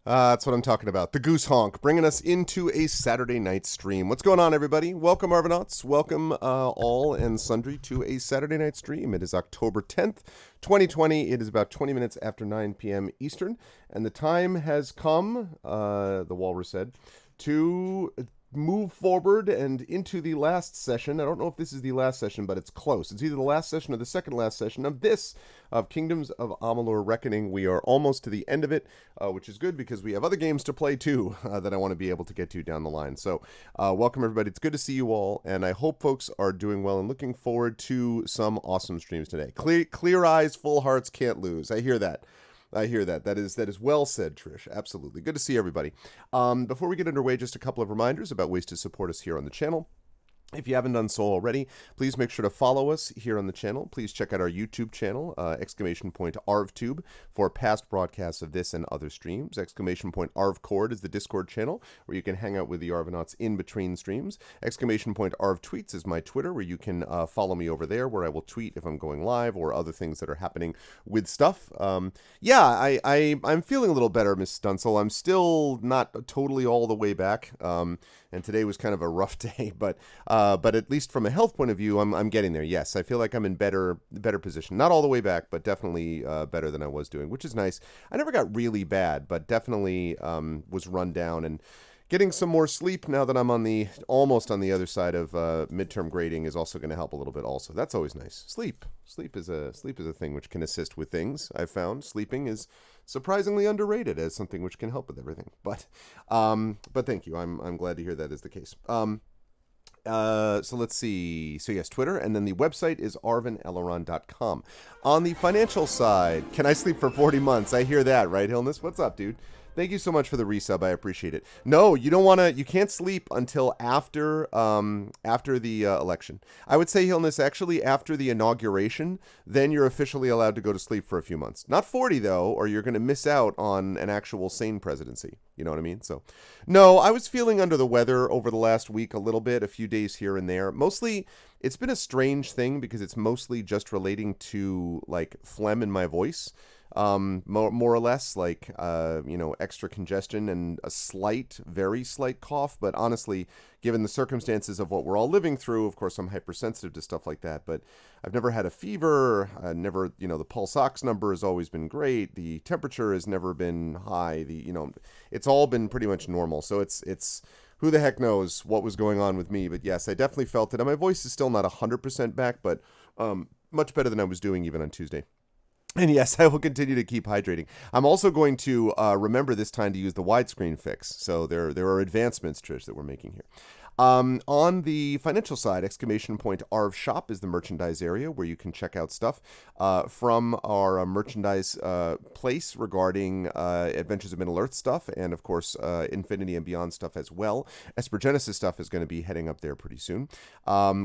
That's what I'm talking about. The Goose Honk, bringing us into a Saturday night stream. What's going on, everybody? Welcome, Arvanauts. Welcome, all and sundry, to a Saturday night stream. It is October 10th, 2020. It is about 20 minutes after 9 p.m. Eastern, and the time has come, the Walrus said, to move forward and into the last session. I don't know if this is the last session, but it's close. It's either the last session or the second last session of Kingdoms of Amalur Reckoning. We are almost to the end of it, which is good because we have other games to play too that I want to be able to get to down the line. So welcome everybody. It's good to see you all, and I hope folks are doing well and looking forward to some awesome streams today. Clear eyes, full hearts, can't lose. I hear that. That is well said, Trish. Absolutely. Good to see everybody. Before we get underway, just a couple of reminders about ways to support us here on the channel. If you haven't done so already, please make sure to follow us here on the channel. Please check out our YouTube channel, !ArvTube, for past broadcasts of this and other streams. !ArvCord is the Discord channel, where you can hang out with the Arvanauts in between streams. !ArvTweets is my Twitter, where you can follow me over there, where I will tweet if I'm going live or other things that are happening with stuff. I'm feeling a little better, Miss Stunsel. I'm still not totally all the way back, and today was kind of a rough day, but at least from a health point of view, I'm getting there. Yes, I feel like I'm in better position. Not all the way back, but definitely better than I was doing, which is nice. I never got really bad, but definitely was run down, and getting some more sleep now that I'm almost on the other side of midterm grading is also going to help a little bit. Also, that's always nice. Sleep is a thing which can assist with things. I've found sleeping is surprisingly underrated as something which can help with everything. But thank you. I'm glad to hear that is the case. So let's see. So yes, Twitter, and then the website is arvaneleron.com. On the financial side, can I sleep for 40 months? I hear that, right, Hillness? What's up, dude? Thank you so much for the resub. I appreciate it. No, you can't sleep until after the election. I would say, Hillness, actually after the inauguration, then you're officially allowed to go to sleep for a few months. Not 40 though, or you're going to miss out on an actual sane presidency. You know what I mean? So, no, I was feeling under the weather over the last week a little bit, a few days here and there. Mostly, it's been a strange thing because it's mostly just relating to like phlegm in my voice. More or less, like extra congestion and a very slight cough. But honestly, given the circumstances of what we're all living through, of course, I'm hypersensitive to stuff like that. But I've never had a fever. Never, the pulse ox number has always been great. The temperature has never been high. It's all been pretty much normal. So it's who the heck knows what was going on with me. But yes, I definitely felt it. And my voice is still not 100% back, but much better than I was doing even on Tuesday. And yes, I will continue to keep hydrating. I'm also going to remember this time to use the widescreen fix. So there are advancements, Trish, that we're making here. On the financial side, !Arv Shop is the merchandise area where you can check out stuff from our merchandise place regarding Adventures of Middle-earth stuff, and of course Infinity and Beyond stuff as well. Espergenesis stuff is going to be heading up there pretty soon.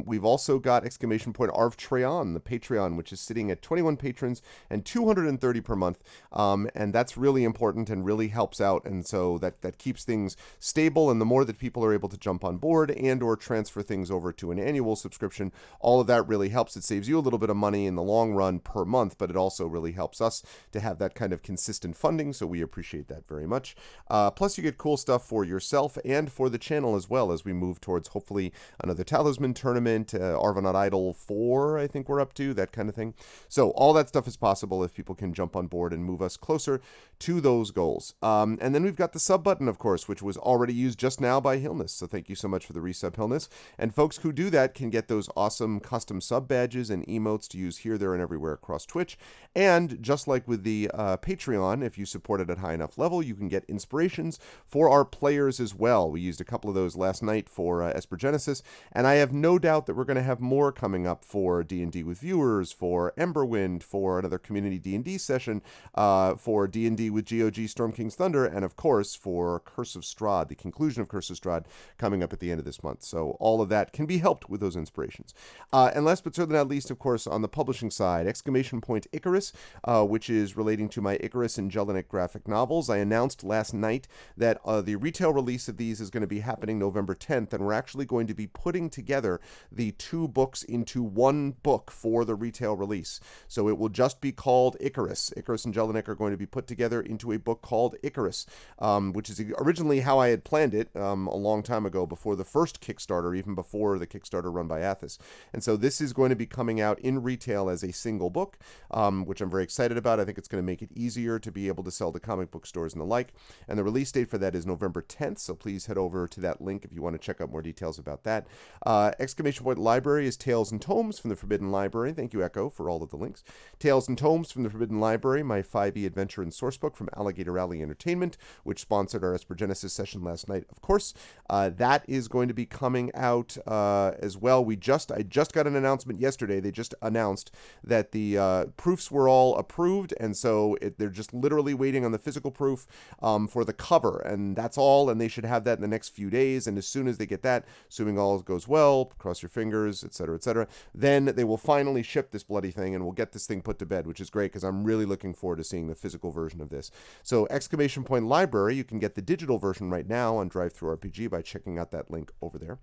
We've also got !Arv Treon, the Patreon, which is sitting at 21 patrons and 230 per month, and that's really important and really helps out, and so that keeps things stable, and the more that people are able to jump on board and or transfer things over to an annual subscription, all of that really helps. It saves you a little bit of money in the long run per month, but it also really helps us to have that kind of consistent funding, so we appreciate that very much. Plus you get cool stuff for yourself and for the channel as well as we move towards hopefully another Talisman tournament, Arvanaut Idol 4 I think we're up to, that kind of thing. So all that stuff is possible if people can jump on board and move us closer to those goals. And then we've got the sub button, of course, which was already used just now by Hillness, so thank you so much for the resub, Hillness. And folks who do that can get those awesome custom sub badges and emotes to use here, there, and everywhere across Twitch. And just like with the Patreon, if you support it at high enough level, you can get inspirations for our players as well. We used a couple of those last night for Espergenesis, and I have no doubt that we're going to have more coming up for D&D with viewers, for Emberwind, for another community D&D session, for D&D with GOG Storm King's Thunder, and of course for Curse of Strahd, the conclusion of Curse of Strahd, coming up at the end of this month. So all of that can be helped with those inspirations. And last but certainly not least, of course, on the publishing side, Icarus, which is relating to my Icarus and Jelinek graphic novels. I announced last night that the retail release of these is going to be happening November 10th, and we're actually going to be putting together the two books into one book for the retail release. So it will just be called Icarus. Icarus and Jelinek are going to be put together into a book called Icarus, which is originally how I had planned it a long time ago, before the first Kickstarter, even before the Kickstarter run by Athos. And so this is going to be coming out in retail as a single book, which I'm very excited about. I think it's going to make it easier to be able to sell to comic book stores and the like. And the release date for that is November 10th, so please head over to that link if you want to check out more details about that. Exclamation Point Library is Tales and Tomes from the Forbidden Library. Thank you, Echo, for all of the links. Tales and Tomes from the Forbidden Library, my 5e adventure and sourcebook from Alligator Alley Entertainment, which sponsored our Esper Genesis session last night, of course. That is going to be coming out as well. I just got an announcement yesterday. They just announced that the proofs were all approved, and so they're just literally waiting on the physical proof for the cover, and that's all, and they should have that in the next few days. And as soon as they get that, assuming all goes well, cross your fingers, etc., then they will finally ship this bloody thing, and we'll get this thing put to bed, which is great, because I'm really looking forward to seeing the physical version of this. So Exclamation Point Library, you can get the digital version right now on DriveThruRPG by checking out that link over there.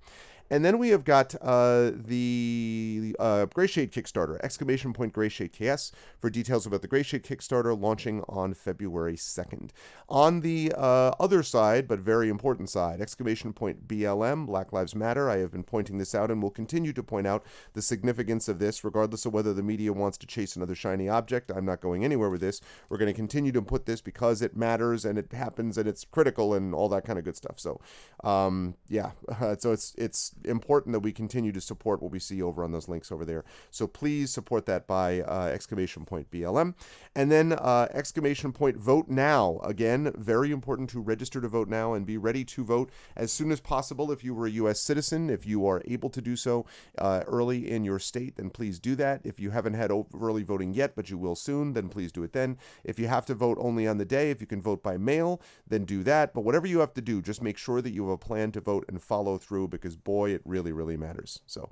And then we have got the Greyshade Kickstarter, Exclamation Point Greyshade KS, for details about the Greyshade Kickstarter launching on February 2nd. On the other side, but very important side, Exclamation Point BLM, Black Lives Matter. I have been pointing this out and will continue to point out the significance of this, regardless of whether the media wants to chase another shiny object. I'm not going anywhere with this. We're going to continue to put this because it matters and it happens and it's critical and all that kind of good stuff. So, so it's important that we continue to support what we see over on those links over there. So please support that by Exclamation Point BLM. And then Exclamation Point Vote Now. Again, very important to register to vote now and be ready to vote as soon as possible. If you were a U.S. citizen, if you are able to do so early in your state, then please do that. If you haven't had early voting yet, but you will soon, then please do it then. If you have to vote only on the day, if you can vote by mail, then do that. But whatever you have to do, just make sure that you have a plan to vote and follow through, because boy, it really, really matters. So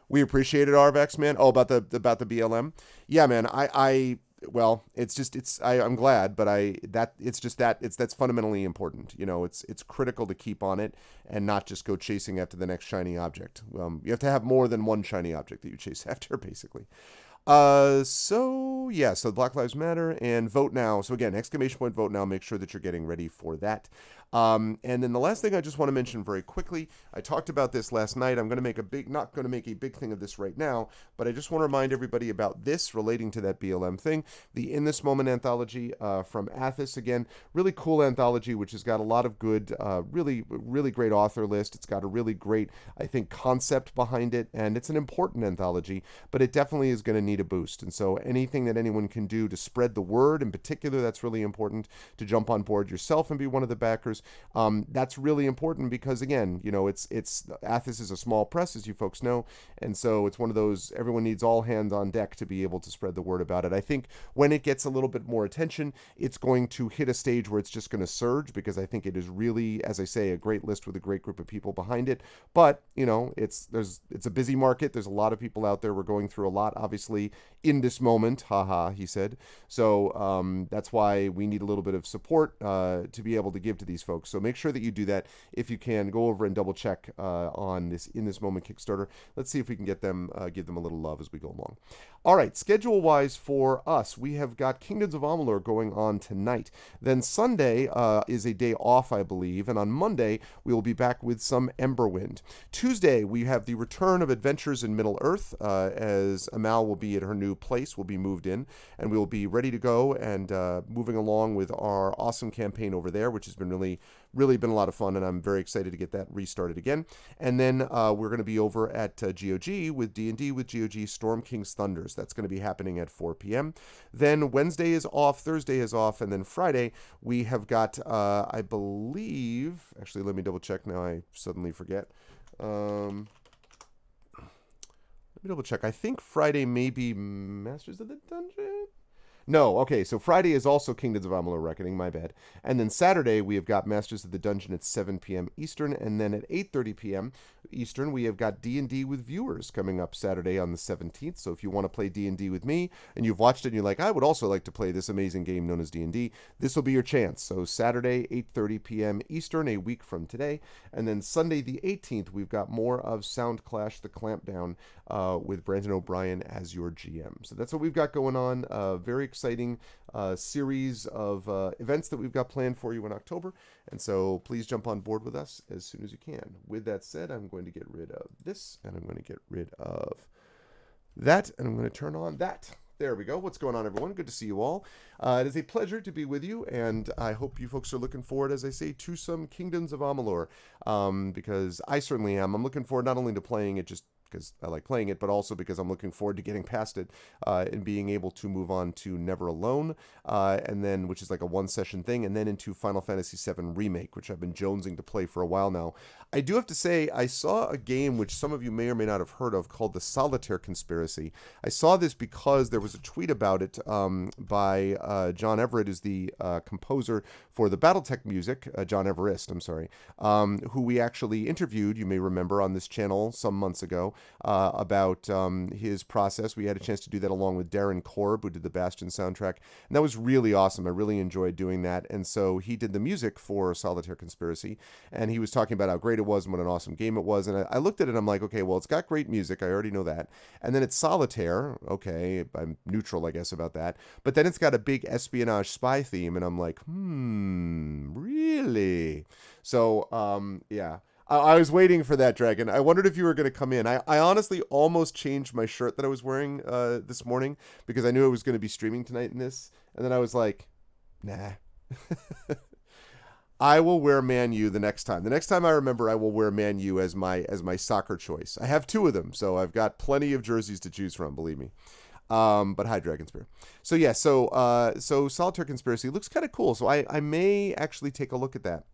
we appreciate it, Arvex, man. Oh, about the BLM. Yeah, man. I'm glad, but that's fundamentally important. You know, it's critical to keep on it and not just go chasing after the next shiny object. You have to have more than one shiny object that you chase after, basically. So Black Lives Matter and Vote Now. So again, Exclamation Point Vote Now. Make sure that you're getting ready for that. And then the last thing I just want to mention very quickly, I talked about this last night. I'm going to make not going to make a big thing of this right now, but I just want to remind everybody about this relating to that BLM thing. The In This Moment anthology from Athos, again, really cool anthology, which has got a lot of good, really, really great author list. It's got a really great, I think, concept behind it, and it's an important anthology, but it definitely is going to need a boost. And so anything that anyone can do to spread the word, in particular, that's really important, to jump on board yourself and be one of the backers. That's really important because, again, you know, it's Athos is a small press, as you folks know, and so it's one of those, everyone needs all hands on deck to be able to spread the word about it. I think when it gets a little bit more attention, it's going to hit a stage where it's just going to surge, because I think it is really, as I say, a great list with a great group of people behind it. But, you know, it's a busy market. There's a lot of people out there. We're going through a lot, obviously, in this moment, haha, he said. So that's why we need a little bit of support to be able to give to these folks. So make sure that you do that. If you can, go over and double check on this In This Moment Kickstarter. Let's see if we can get them, give them a little love as we go along. All right, schedule-wise for us, we have got Kingdoms of Amalur going on tonight. Then Sunday is a day off, I believe, and on Monday we will be back with some Emberwind. Tuesday we have the return of Adventures in Middle-earth, as Amal will be at her new place, will be moved in, and we will be ready to go and moving along with our awesome campaign over there, which has been really been a lot of fun, and I'm very excited to get that restarted again. And then we're going to be over at GOG with D&D with GOG Storm King's Thunders. That's going to be happening at 4 p.m. Then Wednesday is off, Thursday is off, and then Friday we have got, I believe, actually let me double check now, I suddenly forget. Let me double check. I think Friday may be Masters of the Dungeon? No, okay, so Friday is also Kingdoms of Amalur Reckoning, my bad. And then Saturday, we have got Masters of the Dungeon at 7 p.m. Eastern, and then at 8:30 p.m., Eastern, we have got D&D with viewers coming up Saturday on the 17th. So if you want to play D&D with me and you've watched it and you're like, I would also like to play this amazing game known as D&D, this will be your chance. So Saturday, 8:30 p.m. Eastern, a week from today. And then Sunday the 18th, we've got more of Sound Clash, the Clampdown, with Brandon O'Brien as your GM. So that's what we've got going on. Very exciting series of events that we've got planned for you in October. And so please jump on board with us as soon as you can. With that said, I'm going to get rid of this, and I'm going to get rid of that, and I'm going to turn on that. There we go. What's going on, everyone? Good to see you all. It is a pleasure to be with you, and I hope you folks are looking forward, as I say, to some Kingdoms of Amalur, because I certainly am. I'm looking forward not only to playing it just because I like playing it, but also because I'm looking forward to getting past it and being able to move on to Never Alone, and then, which is like a one-session thing, and then into Final Fantasy VII Remake, which I've been jonesing to play for a while now. I do have to say, I saw a game which some of you may or may not have heard of called the Solitaire Conspiracy. I saw this because there was a tweet about it by John Everett, who's the composer for the Battletech music, John Everest, I'm sorry, who we actually interviewed, you may remember, on this channel some months ago, about his process. We had a chance to do that along with Darren Korb, who did the Bastion soundtrack, and that was really awesome. I really enjoyed doing that, and so he did the music for Solitaire Conspiracy, and he was talking about how great it was and what an awesome game it was, and I looked at it and I'm like, okay, well, it's got great music, I already know that, and then it's solitaire, okay, I'm neutral, I guess, about that, but then it's got a big espionage spy theme, and I'm like, really? So, yeah. I was waiting for that, Dragon. I wondered if you were going to come in. I honestly almost changed my shirt that I was wearing this morning because I knew I was going to be streaming tonight in this. And then I was like, nah. I will wear Man U the next time. The next time I remember, I will wear Man U as my soccer choice. I have two of them, so I've got plenty of jerseys to choose from, believe me. But hi, Dragon Spear. So yeah, so Solitaire Conspiracy looks kind of cool. So I may actually take a look at that.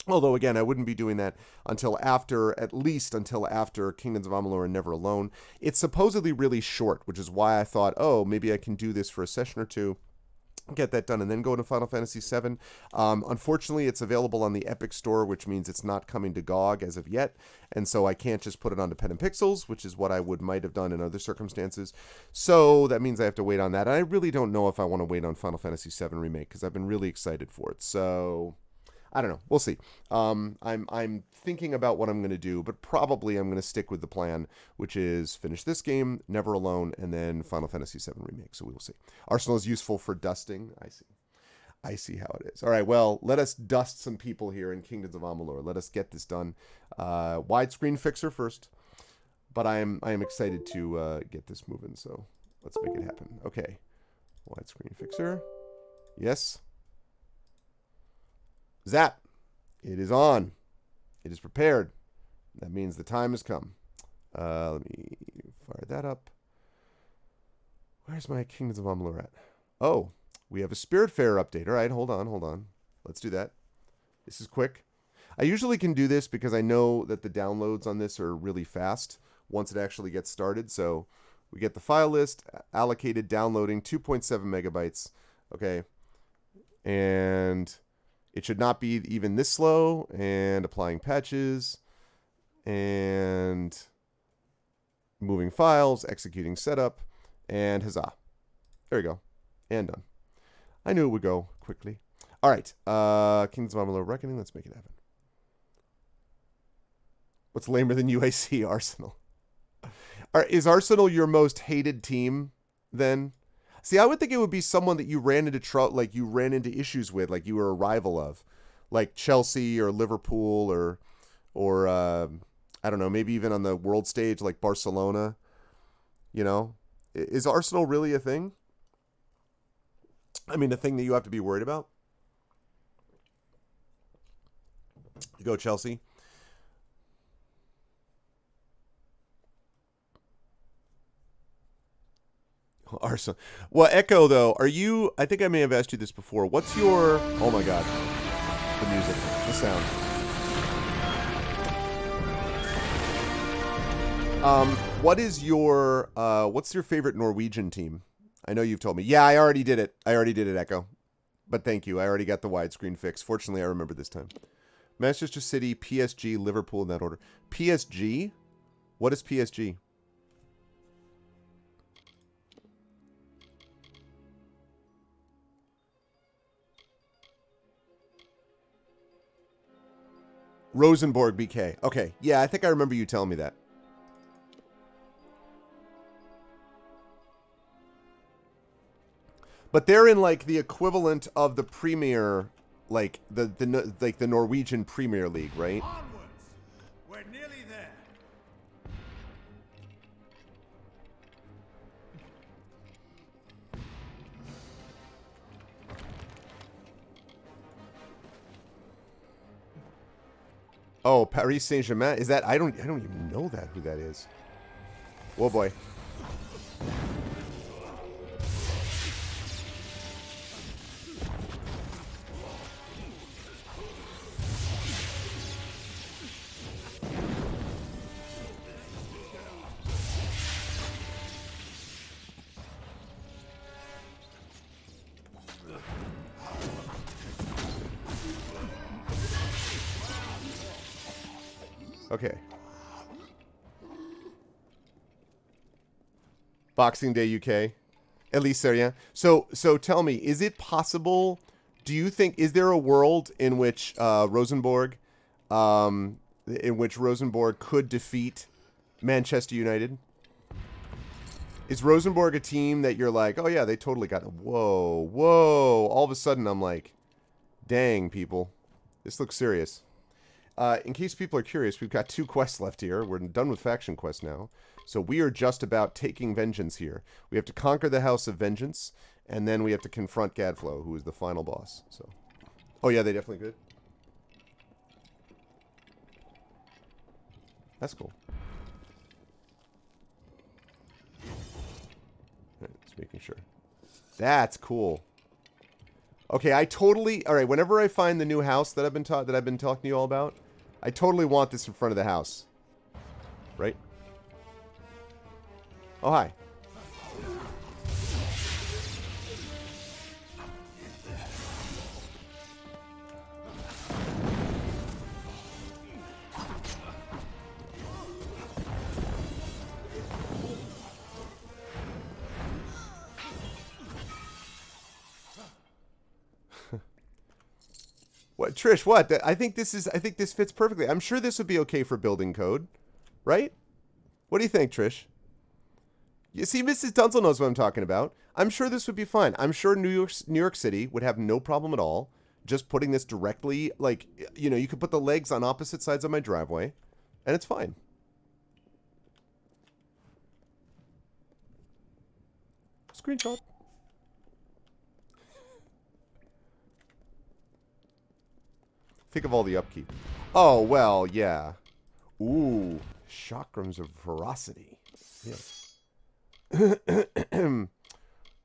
Although, again, I wouldn't be doing that until after, at least until after Kingdoms of Amalur and Never Alone. It's supposedly really short, which is why I thought, oh, maybe I can do this for a session or two, get that done, and then go into Final Fantasy VII. Unfortunately, it's available on the Epic Store, which means it's not coming to GOG as of yet, and so I can't just put it onto Pen and Pixels, which is what I might have done in other circumstances. So that means I have to wait on that. And I really don't know if I want to wait on Final Fantasy VII Remake, because I've been really excited for it. So I don't know. We'll see. I'm thinking about what I'm going to do, but probably I'm going to stick with the plan, which is finish this game, Never Alone, and then Final Fantasy VII Remake. So we will see. Arsenal is useful for dusting. I see how it is. All right, well, let us dust some people here in Kingdoms of Amalur. Let us get this done. Widescreen fixer first, but I am excited to get this moving, so let's make it happen. Okay, widescreen fixer. Yes. Zap. It is on. It is prepared. That means the time has come. Let me fire that up. Where's my Kingdoms of Amalur at? Oh, we have a Spiritfarer update. All right, hold on. Let's do that. This is quick. I usually can do this because I know that the downloads on this are really fast once it actually gets started. So we get the file list, allocated, downloading, 2.7 megabytes. Okay. And it should not be even this slow, and applying patches, and moving files, executing setup, and huzzah. There we go. And done. I knew it would go quickly. All right. Kingdoms of Amalur Reckoning. Let's make it happen. What's lamer than UAC? Arsenal. Is Arsenal your most hated team, then? See, I would think it would be someone that you ran into issues with, like you were a rival of, like Chelsea or Liverpool or I don't know, maybe even on the world stage like Barcelona. You know, is Arsenal really a thing? I mean, a thing that you have to be worried about. You go Chelsea. Arsenal. Well, Echo, though, are you... I think I may have asked you this before. What's your... Oh, my God. The music. The sound. What is your... what's your favorite Norwegian team? I know you've told me. Yeah, I already did it. Echo. But thank you. I already got the widescreen fix. Fortunately, I remember this time. Manchester City, PSG, Liverpool in that order. PSG? What is PSG? Rosenborg BK. Okay. Yeah, I think I remember you telling me that. But they're in like the equivalent of the Premier, like the Norwegian Premier League, right? Onwards. We're nearly there. Oh, Paris Saint-Germain. Is that I don't even know that who that is. Whoa boy. Okay. Boxing Day UK. At least there, yeah. So tell me, is it possible, do you think, is there a world in which Rosenborg could defeat Manchester United? Is Rosenborg a team that you're like, oh yeah, they totally got it. Whoa, whoa. All of a sudden I'm like, dang, people. This looks serious. In case people are curious, we've got 2 quests left here. We're done with faction quests now. So we are just about taking vengeance here. We have to conquer the House of Vengeance, and then we have to confront Gadflow, who is the final boss. So, oh yeah, they definitely could. That's cool. Right, just making sure. That's cool. Okay, I totally. All right, whenever I find the new house that I've been talking to you all about, I totally want this in front of the house. Right? Oh, hi. What, Trish, what? I think this fits perfectly. I'm sure this would be okay for building code, right? What do you think, Trish? You see, Mrs. Dunzel knows what I'm talking about. I'm sure this would be fine. I'm sure New York City would have no problem at all just putting this directly, like, you know, you could put the legs on opposite sides of my driveway, and it's fine. Screenshot. Think of all the upkeep. Oh, well, yeah. Ooh, chakrams of ferocity. Yeah.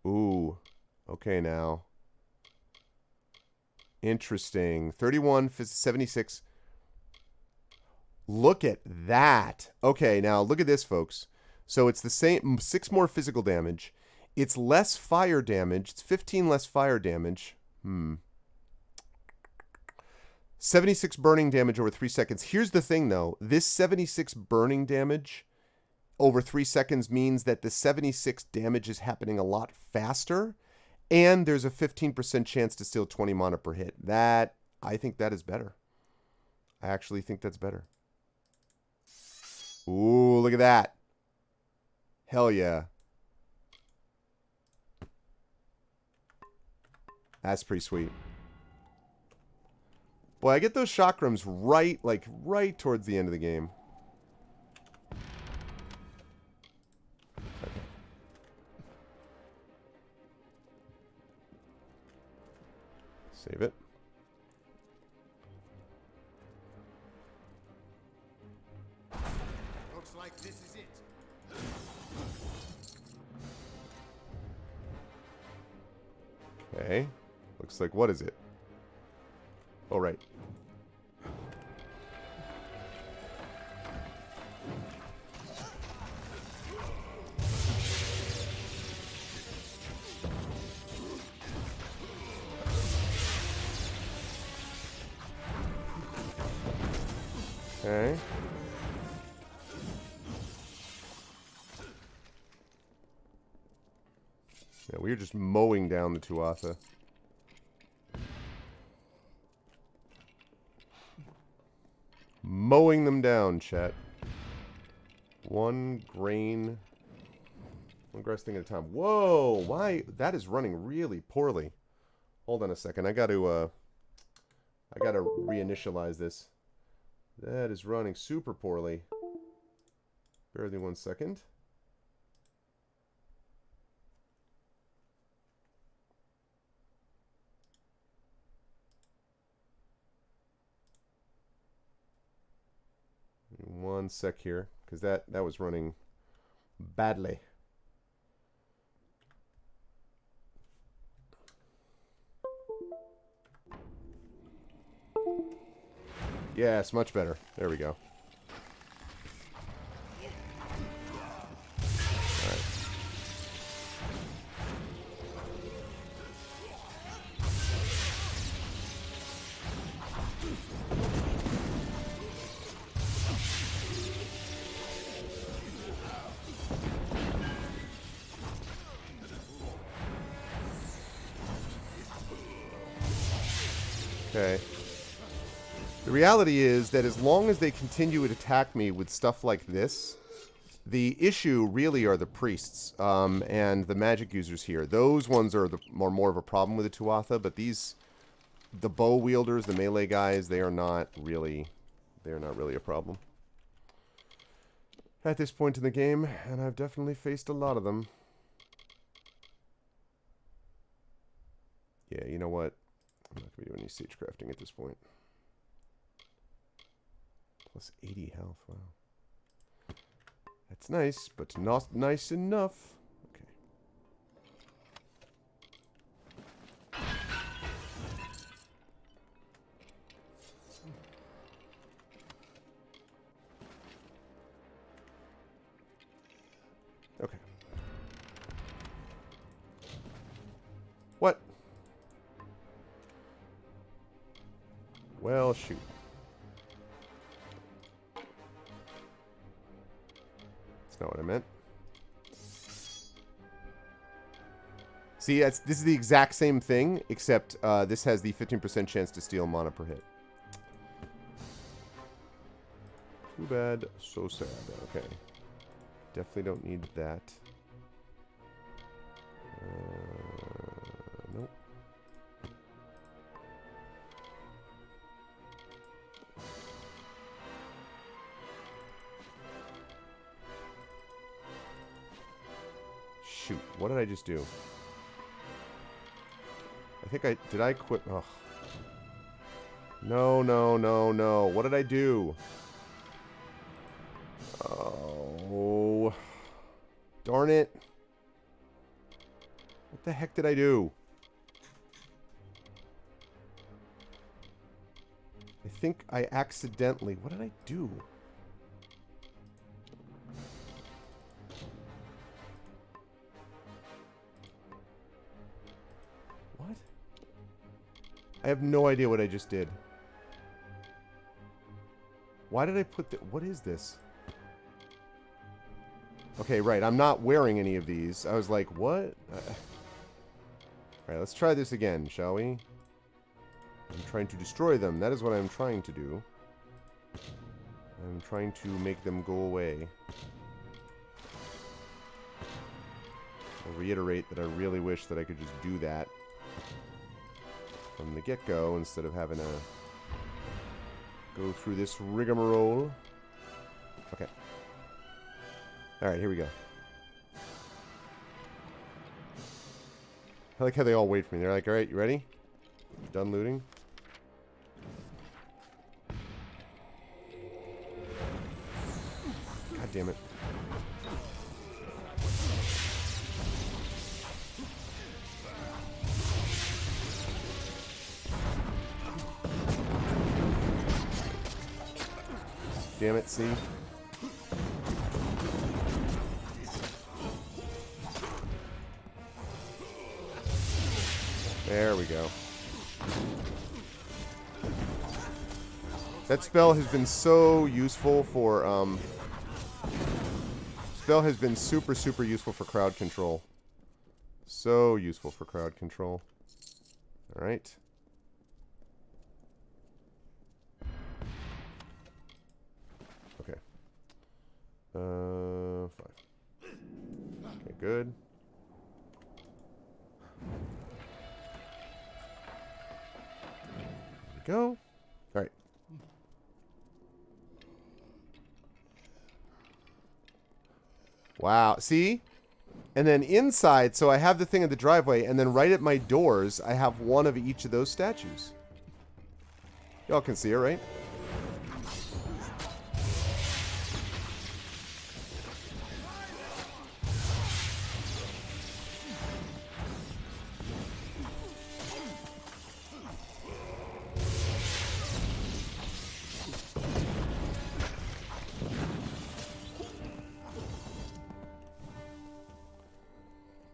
Ooh. Okay, now. Interesting. 31, 76. Look at that. Okay, now look at this, folks. So it's the same, 6 more physical damage. It's less fire damage. It's 15 less fire damage. 76 burning damage over 3 seconds. Here's the thing, though. This 76 burning damage over 3 seconds means that the 76 damage is happening a lot faster, and there's a 15% chance to steal 20 mana per hit. That, I think that is better. I actually think that's better. Ooh, look at that. Hell yeah. That's pretty sweet. Boy, I get those chakrams right towards the end of the game. Okay. Save it. Looks like this is it. Okay. Looks like, what is it? Oh, right. Okay. Yeah, we were just mowing down the Tuatha. Mowing them down, chat. One grass thing at a time. Whoa! Why? That is running really poorly. Hold on a second. I gotta reinitialize this. That is running super poorly. Bear with me 1 second. One sec here, because that was running badly. Yes, much better. There we go. Alright. Okay. The reality is that as long as they continue to attack me with stuff like this, the issue really are the priests and the magic users here. Those ones are more of a problem with the Tuatha, but the bow wielders, the melee guys, they are not really a problem at this point in the game, and I've definitely faced a lot of them. Yeah, you know what? I'm not going to do any siege crafting at this point. Plus 80 health, wow. That's nice, but not nice enough. Okay. Okay. What? Well, shoot. That's not what I meant. See, this is the exact same thing, except this has the 15% chance to steal mana per hit. Too bad, so sad. Okay. Definitely don't need that. Nope. Shoot, what did I just do? I think did I quit? Ugh. No, no, no, no. What did I do? Oh. Darn it. What the heck did I do? I think I accidentally... What did I do? What? I have no idea what I just did. Why did I put the... What is this? Okay, right. I'm not wearing any of these. I was like, what? Alright, let's try this again, shall we? I'm trying to destroy them. That is what I'm trying to do. I'm trying to make them go away. I'll reiterate that I really wish that I could just do that from the get-go instead of having to go through this rigmarole. Okay. Alright, here we go. I like how they all wait for me. They're like, alright, you ready? Done looting? God damn it. Damn it, see? There we go. That spell has been so useful for, spell has been super, super useful for crowd control. So useful for crowd control. Alright. Okay. 5. Okay, good. There we go. Alright. Wow. See? And then inside, so I have the thing in the driveway, and then right at my doors, I have one of each of those statues. Y'all can see it, right?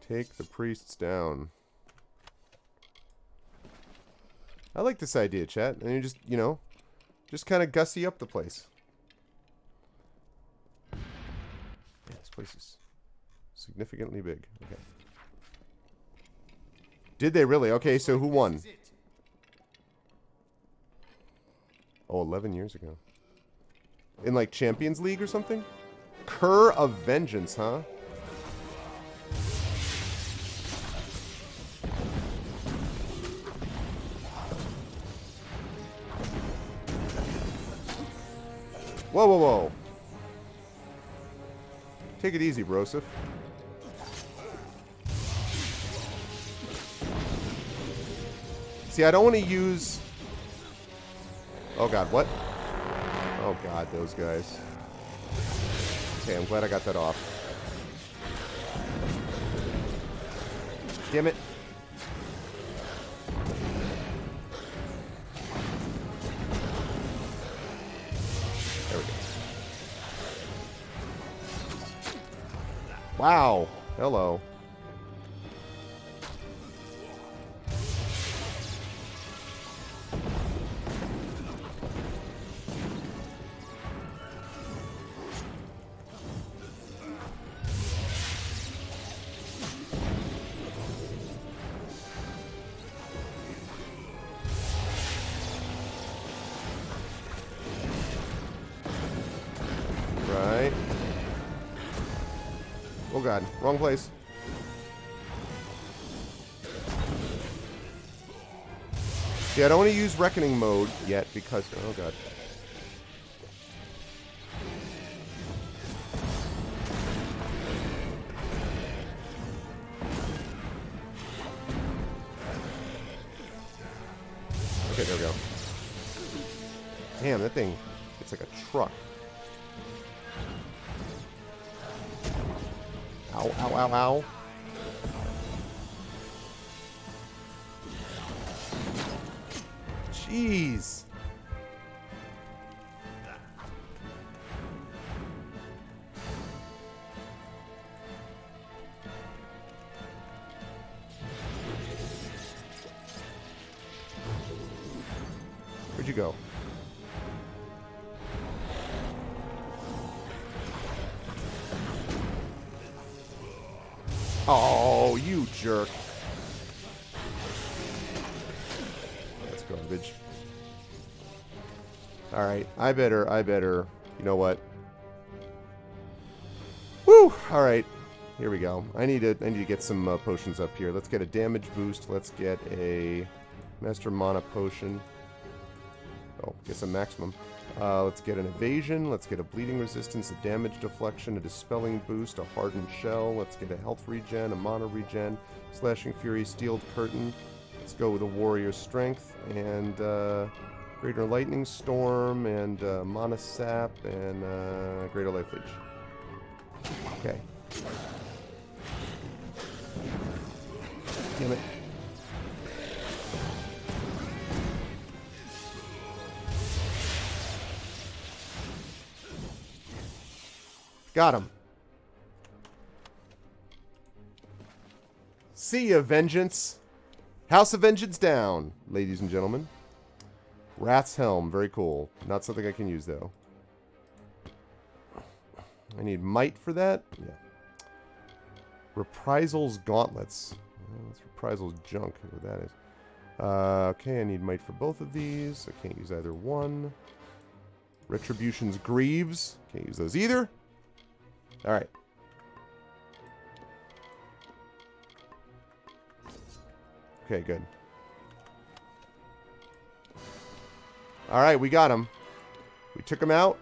Take the priests down. I like this idea, chat. And you just, you know, just kind of gussy up the place. Yeah, this place is significantly big. Okay. Did they really? Okay, so who won? Oh, 11 years ago. In, like, Champions League or something? Cur of Vengeance, huh? Whoa, whoa, whoa. Take it easy, Broseph. See, I don't want to use... Oh, God, what? Oh, God, those guys. Okay, I'm glad I got that off. Damn it. There we go. Wow. Hello. Right. Oh God, wrong place. Yeah, I don't want to use Reckoning mode yet because... Oh God. Okay, there we go. Damn, that thing, it's like a truck. Ow, ow, ow, ow. Jeez. Where'd you go? Oh, you jerk. That's garbage. Alright, I better. You know what? Woo! Alright. Here we go. I need to get some potions up here. Let's get a damage boost. Let's get a Master Mana Potion. Oh, get some maximum. Let's get an evasion. Let's get a bleeding resistance, a damage deflection, a dispelling boost, a hardened shell. Let's get a health regen, a mana regen, slashing fury, steeled curtain. Let's go with a warrior strength and greater lightning storm and mana sap and greater life leech. Okay. Damn it. Got him. See ya, Vengeance. House of Vengeance down, ladies and gentlemen. Wrath's Helm. Very cool. Not something I can use, though. I need might for that. Yeah. Reprisals Gauntlets. That's Reprisals junk. What that is. Okay, I need might for both of these. I can't use either one. Retribution's Greaves. Can't use those either. Alright. Okay, good. Alright, we got him. We took him out.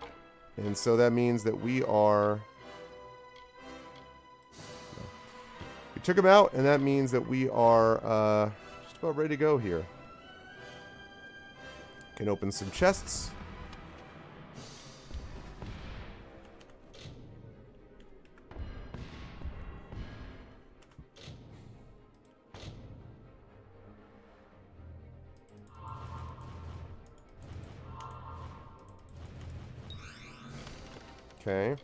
And so that means that we are... We took him out, and that means that we are just about ready to go here. Can open some chests. Okay.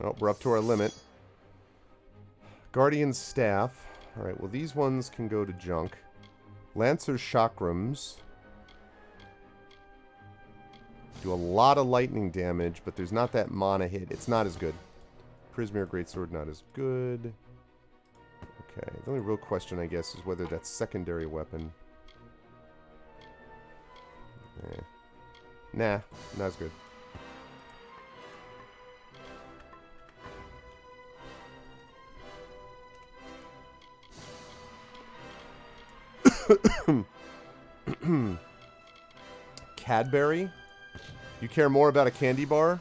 Oh, we're up to our limit. Guardian's Staff. Alright, well these ones can go to junk. Lancer's Chakrams. Do a lot of lightning damage, but there's not that mana hit. It's not as good. Prismere Greatsword, not as good. Okay, the only real question, I guess, is whether that's secondary weapon. Nah, not as good. Cadbury? You care more about a candy bar?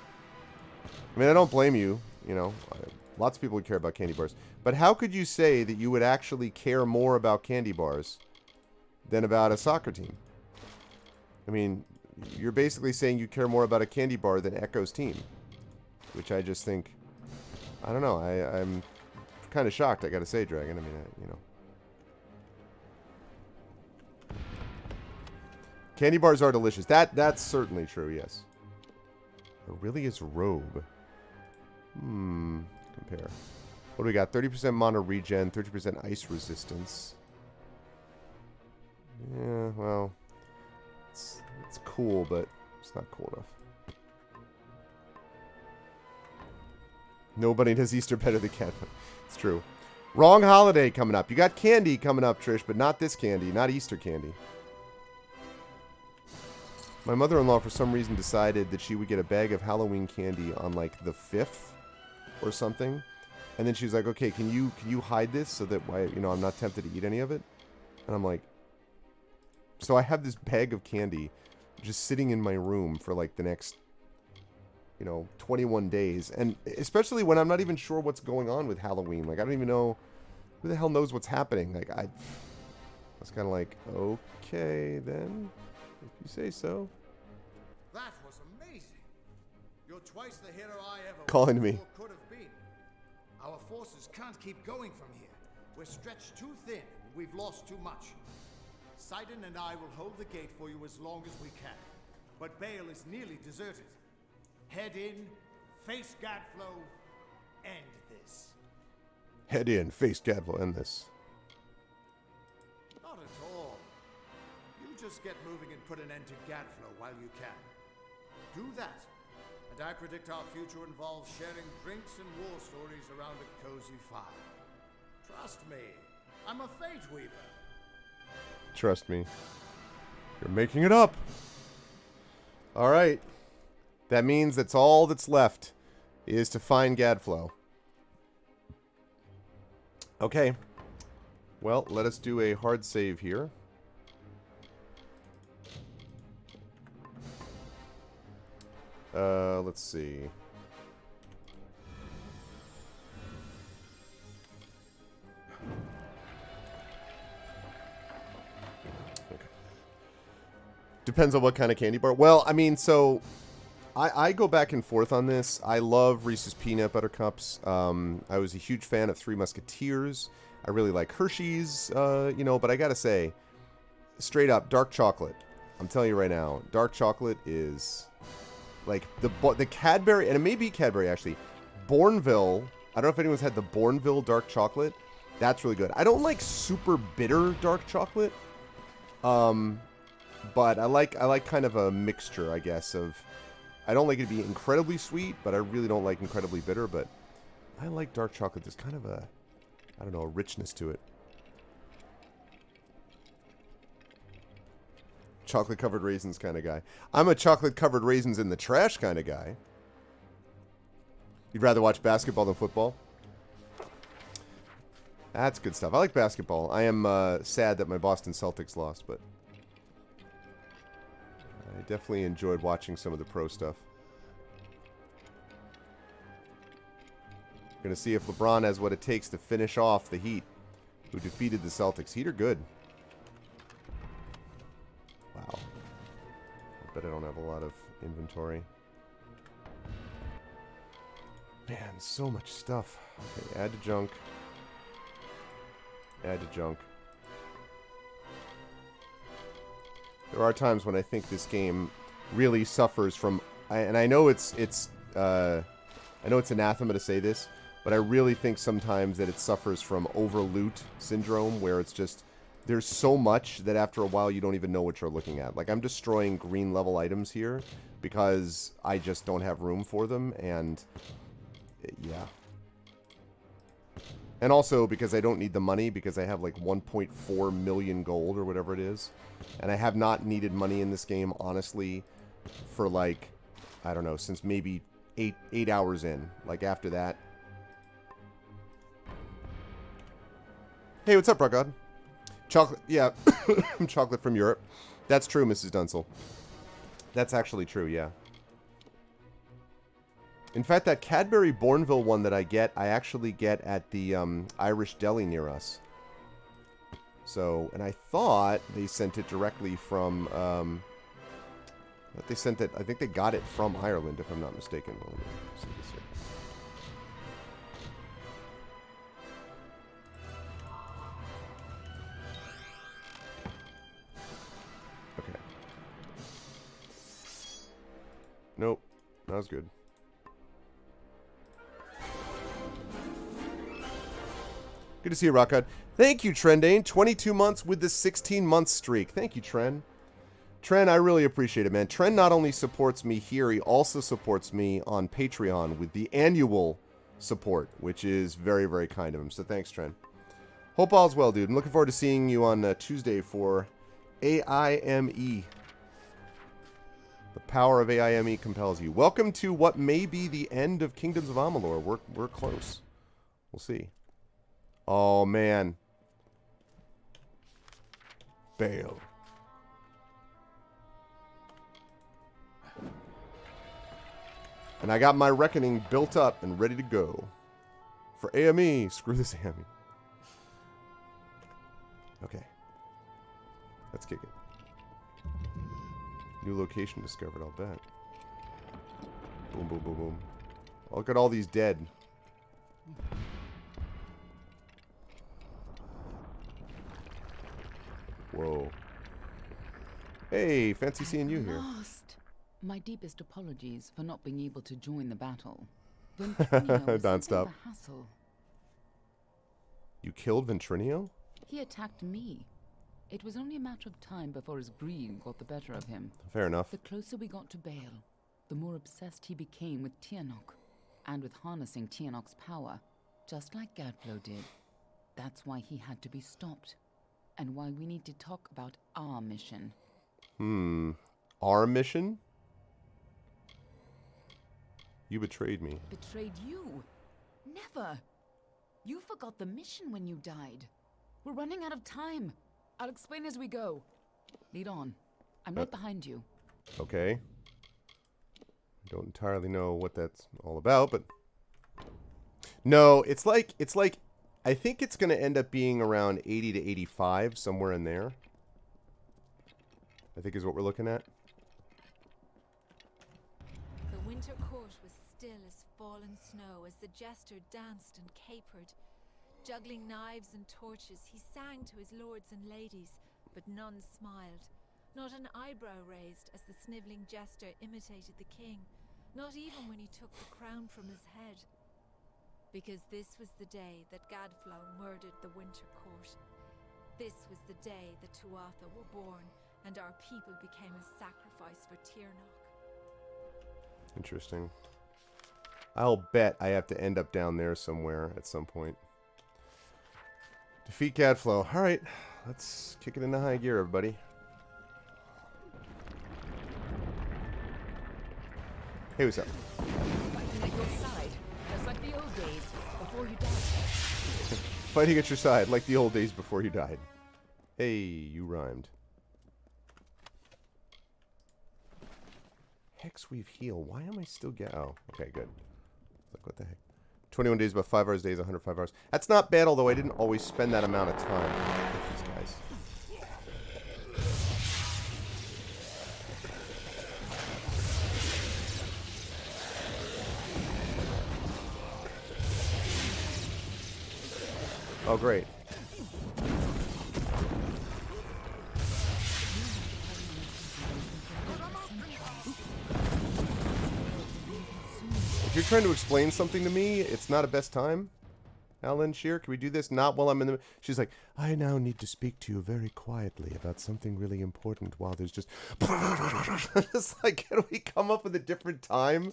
I mean, I don't blame you. You know, lots of people would care about candy bars. But how could you say that you would actually care more about candy bars than about a soccer team? I mean, you're basically saying you care more about a candy bar than Echo's team. Which I just think... I don't know. I'm kind of shocked, I gotta say, Dragon. I mean, you know. Candy bars are delicious. That's certainly true, yes. Aurelia's Robe. Compare. What do we got? 30% mana regen, 30% ice resistance. Yeah, well... It's cool, but it's not cool enough. Nobody does Easter better than Cat. It's true. Wrong holiday coming up. You got candy coming up, Trish, but not this candy. Not Easter candy. My mother-in-law, for some reason, decided that she would get a bag of Halloween candy on, like, the 5th or something. And then she was like, okay, can you hide this so that, you know, I'm not tempted to eat any of it? And I'm like... So I have this bag of candy just sitting in my room for, like, the next, you know, 21 days. And especially when I'm not even sure what's going on with Halloween. Like, I don't even know... Who the hell knows what's happening? Like, I was kind of like, okay, then... If you say so. That was amazing. You're twice the hero I ever Calling to me. Could have been. Our forces can't keep going from here. We're stretched too thin. We've lost too much. Sidon and I will hold the gate for you as long as we can. But Bale is nearly deserted. Head in, face Gadflow, end this. Head in, face Gadflow, end this. Not at all. You just get moving and put an end to Gadflow while you can. Do that, and I predict our future involves sharing drinks and war stories around a cozy fire. Trust me, I'm a fate weaver. Trust me. You're making it up. Alright. That means that's all that's left is to find Gadflow. Okay. Well, let us do a hard save here. Let's see. Okay. Depends on what kind of candy bar. Well, I mean, so I go back and forth on this. I love Reese's Peanut Butter Cups. I was a huge fan of Three Musketeers. I really like Hershey's, you know, but I gotta say, straight up, dark chocolate. I'm telling you right now, dark chocolate is... Like, the Cadbury, and it may be Cadbury, actually. Bourneville, I don't know if anyone's had the Bourneville dark chocolate. That's really good. I don't like super bitter dark chocolate. But I like kind of a mixture, I guess, of I don't like it to be incredibly sweet, but I really don't like incredibly bitter, but I like dark chocolate. There's kind of a, I don't know, a richness to it. Chocolate covered raisins kind of guy. I'm a chocolate covered raisins in the trash kind of guy. You'd rather watch basketball than football? That's good stuff. I like basketball. I am sad that my Boston Celtics lost, but I definitely enjoyed watching some of the pro stuff. Going to see if LeBron has what it takes to finish off the Heat, who defeated the Celtics. Heat are good. Wow. I bet I don't have a lot of inventory. Man, so much stuff. Okay, add to junk. Add to junk. There are times when I think this game really suffers from, and I know it's anathema to say this, but I really think sometimes that it suffers from over-loot syndrome, where it's just, there's so much that after a while you don't even know what you're looking at. Like, I'm destroying green level items here because I just don't have room for them, and yeah. And also because I don't need the money, because I have like 1.4 million gold or whatever it is. And I have not needed money in this game, honestly, for like, I don't know, since maybe 8 hours in. Like, after that. Hey, what's up, Rockgod? Chocolate, yeah. Chocolate from Europe. That's true, Mrs. Dunsel. That's actually true, yeah. In fact, that Cadbury Bourneville one that I actually get at the Irish deli near us. So, and I thought they sent it directly from, I think they got it from Ireland, if I'm not mistaken. Well, let me see this here. Okay. Nope. That was good. Good to see you, Rockhead. Thank you, Trendane. 22 months with the 16-month streak. Thank you, Tren. Tren, I really appreciate it, man. Tren not only supports me here, he also supports me on Patreon with the annual support, which is very, very kind of him. So thanks, Tren. Hope all's well, dude. I'm looking forward to seeing you on Tuesday for AIME. The power of AIME compels you. Welcome to what may be the end of Kingdoms of Amalur. We're close. We'll see. Oh, man. Bail. And I got my reckoning built up and ready to go. For AME. Screw this AME. Okay. Let's kick it. New location discovered, I'll bet. Boom, boom, boom, boom. Look at all these dead. Whoa. Hey, fancy seeing you here. My deepest apologies for not being able to join the battle. Don't stop. You killed Ventrinio? He attacked me. It was only a matter of time before his greed got the better of him. Fair enough. The closer we got to Baal, the more obsessed he became with Tianok, and with harnessing Tianok's power, just like Gadflow did. That's why he had to be stopped. And why we need to talk about our mission. Our mission? You betrayed me. Betrayed you? Never. You forgot the mission when you died. We're running out of time. I'll explain as we go. Lead on. I'm right behind you. Okay. I don't entirely know what that's all about, but... No, it's like... I think it's going to end up being around 80 to 85, somewhere in there. I think is what we're looking at. The winter court was still as fallen snow as the jester danced and capered. Juggling knives and torches, he sang to his lords and ladies, but none smiled. Not an eyebrow raised as the sniveling jester imitated the king, not even when he took the crown from his head. Because this was the day that Gadflow murdered the winter court. This was the day the Tuatha were born, and our people became a sacrifice for Tirnoch. Interesting. I'll bet I have to end up down there somewhere at some point. Defeat Gadflow. Alright, let's kick it into high gear, everybody. Hey, what's up? Fighting at your side, just like the old days, before you died. Fighting at your side, like the old days before you died. Hey, you rhymed. Hexweave heal. Why am I still oh, okay, good. Like, what the heck? 21 days, about 5 hours days, 105 hours. That's not bad, although I didn't always spend that amount of time with these guys. Oh, great. If you're trying to explain something to me, it's not a best time. Alan Shear, can we do this not while I'm in the... She's like, I now need to speak to you very quietly about something really important while there's just... It's like, can we come up with a different time?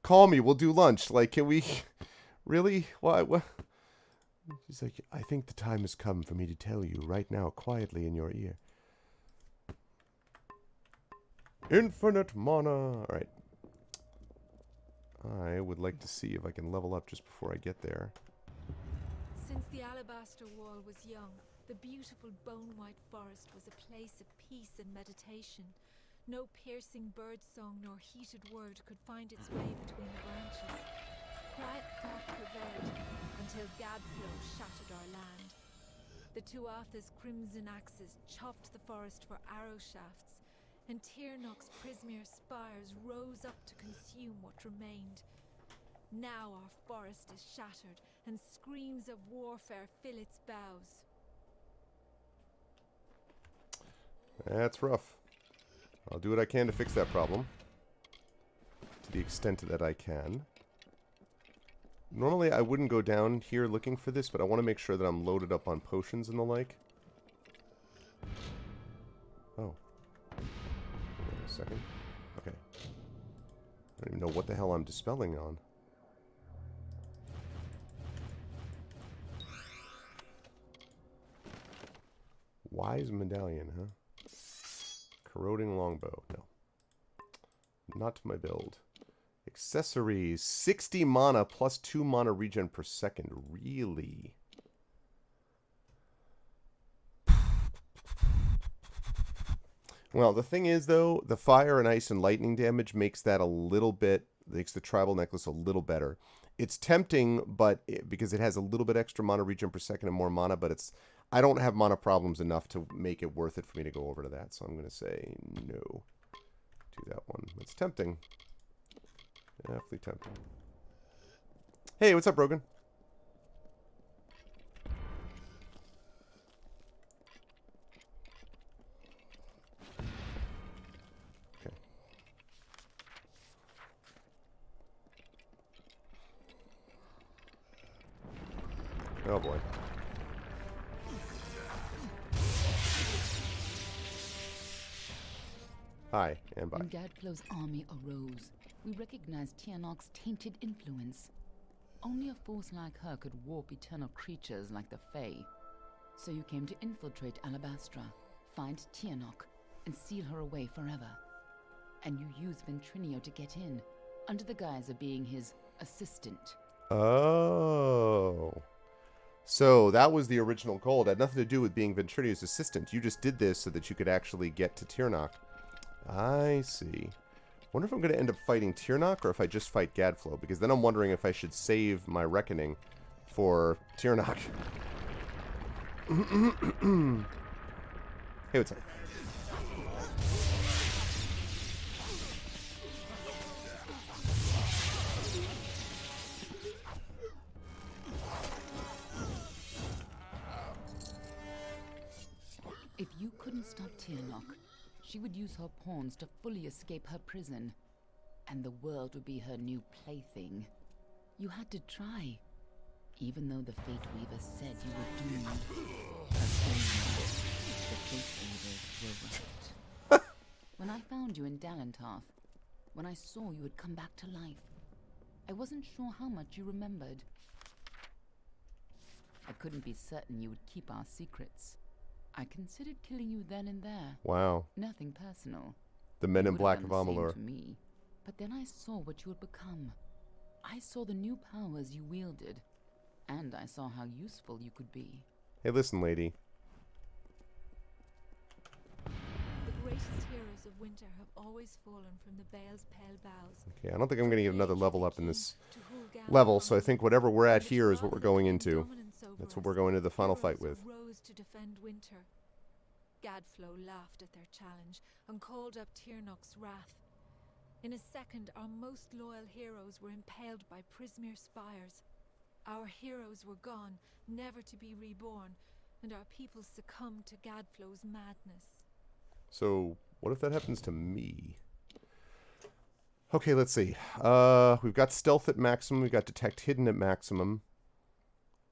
Call me, we'll do lunch. Like, can we... Really? Why? What? She's like, I think the time has come for me to tell you right now, quietly in your ear. Infinite mana. Alright. I would like to see if I can level up just before I get there. Since the Alabaster Wall was young, the beautiful bone-white forest was a place of peace and meditation. No piercing birdsong nor heated word could find its way between the branches. Quiet thought prevailed until Gadflow shattered our land. The Tuatha's crimson axes chopped the forest for arrow shafts, and Tirnoch's Prismere spires rose up to consume what remained. Now our forest is shattered, and screams of warfare fill its boughs. That's rough. I'll do what I can to fix that problem. To the extent that I can. Normally I wouldn't go down here looking for this, but I want to make sure that I'm loaded up on potions and the like. Oh. Wait a second. Okay. I don't even know what the hell I'm dispelling on. Wise medallion, huh? Corroding longbow. No. Not my build. Accessories. 60 mana plus 2 mana regen per second. Really? Well, the thing is, though, the fire and ice and lightning damage makes that a little bit... makes the tribal necklace a little better. It's tempting, but because it has a little bit extra mana regen per second and more mana, but it's... I don't have mana problems enough to make it worth it for me to go over to that, so I'm going to say no to that one. It's tempting. Definitely tempting. Hey, what's up, Brogan? Okay. Oh boy. Hi, and bye. When Gadflow's army arose, we recognized Tirnoch's tainted influence. Only a force like her could warp eternal creatures like the Fae. So you came to infiltrate Alabastra, find Tirnoch, and seal her away forever. And you used Ventrinio to get in, under the guise of being his assistant. Oh. So that was the original goal. It had nothing to do with being Ventrinio's assistant. You just did this so that you could actually get to Tirnoch. I see. Wonder if I'm going to end up fighting Tirnoch or if I just fight Gadflow, because then I'm wondering if I should save my reckoning for Tirnoch. Hey, what's up? If you couldn't stop Tirnoch, she would use her pawns to fully escape her prison, and the world would be her new plaything. You had to try, Even though the Fate Weaver said you were doomed, again, the Fate Weavers were right. When I found you in Dalentarth, when I saw you had come back to life, I wasn't sure how much you remembered. I couldn't be certain you would keep our secrets. I considered killing you then and there. Wow. Nothing personal. The Men in You would Black have of done the same Amalur. to me. But then I saw what you had become. I saw the new powers you wielded. And I saw how useful you could be. Hey, listen, lady. The greatest heroes of winter have always fallen from the Bale's pale boughs. Okay, I don't think I'm going to get another level up in this To Hulgan level, so I Army, think whatever we're at and here is what rather we're going than into. dominance over That's what us, we're going into the final fight heroes with. Rose to defend winter. Gadflow laughed at their challenge and called up Tyrnok's wrath. In a second, our most loyal heroes were impaled by Prismere spires. Our heroes were gone, never to be reborn, and our people succumbed to Gadflow's madness. So, what if that happens to me? Okay, let's see. We've got stealth at maximum. We've got detect hidden at maximum.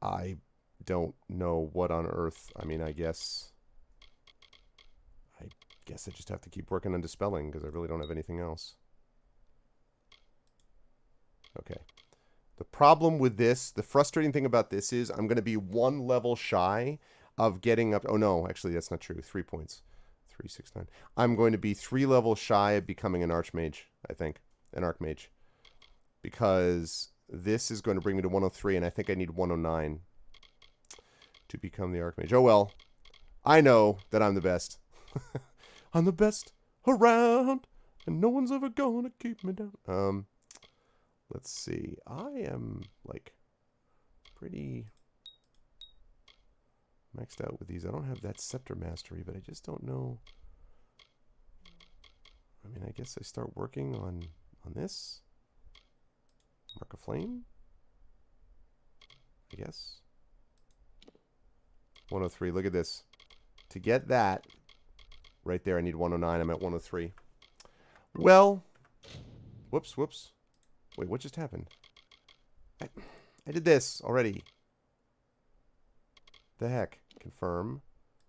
I don't know what on earth. I mean, I guess I just have to keep working on dispelling because I really don't have anything else. Okay. The problem with this, the frustrating thing about this is I'm going to be one level shy of getting up. Oh, no, actually, that's not true. 3 points. 3, 6, 9. I'm going to be 3 levels shy of becoming an Archmage, I think. An Archmage. Because this is going to bring me to 103, and I think I need 109 to become the Archmage. Oh, well. I know that I'm the best. I'm the best around, and no one's ever going to keep me down. Let's see. I am, like, pretty maxed out with these. I don't have that Scepter Mastery, but I just don't know. I mean, I guess I start working on this. Mark of Flame? I guess. 103. Look at this. To get that, right there, I need 109. I'm at 103. Well, whoops. Wait, what just happened? I did this already. The heck? Confirm.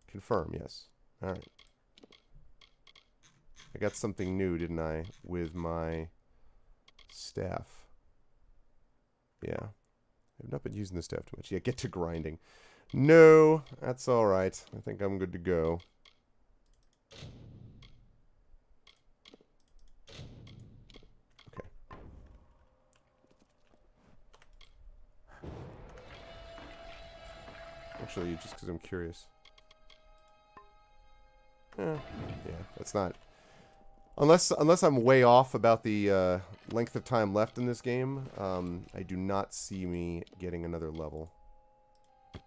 Confirm, yes. Alright. I got something new, didn't I? With my staff. Yeah. I've not been using the staff too much. Yeah, get to grinding. No, that's alright. I think I'm good to go. Actually, just because I'm curious. Yeah, that's not... Unless I'm way off about the length of time left in this game, I do not see me getting another level. I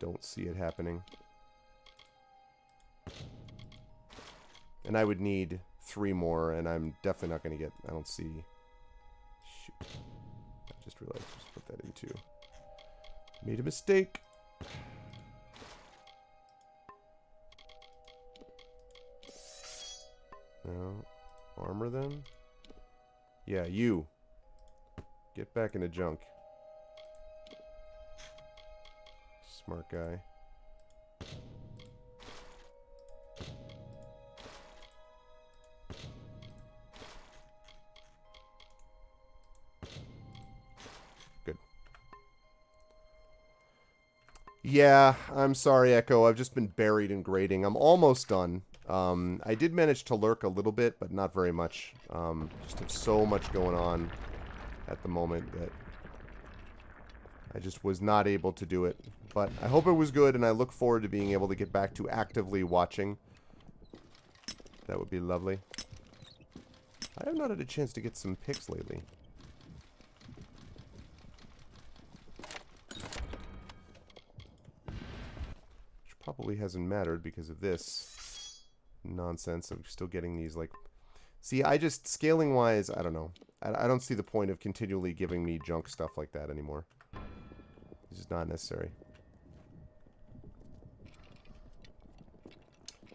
don't see it happening. And I would need 3 more, and I'm definitely not going to get... I don't see... Shoot. I just realized I just put that into... Made a mistake. No. Armor then? Yeah, you. Get back into junk. Smart guy. Good. Yeah, I'm sorry, Echo. I've just been buried in grading. I'm almost done. I did manage to lurk a little bit, but not very much. Just have so much going on at the moment that I just was not able to do it. But I hope it was good, and I look forward to being able to get back to actively watching. That would be lovely. I have not had a chance to get some pics lately. Which probably hasn't mattered because of this nonsense of still getting these, like... See, I just, scaling-wise, I don't know. I don't see the point of continually giving me junk stuff like that anymore. It's just not necessary.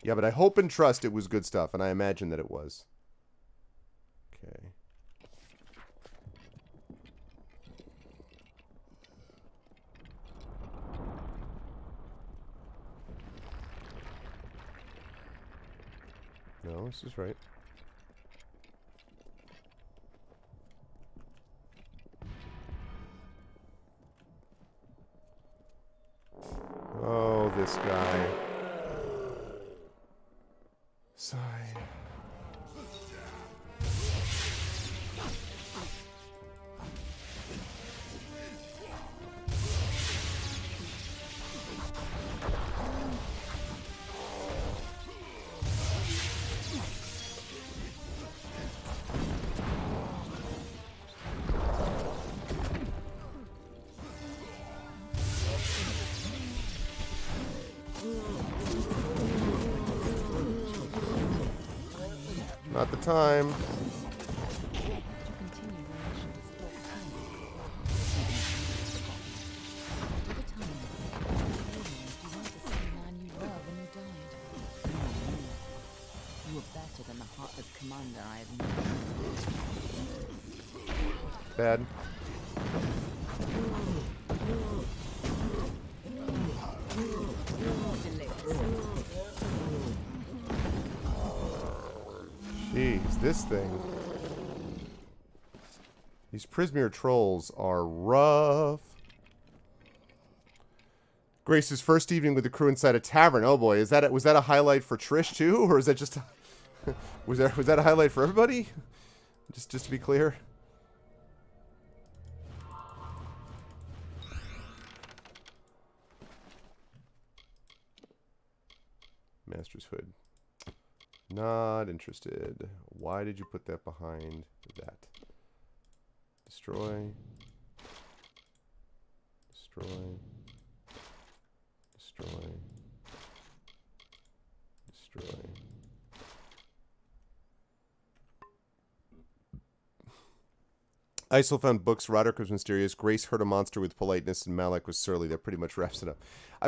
Yeah, but I hope and trust it was good stuff, and I imagine that it was. Okay. No, this is right. Oh, this guy. Sigh. Not the time. You were better than the heartless commander I had known. Bad. Jeez, this thing. These Prismere trolls are rough. Grace's first evening with the crew inside a tavern. Oh boy, was that a highlight for Trish too, or is that just was that a highlight for everybody? Just to be clear. Master's Hood. Not interested. Why did you put that behind that? Destroy. Destroy. Destroy. Destroy. Isol found books. Roderick was mysterious. Grace heard a monster with politeness, and Malik was surly. That pretty much wraps it up.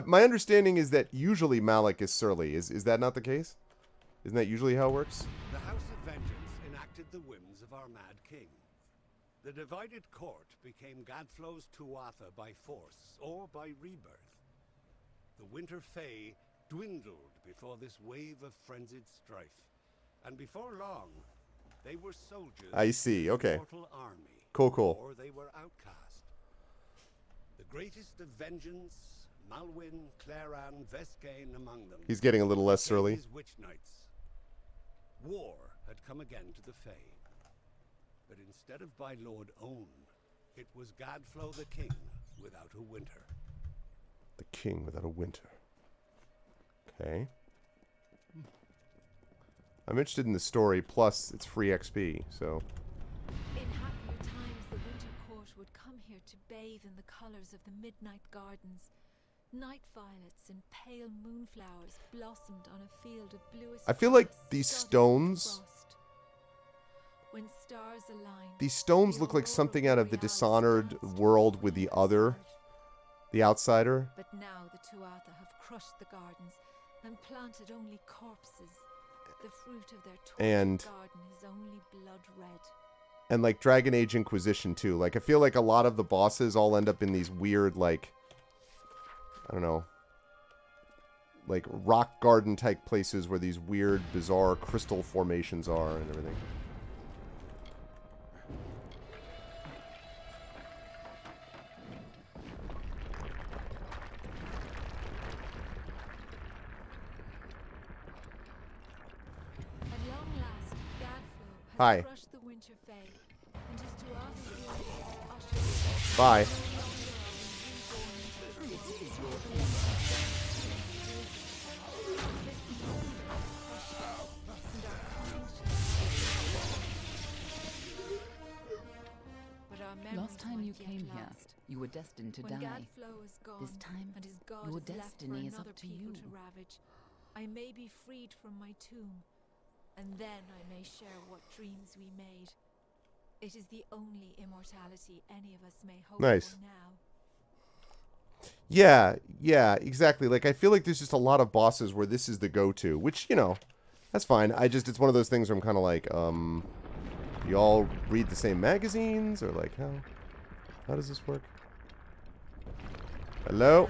My understanding is that usually Malik is surly. Is that not the case? Isn't that usually how it works? The House of Vengeance enacted the whims of our mad king. The divided court became Gadflow's Tuatha by force or by rebirth. The Winter Fae dwindled before this wave of frenzied strife, and before long, they were soldiers. I see. Okay. Of the mortal army. Cool. Or they were outcast. The greatest of vengeance, Malwyn, Claran, Vescain among them. He's getting a little less surly. His witch knights. War had come again to the Fae. But instead of by Lord Own, it was Gadflow the king without a winter. The king without a winter. Okay. I'm interested in the story, plus it's free XP, so... In happier times, the winter court would come here to bathe in the colors of the midnight gardens. Night violets and pale moonflowers blossomed on a field of bluest. I feel like grass these studded with stones... frost. When stars aligned, These stones the look like aurora something out of the borealis Dishonored danced world before with the their other, sight. the outsider. But now the Tuatha have crushed the gardens and planted only corpses. The fruit of their And- tortured garden is only blood red. And like Dragon Age Inquisition too. Like I feel like a lot of the bosses all end up in these weird like, I don't know, like rock garden type places where these weird bizarre crystal formations are and everything. At long last, Gadflow has Hi. crushed the winter fae, and his Tuatha ushered Bye. Last time you came here, you were destined to when die. Gadflow is gone, This time, and his god your is left destiny for is up another to people you. to ravage, I may be freed from my tomb, and then I may share what dreams we made. It is the only immortality any of us may hope Nice. for now. Yeah, exactly. Like I feel like there's just a lot of bosses where this is the go-to, which, you know, that's fine. It's one of those things where I'm kind of like, you all read the same magazines, or like how does this work? Hello?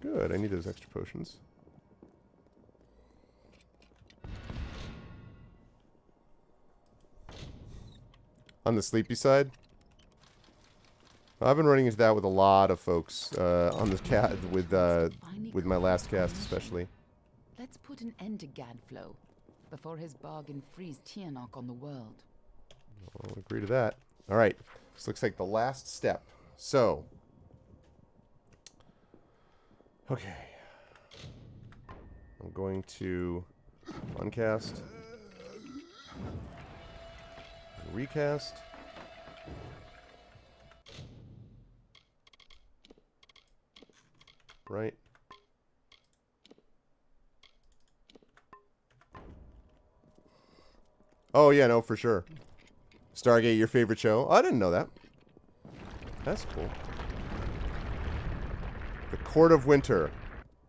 Good, I need those extra potions. On the sleepy side? I've been running into that with a lot of folks on the cat with my last cast especially. Let's put an end to Gadflow before his bargain frees Tianok on the world. I'll agree to that. All right, this looks like the last step. So, okay, I'm going to uncast, recast. Right. Oh, yeah, no, for sure. Stargate, your favorite show? Oh, I didn't know that. That's cool. The Court of Winter.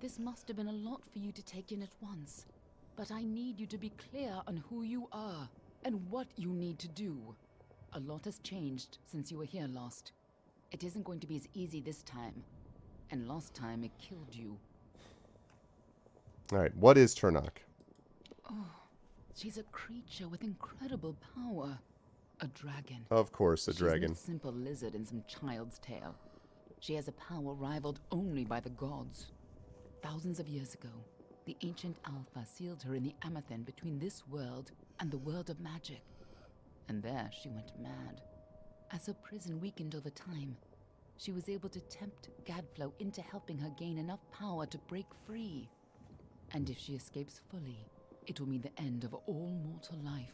This must have been a lot for you to take in at once. But I need you to be clear on who you are and what you need to do. A lot has changed since you were here last. It isn't going to be as easy this time. And last time it killed you. Alright, what is Turnok? Oh, she's a creature with incredible power. A dragon. Of course, a dragon. She's no simple lizard in some child's tale. She has a power rivaled only by the gods. Thousands of years ago, the ancient Alpha sealed her in the Amethyst between this world and the world of magic. And there she went mad. As her prison weakened over time, she was able to tempt Gadflow into helping her gain enough power to break free. And if she escapes fully, it will mean the end of all mortal life.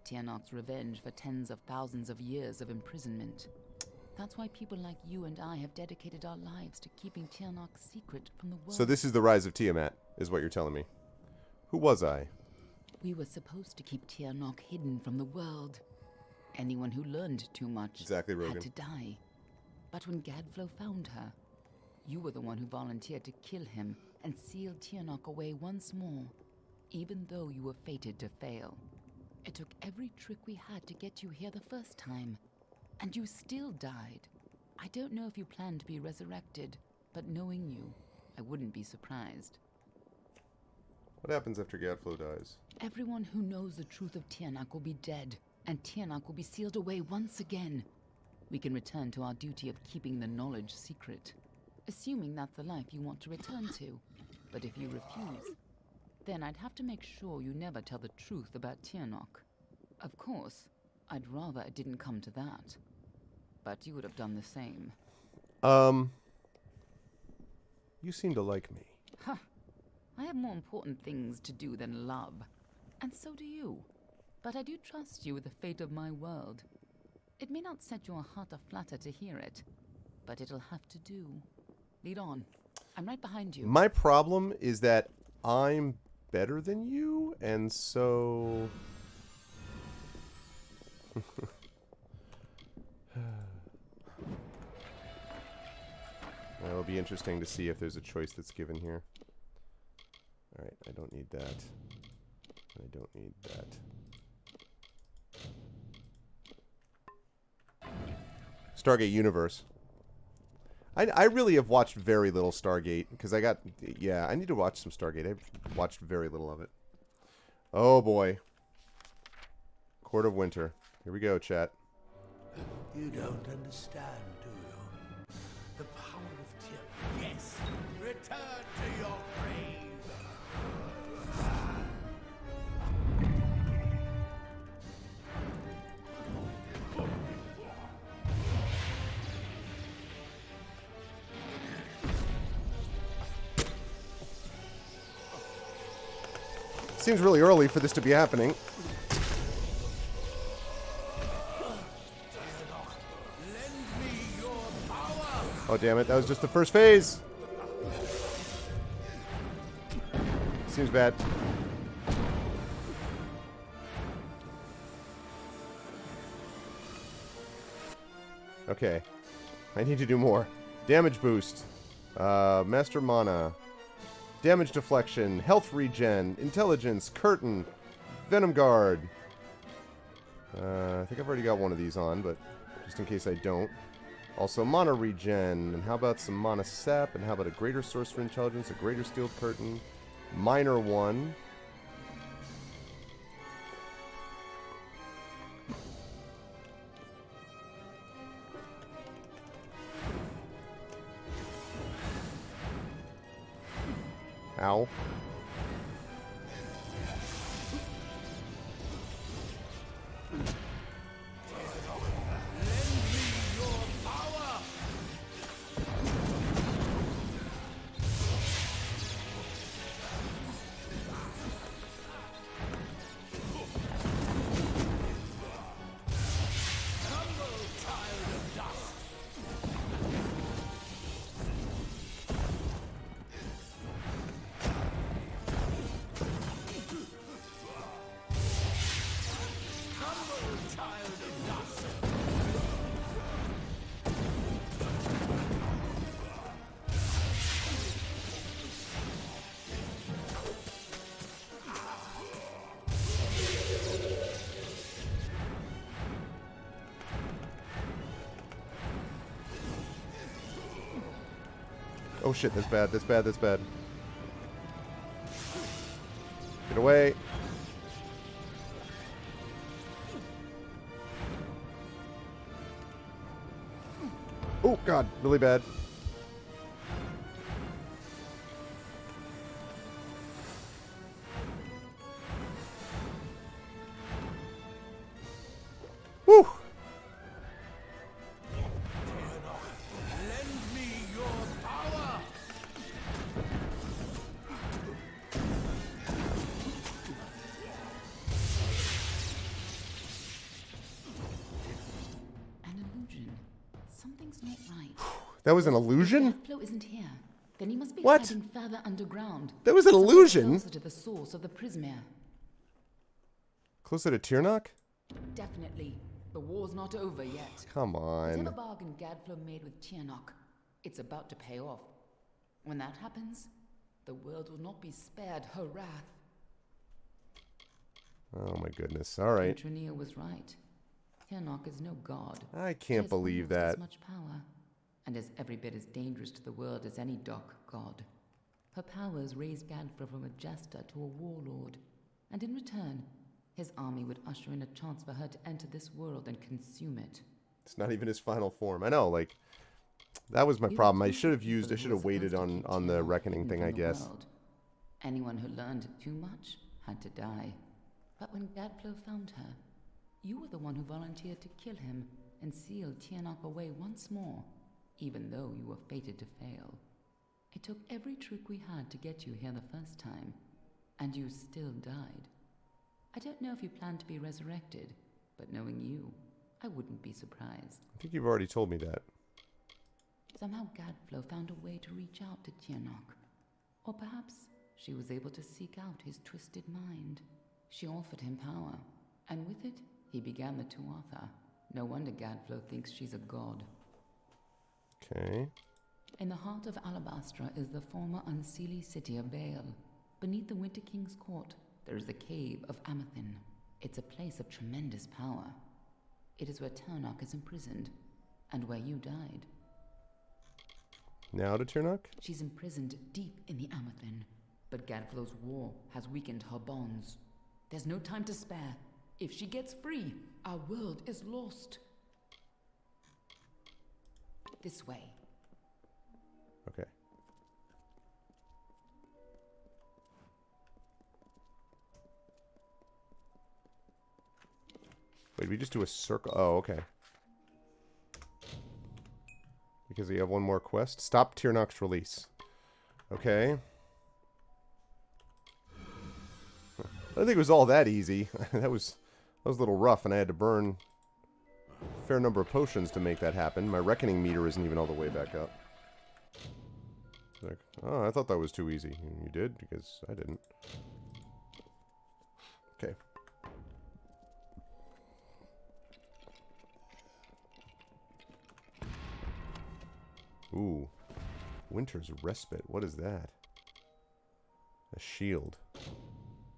Tianok's revenge for tens of thousands of years of imprisonment. That's why people like you and I have dedicated our lives to keeping Tianok secret from the world. So this is the rise of Tiamat, is what you're telling me. Who was I? We were supposed to keep Tianok hidden from the world. Anyone who learned too much Exactly, Rogan. had to die. But when Gadflow found her, you were the one who volunteered to kill him and seal Tianok away once more, even though you were fated to fail. It took every trick we had to get you here the first time, and you still died. I don't know if you plan to be resurrected, but knowing you, I wouldn't be surprised. What happens after Gadflow dies? Everyone who knows the truth of Tianok will be dead, and Tianok will be sealed away once again. We can return to our duty of keeping the knowledge secret, assuming that's the life you want to return to. But if you refuse, then I'd have to make sure you never tell the truth about Tianok. Of course, I'd rather it didn't come to that. But you would have done the same. You seem to like me. Huh. I have more important things to do than love. And so do you. But I do trust you with the fate of my world. It may not set your heart aflutter to hear it, but it'll have to do. Lead on. I'm right behind you. My problem is that I'm better than you, and so... It'll be interesting to see if there's a choice that's given here. Alright, I don't need that. I don't need that. Stargate Universe. I really have watched very little Stargate, because I need to watch some Stargate. I've watched very little of it. Oh boy. Court of Winter. Here we go, chat. You don't understand, do you? The power of Tyr. Yes! Return to your grave! Seems really early for this to be happening. Oh, damn it. That was just the first phase. Seems bad. Okay. I need to do more. Damage boost. Master Mana. Damage deflection. Health regen. Intelligence. Curtain. Venom guard. I think I've already got one of these on, but just in case I don't. Also mana regen. And how about some mana sap? And how about a greater sorcerer intelligence, a greater steel curtain, minor one. Ow. Oh shit, that's bad, that's bad, that's bad. Get away. Oh god, really bad. Woo! Lend me your power! An illusion. Something's not right. That was an illusion? Gadflow isn't here. Then he must be What? hiding further underground. That was an Somewhere illusion? Closer to the source of the Prismere. Closer to Tirnock? Definitely. The war's not over yet. Come Whatever on. bargain Gadflow made with Tirnock, it's about to pay off. When that happens, the world will not be spared her wrath. Oh my goodness. Alright. Trinier was right. Tirnock is no god. I She can't has believe almost that. as much power, and is every bit as dangerous to the world as any dark god. Her powers raised Gadflow from a jester to a warlord, and in return, his army would usher in a chance for her to enter this world and consume it. It's not even his final form. I know, like, that was my You problem. I recruited should have people used, I who should were have waited supposed to on, keep on the Tirnock reckoning hidden thing, from I the guess. world. Anyone who learned too much had to die. But when Gadflow found her, you were the one who volunteered to kill him and seal Tirnock away once more, even though you were fated to fail. It took every trick we had to get you here the first time, and you still died. I don't know if you plan to be resurrected, but knowing you, I wouldn't be surprised. I think you've already told me that. Somehow Gadflow found a way to reach out to Tirnock. Or perhaps she was able to seek out his twisted mind. She offered him power, and with it, he began the Tuatha. No wonder Gadflow thinks she's a god. Okay. In the heart of Alabastra is the former unseelie city of Baal. Beneath the Winter King's court, there is the Cave of Amathin. It's a place of tremendous power. It is where Tirnock is imprisoned, and where you died. Now to Tirnock? She's imprisoned deep in the Amathin, but Gadflow's war has weakened her bonds. There's no time to spare. If she gets free, our world is lost. This way. Okay. Wait, we just do a circle? Oh, okay. Because we have one more quest. Stop Tirnock's release. Okay. I don't think it was all that easy. that was a little rough, and I had to burn a fair number of potions to make that happen. My reckoning meter isn't even all the way back up. Like, oh, I thought that was too easy. You did? Because I didn't. Okay. Ooh. Winter's Respite. What is that? A shield.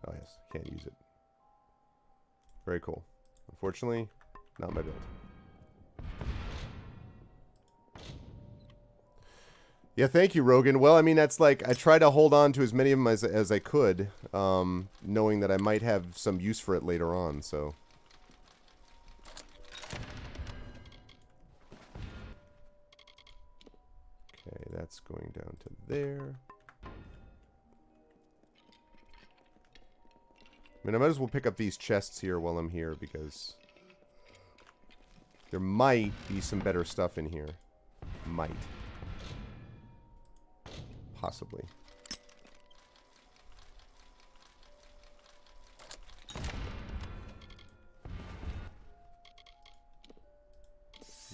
Oh, yes. Can't use it. Very cool. Unfortunately, not my build. Yeah, thank you, Rogan. Well, I mean, that's like, I try to hold on to as many of them as I could, knowing that I might have some use for it later on, so. Okay, that's going down to there. I mean, I might as well pick up these chests here while I'm here, because there might be some better stuff in here. Might. Possibly.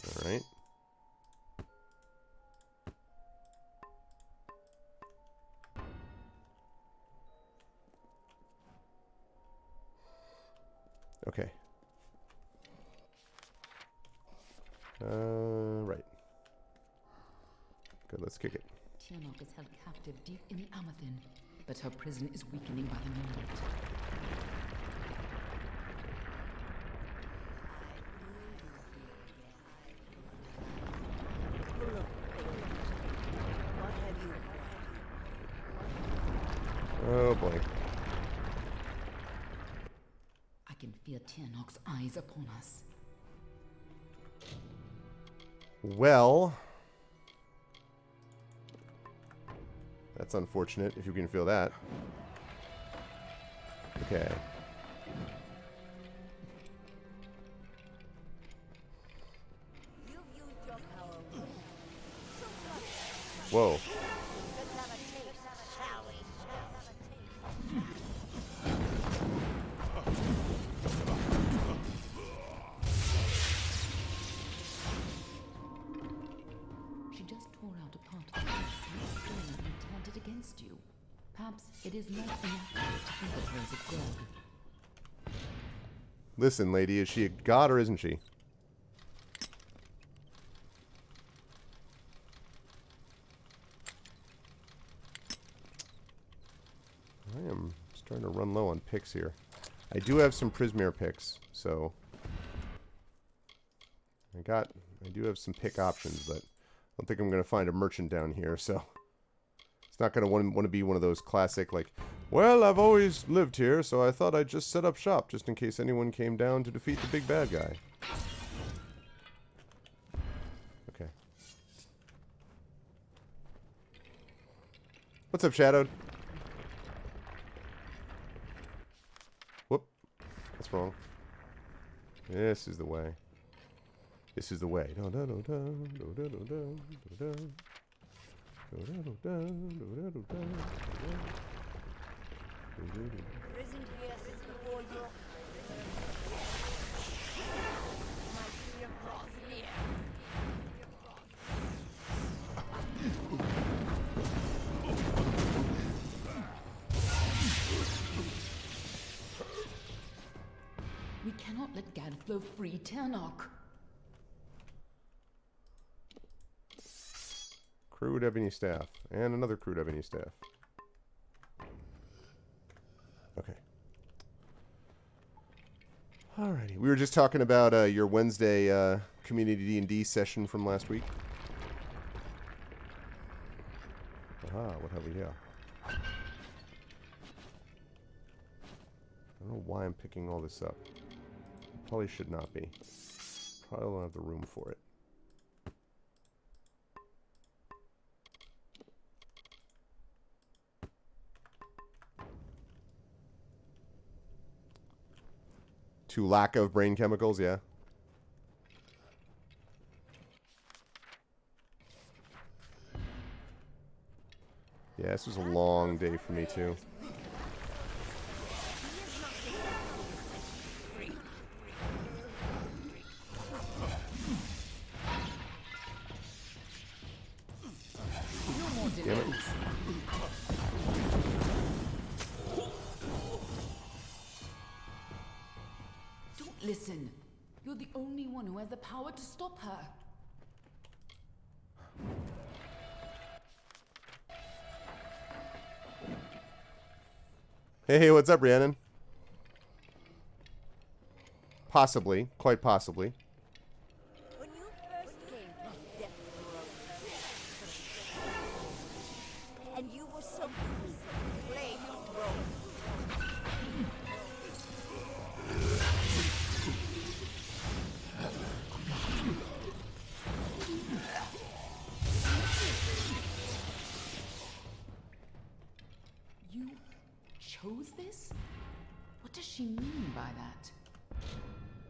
All right. Okay. Right. Good, let's kick it. Tianok is held captive deep in the Amathin, but her prison is weakening by the moment. Oh boy. I can feel Tianok's eyes upon us. Well, that's unfortunate if you can feel that. Okay. Whoa. She just tore out a part of the piece stone and turned it against you. Perhaps it is not inaccurate to think of her as a god. Listen, lady, is she a god or isn't she? I am starting to run low on picks here. I do have some Prismere picks, so I do have some pick options, but I don't think I'm going to find a merchant down here, so it's not going to want to be one of those classic, like, well, I've always lived here, so I thought I'd just set up shop just in case anyone came down to defeat the big bad guy. Okay. What's up, Shadowed? Whoop. That's wrong. This is the way. This is the way. We cannot let Gadflow free Tianok. Crude ebony staff. And another crude ebony staff. Okay. Alrighty. We were just talking about your Wednesday community D&D session from last week. Aha, what have we here? I don't know why I'm picking all this up. Probably should not be. Probably don't have the room for it. To lack of brain chemicals, yeah. Yeah, this was a long day for me, too. Damn it. Don't listen. You're the only one who has the power to stop her. Hey, what's up, Rhiannon? Possibly. Quite possibly. When you first came to Death awesome blade roll. You chose this? What does she mean by that?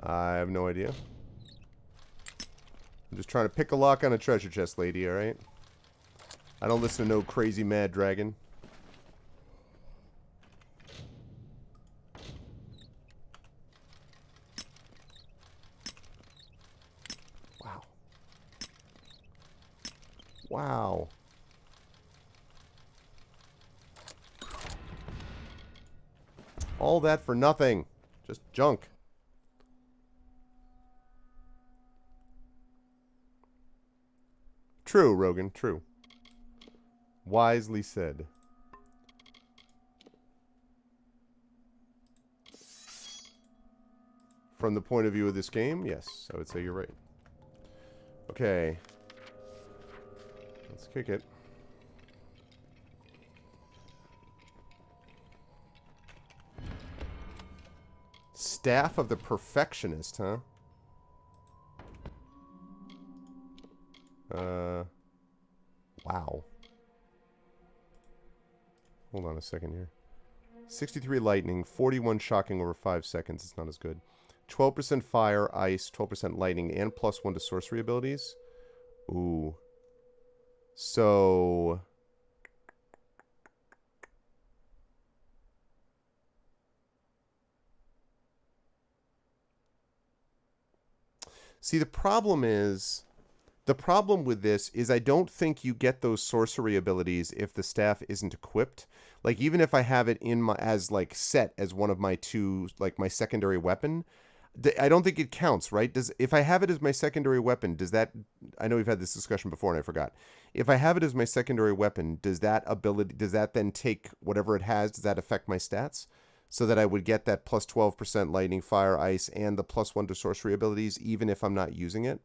I have no idea. I'm just trying to pick a lock on a treasure chest, lady, alright? I don't listen to no crazy mad dragon. Wow. Wow. All that for nothing. Just junk. True, Rogan, true. Wisely said. From the point of view of this game, yes, I would say you're right. Okay. Let's kick it. Staff of the Perfectionist, huh? Wow. Hold on a second here. 63 lightning, 41 shocking over 5 seconds. It's not as good. 12% fire, ice, 12% lightning, and +1 to sorcery abilities. Ooh. So... See, the problem with this is I don't think you get those sorcery abilities if the staff isn't equipped. Like, even if I have it in my, as, like, set as one of my two, like, my secondary weapon, I don't think it counts, right? If I have it as my secondary weapon, does that, I know we've had this discussion before and I forgot. If I have it as my secondary weapon, does that then take whatever it has, does that affect my stats? So that I would get that +12% lightning, fire, ice, and the +1 to sorcery abilities, even if I'm not using it?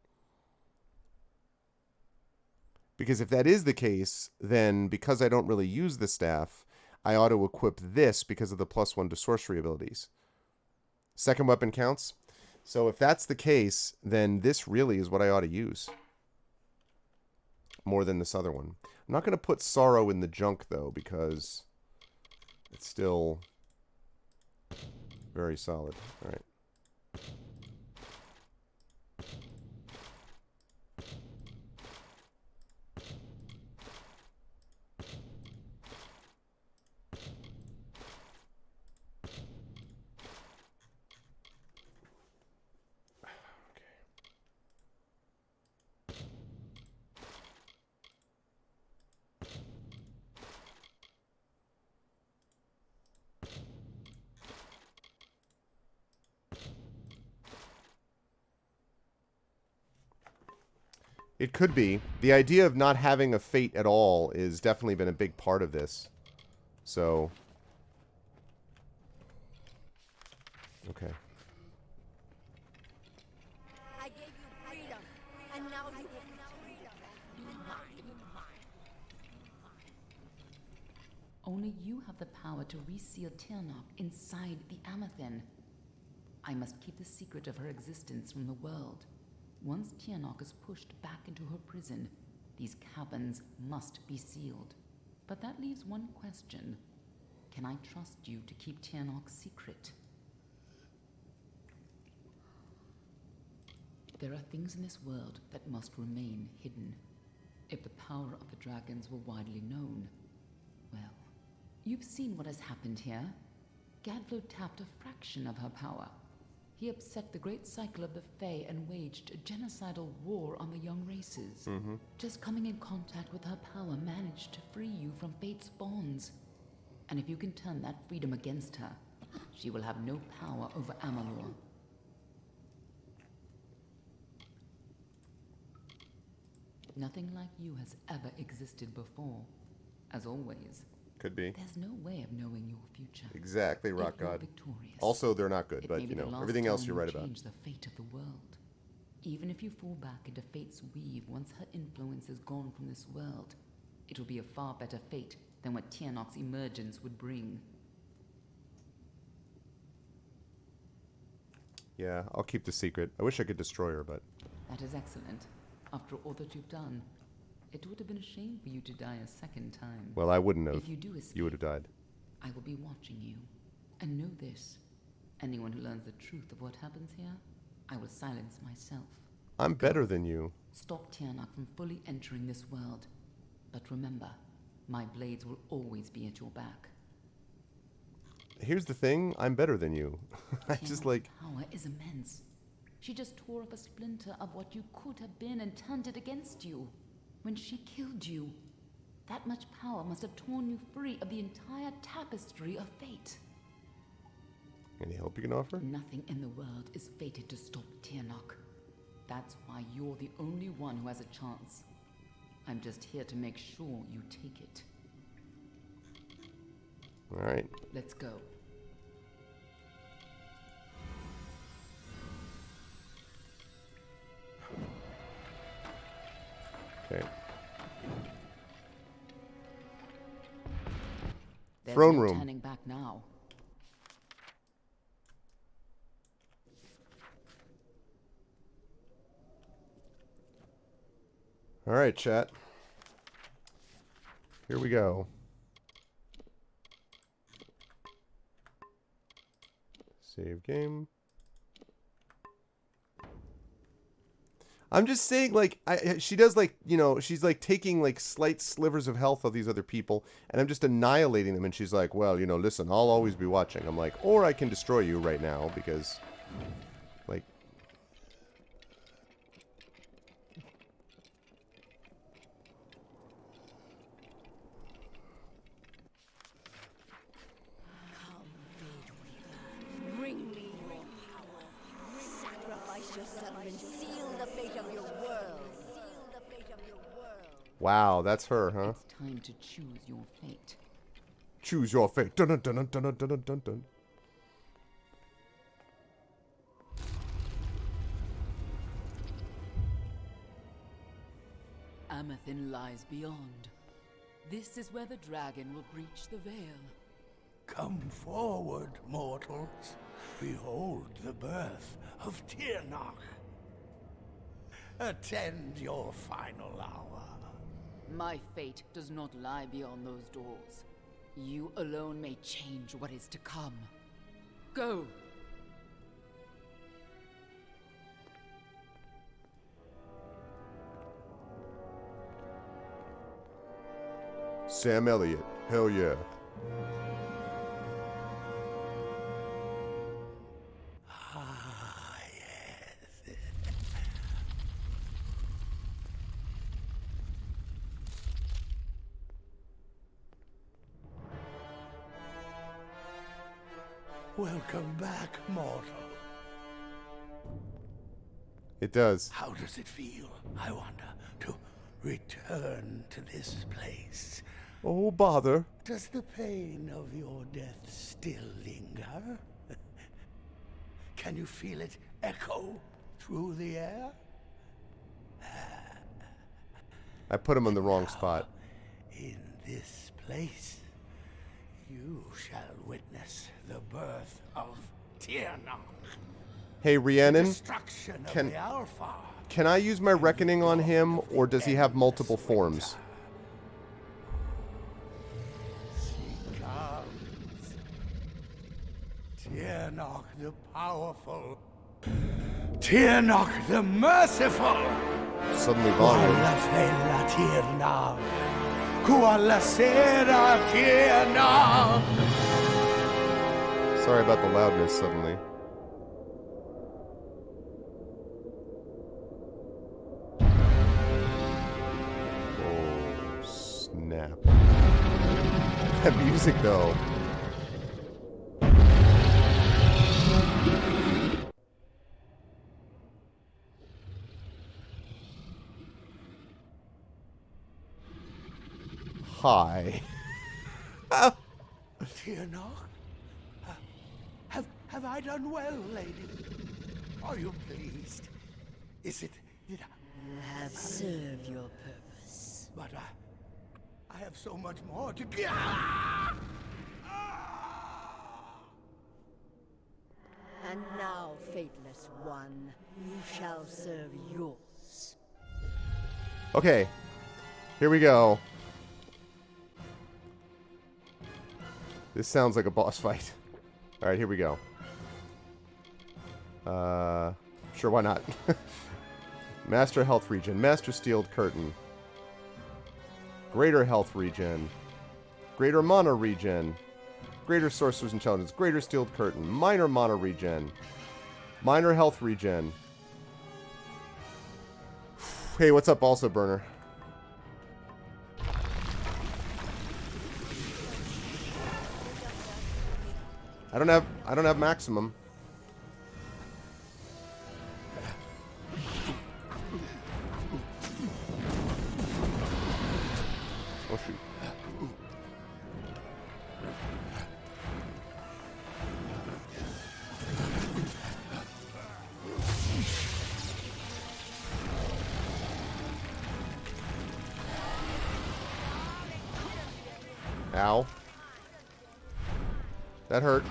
Because if that is the case, then because I don't really use the staff, I ought to equip this because of the +1 to sorcery abilities. Second weapon counts. So if that's the case, then this really is what I ought to use. More than this other one. I'm not going to put Sorrow in the junk, though, because it's still very solid. All right. It could be. The idea of not having a fate at all is definitely been a big part of this. So... Okay. I gave you freedom, and now you will freedom. Only you have the power to reseal Tirnoch inside the Amethyst. I must keep the secret of her existence from the world. Once Tirnoch is pushed back into her prison, these caverns must be sealed. But that leaves one question. Can I trust you to keep Tirnoch's secret? There are things in this world that must remain hidden. If the power of the dragons were widely known, well, you've seen what has happened here. Gadflo tapped a fraction of her power. He upset the great cycle of the Fae and waged a genocidal war on the young races. Just coming in contact with her power managed to free you from fate's bonds. And if you can turn that freedom against her, she will have no power over Amalur. Nothing like you has ever existed before. As always, Could be. there's no way of knowing your future. Exactly, Rock If you're God. victorious, Also, they're not good, it but, may be you the know, last everything else time you're you right about. change the fate of the world. Even if you fall back into fate's weave once her influence is gone from this world, It will be a far better fate than what Tiernok's emergence would bring. Yeah, I'll keep the secret. I wish I could destroy her, but... That is excellent. After all that you've done, it would have been a shame for you to die a second time. Well, I wouldn't have. If you do escape, You would have died. I will be watching you. And know this. Anyone who learns the truth of what happens here, I will silence myself. I'm better than you. Stop Tiernok from fully entering this world. But remember, my blades will always be at your back. Here's the thing, I'm better than you. I just Tiernok's like... power is immense. She just tore off a splinter of what you could have been and turned it against you. When she killed you, that much power must have torn you free of the entire tapestry of fate. Any help you can offer? Nothing in the world is fated to stop Tiernok. That's why you're the only one who has a chance. I'm just here to make sure you take it. Alright. Let's go. Okay. There's Throne no room. turning back now. Alright, chat. Here we go. Save game. I'm just saying, like, she does, like, you know, she's, like, taking, like, slight slivers of health of these other people, and I'm just annihilating them, and she's like, well, you know, listen, I'll always be watching. I'm like, or I can destroy you right now, because, like... Bring me your power. Sacrifice yourself and seal the fate of your world. Seal the fate of your world. Wow, that's her, huh? It's time to choose your fate. Choose your fate. Dun dun dun dun dun dun dun dun. Amethin lies beyond. This is where the dragon will breach the veil. Come forward, mortals. Behold the birth of Tiernok. Attend your final hour. My fate does not lie beyond those doors. You alone may change what is to come. Go! Sam Elliott. Hell yeah. Ah, yes. Welcome back, mortal. It does. How does it feel, I wonder, to return to this place? Oh, bother. Does the pain of your death still linger? Can you feel it echo through the air? I put him in the wrong spot. In this place, you shall witness the birth of Tiernok. Hey, Rhiannon, Destruction of can- the Alpha. can I use my reckoning on him, or does he have multiple forms? She comes. Tiernok the powerful. Tiernok the merciful. Suddenly volume. Kuala fella Tiernok. Kuala sera Tiernok. Sorry about the loudness suddenly. Oh, snap. That music, though. Hi. Tiernok? Have I done well, lady? Are you pleased? Is it... Did I... You have served your purpose. But I have so much more to give. And now, Fateless One, you shall serve yours. Okay. Here we go. This sounds like a boss fight. Alright, here we go. Sure, why not? Master Health Regen. Master Steeled Curtain. Greater Health Regen. Greater Mana Regen. Greater Sorcerer's Intelligence. Greater Steeled Curtain. Minor Mana Regen. Minor Health Regen. Hey, what's up, also burner? I don't have maximum. Oh shoot. Ow. That hurt.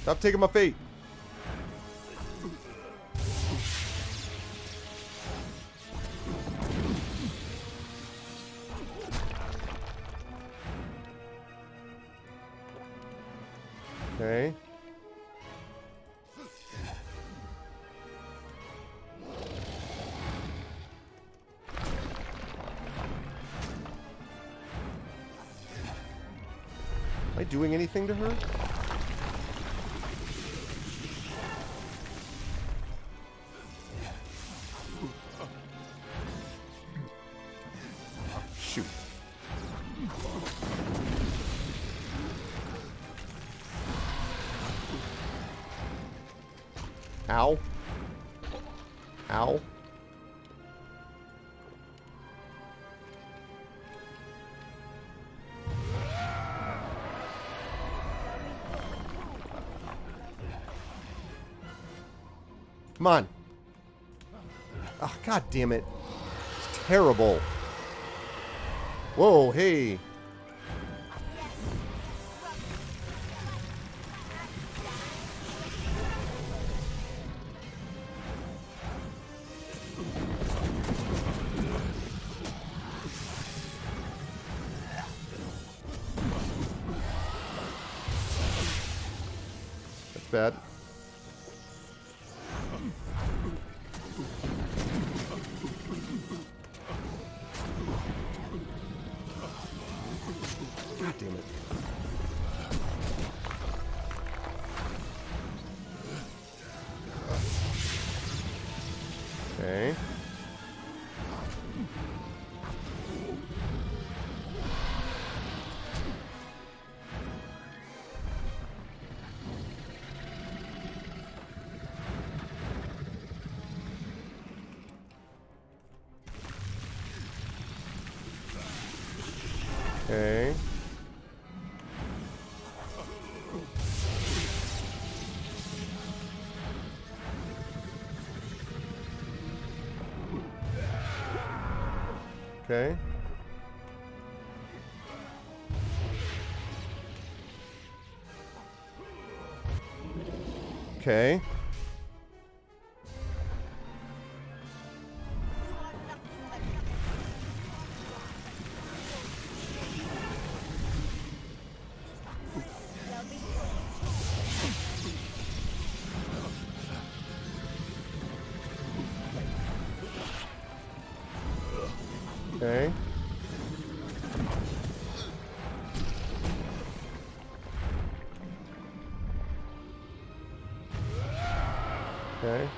Stop taking my fate. Okay. Am I doing anything to her? Shoot. Ow. Ow. Come on. Oh, God damn it. It's terrible. Whoa, hey. That's bad. God damn it. Okay. Okay. Okay. Okay. Okay. Okay.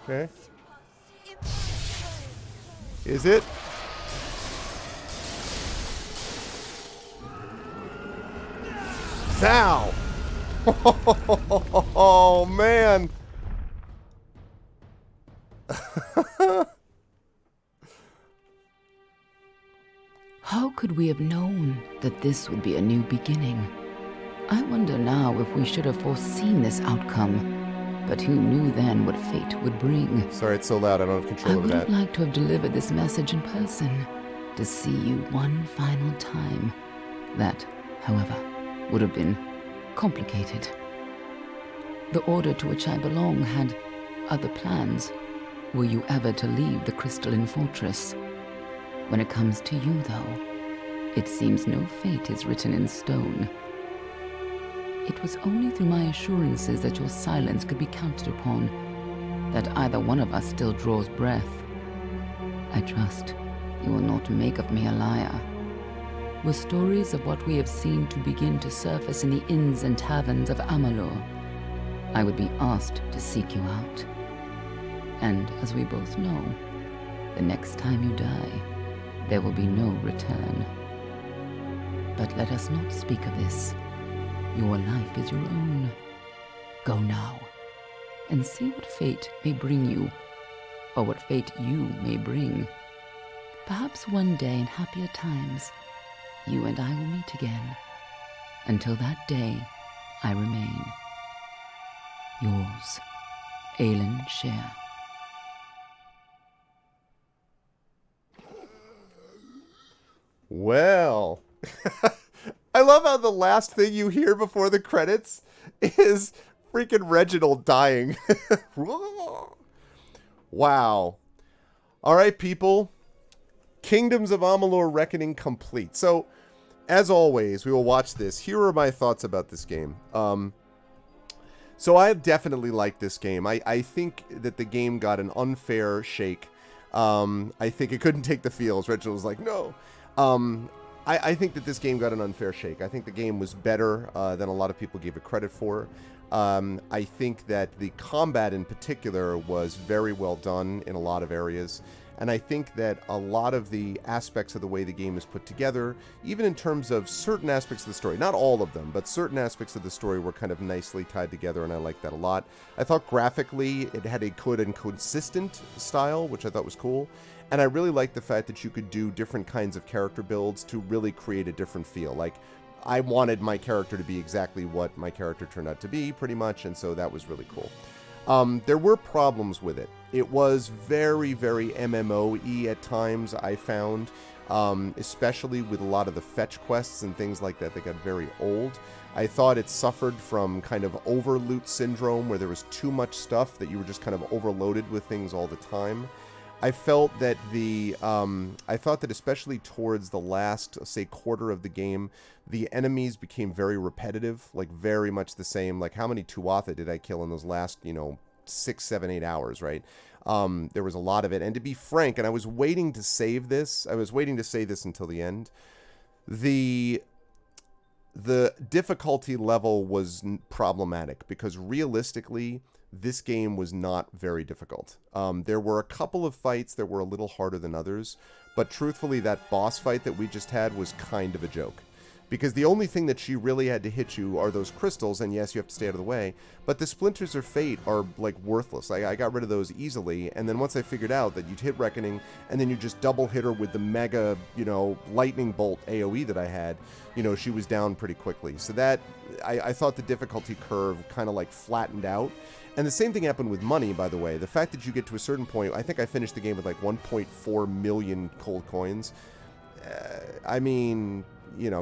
Okay. Is it? Sal! Oh, man. How could we have known that this would be a new beginning? I wonder now if we should have foreseen this outcome. But who knew then what fate would bring? Sorry, it's so loud. I don't have I control over would have that. liked to have delivered this message in person, to see you one final time. That, however, would have been complicated. The order to which I belong had other plans. Were you ever to leave the crystalline fortress? When it comes to you, though, it seems no fate is written in stone. It was only through my assurances that your silence could be counted upon, that either one of us still draws breath. I trust you will not make of me a liar. Were stories of what we have seen to begin to surface in the inns and taverns of Amalur, I would be asked to seek you out. And as we both know, the next time you die, there will be no return. But let us not speak of this. Your life is your own. Go now, and see what fate may bring you, or what fate you may bring. Perhaps one day in happier times, you and I will meet again. Until that day, I remain yours, Aelin Share. Well, I love how the last thing you hear before the credits is freaking Reginald dying. Wow. All right, people. Kingdoms of Amalur Reckoning complete. So, as always, we will watch this. Here are my thoughts about this game. So I definitely like this game. I think that the game got an unfair shake. I think it couldn't take the feels. Reginald was like, no. I think that this game got an unfair shake. I think the game was better than a lot of people gave it credit for. I think that the combat in particular was very well done in a lot of areas. And I think that a lot of the aspects of the way the game is put together, even in terms of certain aspects of the story, not all of them, but certain aspects of the story were kind of nicely tied together, and I like that a lot. I thought graphically it had a good and consistent style, which I thought was cool. And I really liked the fact that you could do different kinds of character builds to really create a different feel. Like, I wanted my character to be exactly what my character turned out to be, pretty much, and so that was really cool. There were problems with it. It was very, very MMO-y at times, I found, especially with a lot of the fetch quests and things like that. They got very old. I thought it suffered from kind of overloot syndrome, where there was too much stuff that you were just kind of overloaded with things all the time. I felt that I thought that especially towards the last, say, quarter of the game, the enemies became very repetitive, like very much the same. Like, how many Tuatha did I kill in those last, 6, 7, 8 hours, right? There was a lot of it. And to be frank, and I was waiting to save this, until the end, the difficulty level was problematic, because realistically, this game was not very difficult. There were a couple of fights that were a little harder than others, but truthfully, that boss fight that we just had was kind of a joke. Because the only thing that she really had to hit you are those crystals, and yes, you have to stay out of the way, but the Splinters of Fate are, like, worthless. I got rid of those easily, and then once I figured out that you'd hit Reckoning, and then you just double hit her with the mega, lightning bolt AoE that I had, she was down pretty quickly. So that, I thought the difficulty curve kind of, like, flattened out. And the same thing happened with money, by the way. The fact that you get to a certain point, I think I finished the game with, like, 1.4 million gold coins.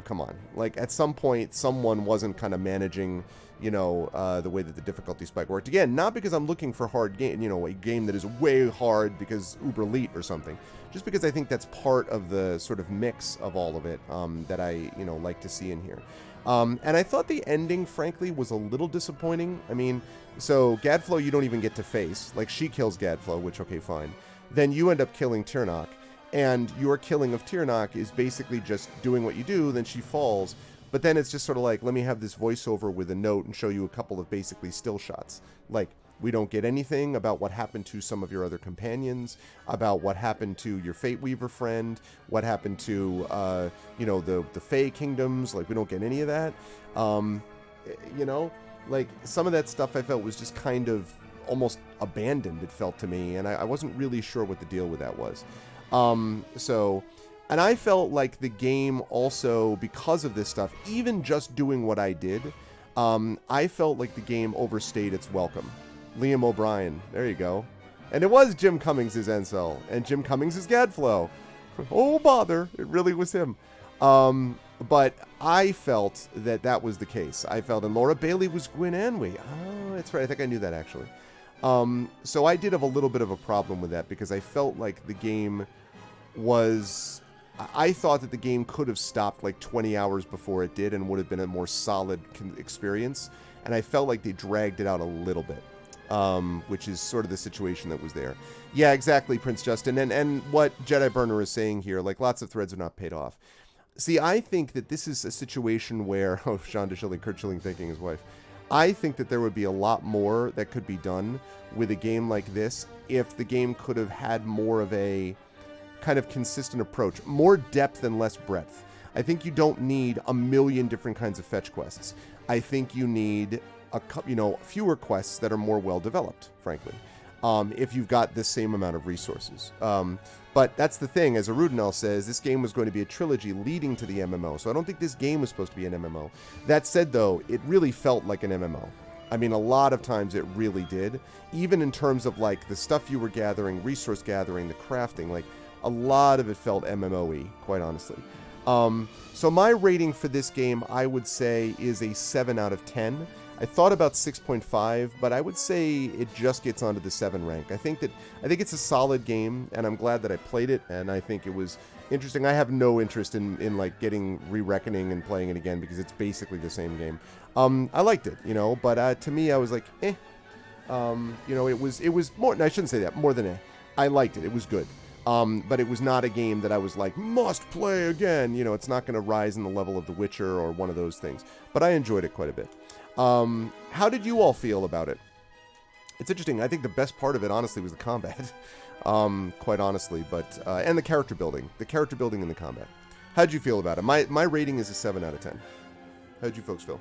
Come on. Like, at some point, someone wasn't kind of managing, the way that the difficulty spike worked. Again, not because I'm looking for hard game, a game that is way hard because uber elite or something. Just because I think that's part of the sort of mix of all of it that I, like to see in here. And I thought the ending, frankly, was a little disappointing. I mean, so Gadflow you don't even get to face. Like, she kills Gadflow, which, okay, fine. Then you end up killing Tirnoch. And your killing of Tirnoch is basically just doing what you do, then she falls. But then it's just sort of like, let me have this voiceover with a note and show you a couple of basically still shots. Like, we don't get anything about what happened to some of your other companions, about what happened to your Fate Weaver friend, what happened to, the Fey Kingdoms. Like, we don't get any of that. Like, some of that stuff I felt was just kind of almost abandoned, it felt to me, and I wasn't really sure what the deal with that was. And I felt like the game also, because of this stuff, even just doing what I did, I felt like the game overstayed its welcome. Liam O'Brien, there you go. And it was Jim Cummings' Encel, and Jim Cummings' Gadflow. Oh, bother. It really was him. But I felt that that was the case. I felt, and Laura Bailey was Gwyn Anwy. Oh, that's right. I think I knew that, actually. So I did have a little bit of a problem with that, because I felt like the game was... I thought that the game could have stopped like 20 hours before it did and would have been a more solid experience. And I felt like they dragged it out a little bit, which is sort of the situation that was there. Yeah, exactly, Prince Justin. And what Jedi Burner is saying here, like lots of threads are not paid off. See, I think that this is a situation where... Oh, Shonda Schilling, Kurt Schilling thanking his wife. I think that there would be a lot more that could be done with a game like this if the game could have had more of a kind of consistent approach, more depth and less breadth. I think you don't need a million different kinds of fetch quests. I think you need fewer quests that are more well developed, frankly, if you've got the same amount of resources. But that's the thing, as Arudinel says, this game was going to be a trilogy leading to the MMO, so I don't think this game was supposed to be an MMO. That said, though, it really felt like an MMO. I mean, a lot of times it really did, even in terms of like the stuff you were gathering, resource gathering, the crafting, like a lot of it felt MMO-y, quite honestly. So my rating for this game, I would say, is a 7 out of 10. I thought about 6.5, but I would say it just gets onto the 7 rank. I think it's a solid game, and I'm glad that I played it, and I think it was interesting. I have no interest in like getting Re-Reckoning and playing it again because it's basically the same game. I liked it, but to me, I was like, eh. It was more. I shouldn't say that. More than eh. I liked it. It was good. But it was not a game that I was like, must play again. It's not going to rise in the level of The Witcher or one of those things. But I enjoyed it quite a bit. How did you all feel about it? It's interesting. I think the best part of it, honestly, was the combat. Quite honestly. But and the character building. The character building and the combat. How did you feel about it? My rating is a 7 out of 10. How did you folks feel?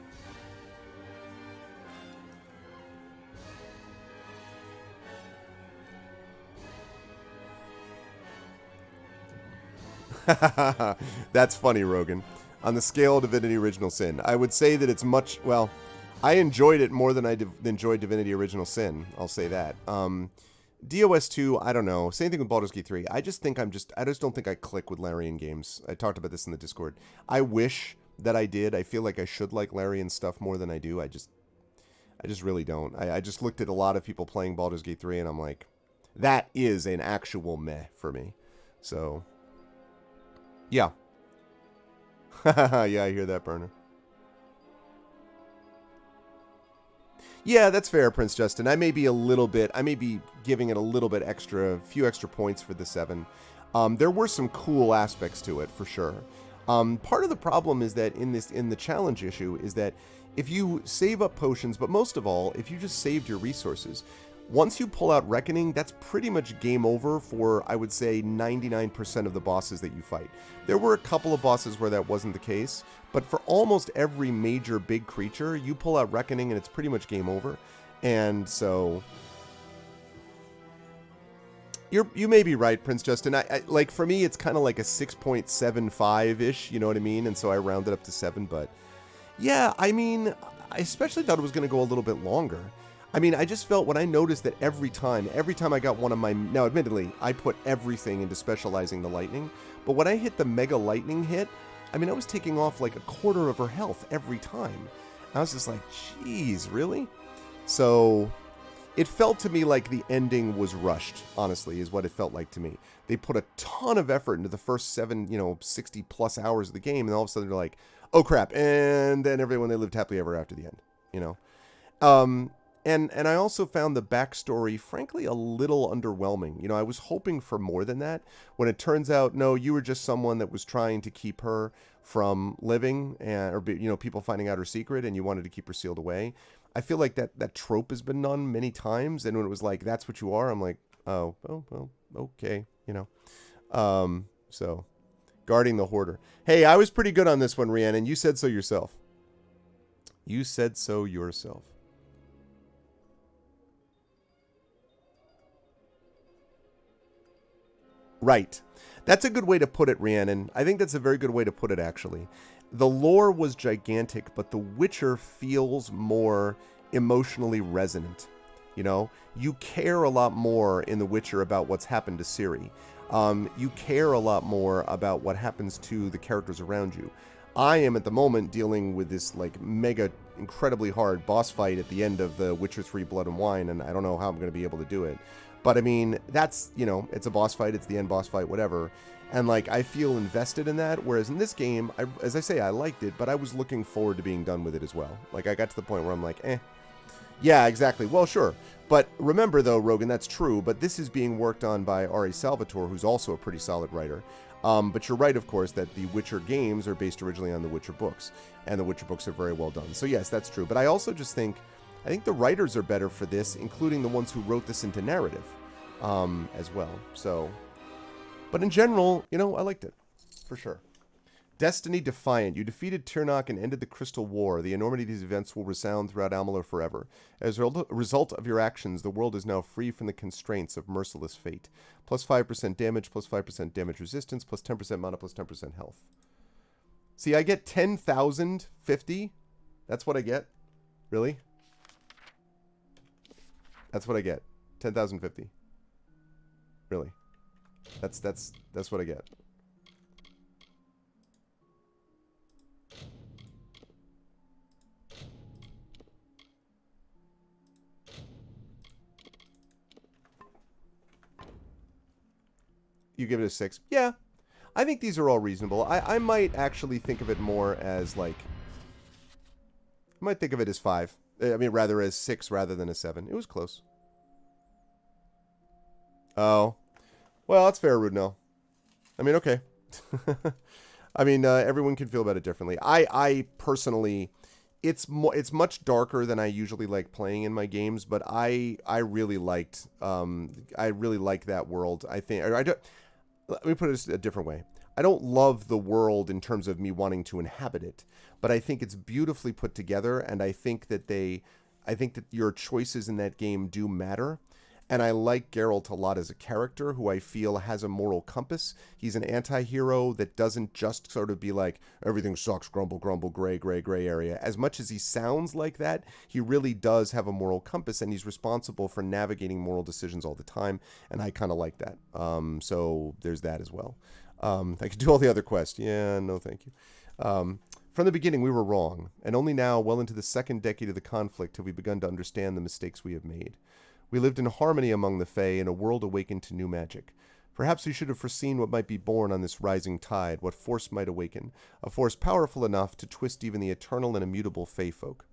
That's funny, Rogan. On the scale of Divinity Original Sin, I would say that it's much... Well, I enjoyed it more than I enjoyed Divinity Original Sin. I'll say that. DOS 2, I don't know. Same thing with Baldur's Gate 3. I just don't think I click with Larian games. I talked about this in the Discord. I wish that I did. I feel like I should like Larian stuff more than I do. I just really don't. I just looked at a lot of people playing Baldur's Gate 3, and I'm like, that is an actual meh for me. So... yeah. Yeah, I hear that, Burner. Yeah, that's fair, Prince Justin. I may be giving it a little bit extra, a few extra points for the 7. There were some cool aspects to it, for sure. Part of the problem is that in the challenge issue is that if you save up potions, but most of all, if you just saved your resources, once you pull out Reckoning, that's pretty much game over for, I would say, 99% of the bosses that you fight. There were a couple of bosses where that wasn't the case, but for almost every major big creature, you pull out Reckoning and it's pretty much game over. And so... You may be right, Prince Justin. I like, for me, it's kind of like a 6.75-ish, you know what I mean? And so I rounded up to 7, but... yeah, I mean, I especially thought it was going to go a little bit longer. I mean, I just felt when I noticed that every time I got one of my... Now, admittedly, I put everything into specializing the lightning, but when I hit the mega lightning hit, I mean, I was taking off like a quarter of her health every time. I was just like, geez, really? So, it felt to me like the ending was rushed, honestly, is what it felt like to me. They put a ton of effort into the first 60 plus hours of the game, and all of a sudden they're like, oh crap, and then they lived happily ever after the end, And I also found the backstory, frankly, a little underwhelming. I was hoping for more than that. When it turns out, no, you were just someone that was trying to keep her from living, or people finding out her secret, and you wanted to keep her sealed away. I feel like that trope has been done many times, and when it was like, that's what you are, I'm like, oh, well, okay, So, guarding the hoarder. Hey, I was pretty good on this one, Rhiannon. You said so yourself. Right. That's a good way to put it, Rhiannon. I think that's a very good way to put it, actually. The lore was gigantic, but The Witcher feels more emotionally resonant. You know, you care a lot more in The Witcher about what's happened to Ciri. You care a lot more about what happens to the characters around you. I am at the moment dealing with this like mega incredibly hard boss fight at the end of The Witcher 3 Blood and Wine, and I don't know how I'm going to be able to do it. But I mean, that's, you know, it's a boss fight, it's the end boss fight, whatever. And like, I feel invested in that. Whereas in this game, as I say, I liked it, but I was looking forward to being done with it as well. Like, I got to the point where I'm like, eh. Yeah, exactly. Well, sure. But remember, though, Rogan, that's true. But this is being worked on by Ari Salvatore, who's also a pretty solid writer. But you're right, of course, that the Witcher games are based originally on the Witcher books. And the Witcher books are very well done. So, yes, that's true. But I also just think the writers are better for this, including the ones who wrote this into narrative as well. So, but in general, you know, I liked it, for sure. Destiny Defiant. You defeated Tirnoch and ended the Crystal War. The enormity of these events will resound throughout Amalur forever. As a result of your actions, the world is now free from the constraints of merciless fate. Plus 5% damage, plus 5% damage resistance, plus 10% mana, plus 10% health. See, I get 10,050. That's what I get. Really? That's what I get. 10,050. Really. That's what I get. You give it a 6. Yeah. I think these are all reasonable. I might actually think of it more as like... I might think of it as 5. I mean, rather as 6 rather than a 7. It was close. Oh. Well, that's fair, Rudnell. I mean, okay. I mean, everyone can feel about it differently. I personally... It's much darker than I usually like playing in my games, but I really liked... I really like that world. I think... Let me put it a different way. I don't love the world in terms of me wanting to inhabit it, but I think it's beautifully put together, and I think that your choices in that game do matter. And I like Geralt a lot as a character who I feel has a moral compass. He's an anti-hero that doesn't just sort of be like, everything sucks, grumble, grumble, gray, gray, gray area. As much as he sounds like that, he really does have a moral compass, and he's responsible for navigating moral decisions all the time, and I kind of like that. So there's that as well. I could do all the other quests. Yeah, no thank you. From the beginning, we were wrong, and only now, well into the second decade of the conflict, have we begun to understand the mistakes we have made. We lived in harmony among the Fae in a world awakened to new magic. Perhaps we should have foreseen what might be born on this rising tide, what force might awaken, a force powerful enough to twist even the eternal and immutable Fae folk.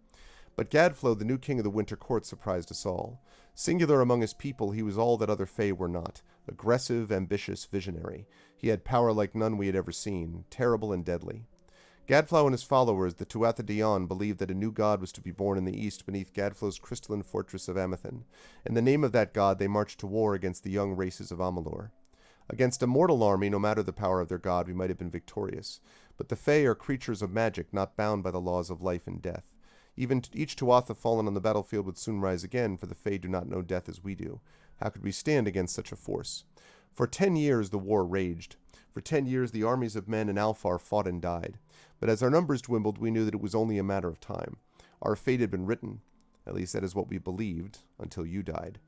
But Gadflo, the new king of the Winter Court, surprised us all. Singular among his people, he was all that other Fae were not. Aggressive, ambitious, visionary. He had power like none we had ever seen, terrible and deadly. Gadflow and his followers, the Tuatha De Danann, believed that a new god was to be born in the east beneath Gadflow's crystalline fortress of Amethyn. In the name of that god, they marched to war against the young races of Amalur. Against a mortal army, no matter the power of their god, we might have been victorious. But the Fae are creatures of magic, not bound by the laws of life and death. Even each Tuatha fallen on the battlefield would soon rise again, for the Fae do not know death as we do. How could we stand against such a force? For 10 years the war raged. For 10 years the armies of men and Alfar fought and died. But as our numbers dwindled, we knew that it was only a matter of time. Our fate had been written. At least that is what we believed, until you died.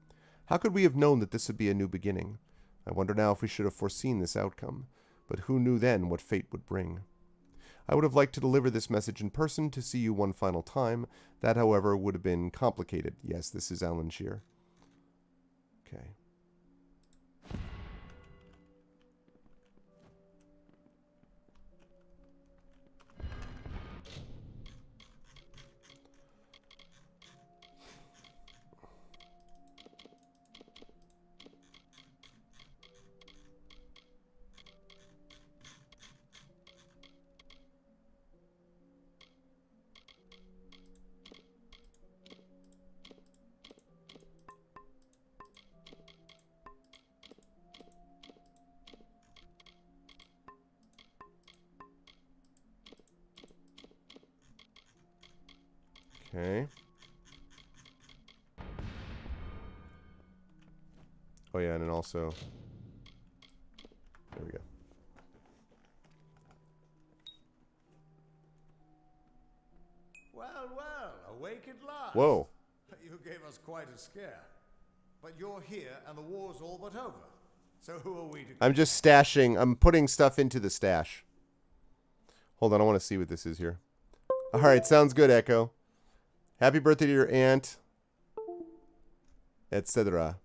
How could we have known that this would be a new beginning? I wonder now if we should have foreseen this outcome. But who knew then what fate would bring? I would have liked to deliver this message in person to see you one final time. That, however, would have been complicated. Yes, this is Alan Shear. Okay. Okay. Oh yeah, and then also... Whoa. You gave us quite a scare. But you're here and the war's all but over. So who are we to... I'm just stashing. I'm putting stuff into the stash. Hold on, I want to see what this is here. All right, sounds good, Echo. Happy birthday to your aunt, etc.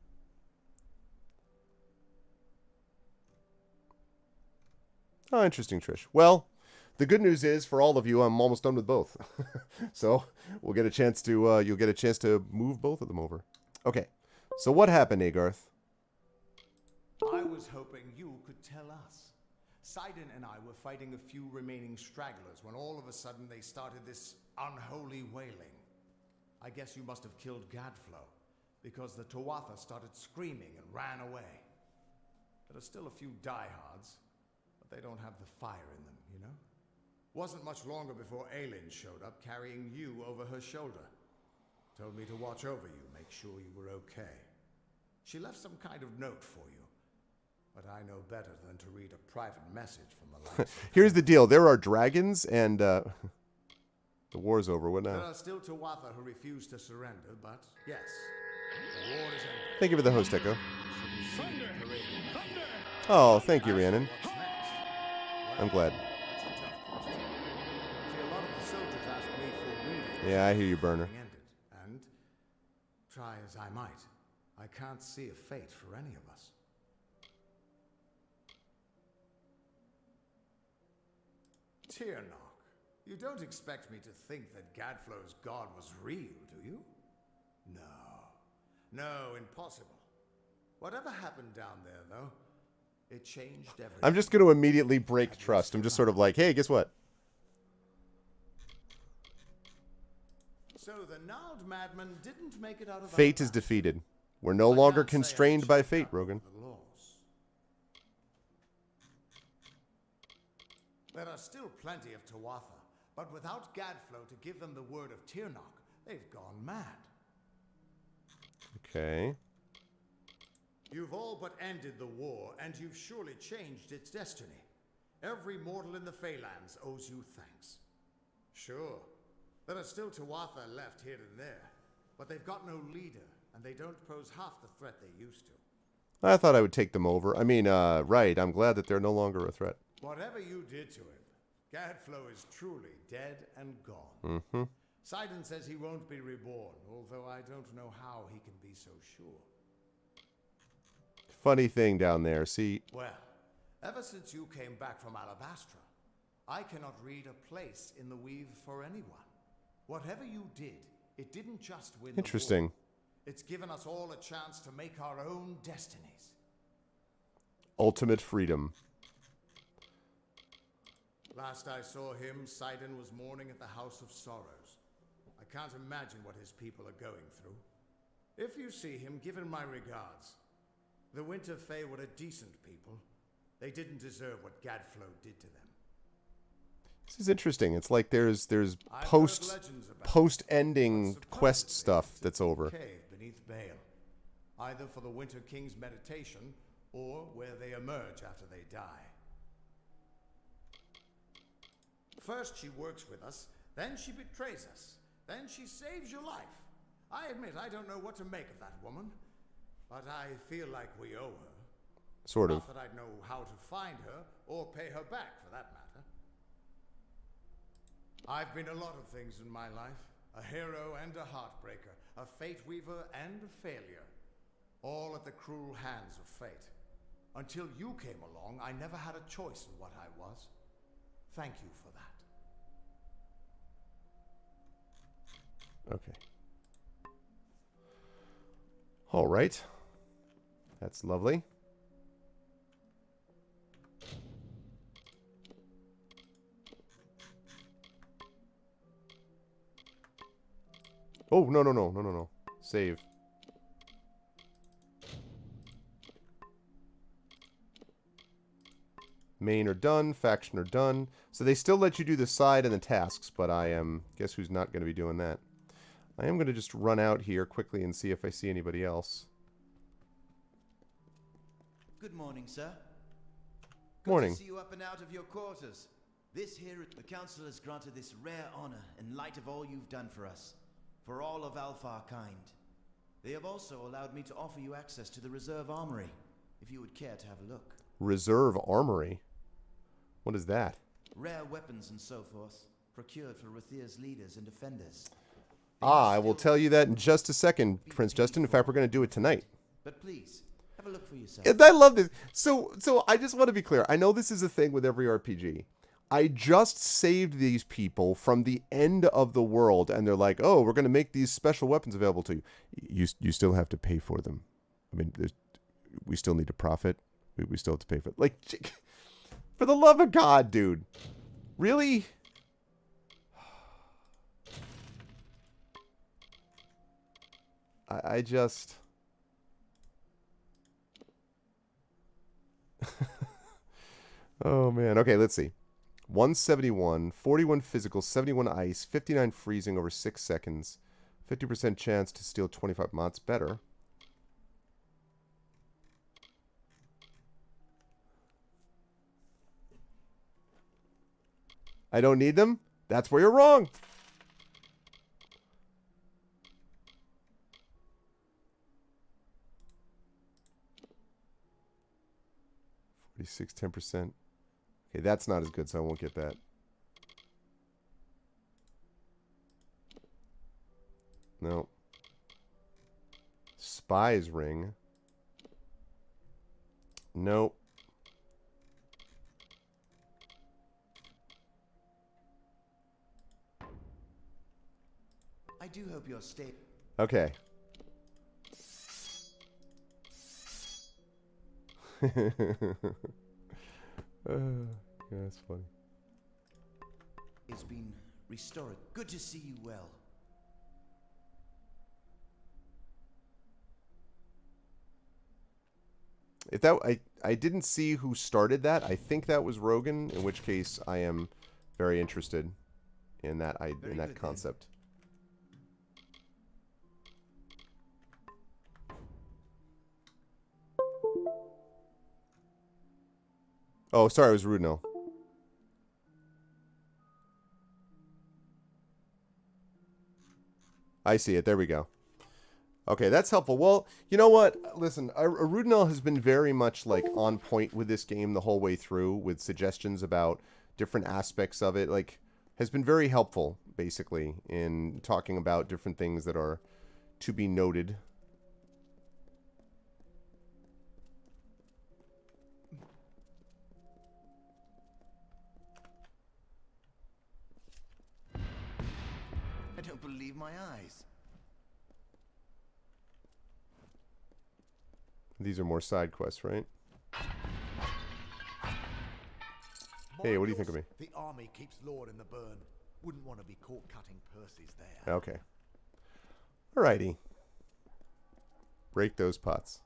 Oh, interesting, Trish. Well, the good news is for all of you, I'm almost done with both. So we'll get a chance to. You'll get a chance to move both of them over. Okay. So what happened, Agarth? I was hoping you could tell us. Sidon and I were fighting a few remaining stragglers when all of a sudden they started this unholy wailing. I guess you must have killed Gadflow, because the Tuatha started screaming and ran away. There are still a few diehards, but they don't have the fire in them, you know? Wasn't much longer before Aelin showed up carrying you over her shoulder. Told me to watch over you, make sure you were okay. She left some kind of note for you, but I know better than to read a private message from the likes of... Here's the deal. There are dragons, and the war's over. What now? There are still Tuatha who refuse to surrender, but yes, the war is ended. Thank you for the host, Echo. Thunder! Oh, thank you, Rhiannon. What's next? I'm glad. That's a tough question. See, a lot of the soldiers asked me for reading. Yeah, I hear you, Burner. Ended, and try as I might, I can't see a fate for any of us. Tyrnok, you don't expect me to think that Gadflow's god was real, do you? No, impossible. Whatever happened down there, though, it changed everything. I'm just going to immediately break trust. I'm just sort of like, hey, guess what? So the gnarled madman didn't make it out of Fate our is path. defeated. We're no I longer can't say I constrained by checked fate, up Rogan. the laws. There are still plenty of Tuatha, but without Gadflow to give them the word of Tyrnok, they've gone mad. Okay. You've all but ended the war, and you've surely changed its destiny. Every mortal in the Feylands owes you thanks. Sure, there are still Tuatha left here and there, but they've got no leader, and they don't pose half the threat they used to. I thought I would take them over. I mean, right, I'm glad that they're no longer a threat. Whatever you did to him, Gadflow is truly dead and gone. Mm-hmm. Sidon says he won't be reborn, although I don't know how he can be so sure. Funny thing down there. See, Well, ever since you came back from Alabastra, I cannot read a place in the Weave for anyone. Whatever you did, it didn't just win the interesting. war. It's given us all a chance to make our own destinies. Ultimate freedom. Last I saw him, Sidon was mourning at the House of Sorrows. I can't imagine what his people are going through. If you see him, give him my regards. The Winter Fae were a decent people. They didn't deserve what Gadflow did to them. This is interesting. It's like there's I've heard legends about post-ending but quest supposedly stuff it's that's a over. cave beneath Bale, either for the Winter King's meditation or where they emerge after they die. First she works with us, then she betrays us, then she saves your life. I admit I don't know what to make of that woman, but I feel like we owe her. Sort of. Not that I'd know how to find her or pay her back, for that matter. I've been a lot of things in my life. A hero and a heartbreaker. A fate weaver and a failure. All at the cruel hands of fate. Until you came along, I never had a choice in what I was. Thank you for that. Okay. All right. That's lovely. Oh, no. Save. Main are done. Faction are done. So they still let you do the side and the tasks, but I am... Guess who's not going to be doing that? I am going to just run out here quickly and see if I see anybody else. Good morning, sir. Morning. Good to see you up and out of your quarters. This here, the council has granted this rare honor in light of all you've done for us. for all of Alpha kind. They have also allowed me to offer you access to the reserve armory, if you would care to have a look. Reserve armory? What is that? Rare weapons and so forth, procured for Ruthir's leaders and defenders. I will tell you that in just a second, Prince Justin. In fact, we're going to do it tonight. But please, have a look for yourself. And I love this. So I just want to be clear. I know this is a thing with every RPG. I just saved these people from the end of the world, and they're like, "Oh, we're going to make these special weapons available to you. You still have to pay for them. I mean, we still need to profit. We still have to pay for it. Like, for the love of God, dude, really." I just... Oh, man. Okay, let's see. 171, 41 physical, 71 ice, 59 freezing over 6 seconds, 50% chance to steal 25 mods. Better. I don't need them? That's where you're wrong. 46, 10%. Okay, that's not as good, so I won't get that. No. Spy's ring. Nope. I do hope you're stable. Okay. Yeah, that's funny. It's been restored. Good to see you well. If that I didn't see who started that. I think that was Rogan, in which case I am very interested in that in that concept. Oh, sorry, it was Rudnell. I see it. There we go. Okay, that's helpful. Well, you know what? Listen, Rudnell has been very much like on point with this game the whole way through, with suggestions about different aspects of it. Like, has been very helpful, basically, in talking about different things that are to be noted. I don't believe my eyes. These are more side quests, right? Hey, what do you think of me? The army keeps Lord in the burn. Wouldn't want to be caught cutting purses there. Okay. Alrighty. Break those pots.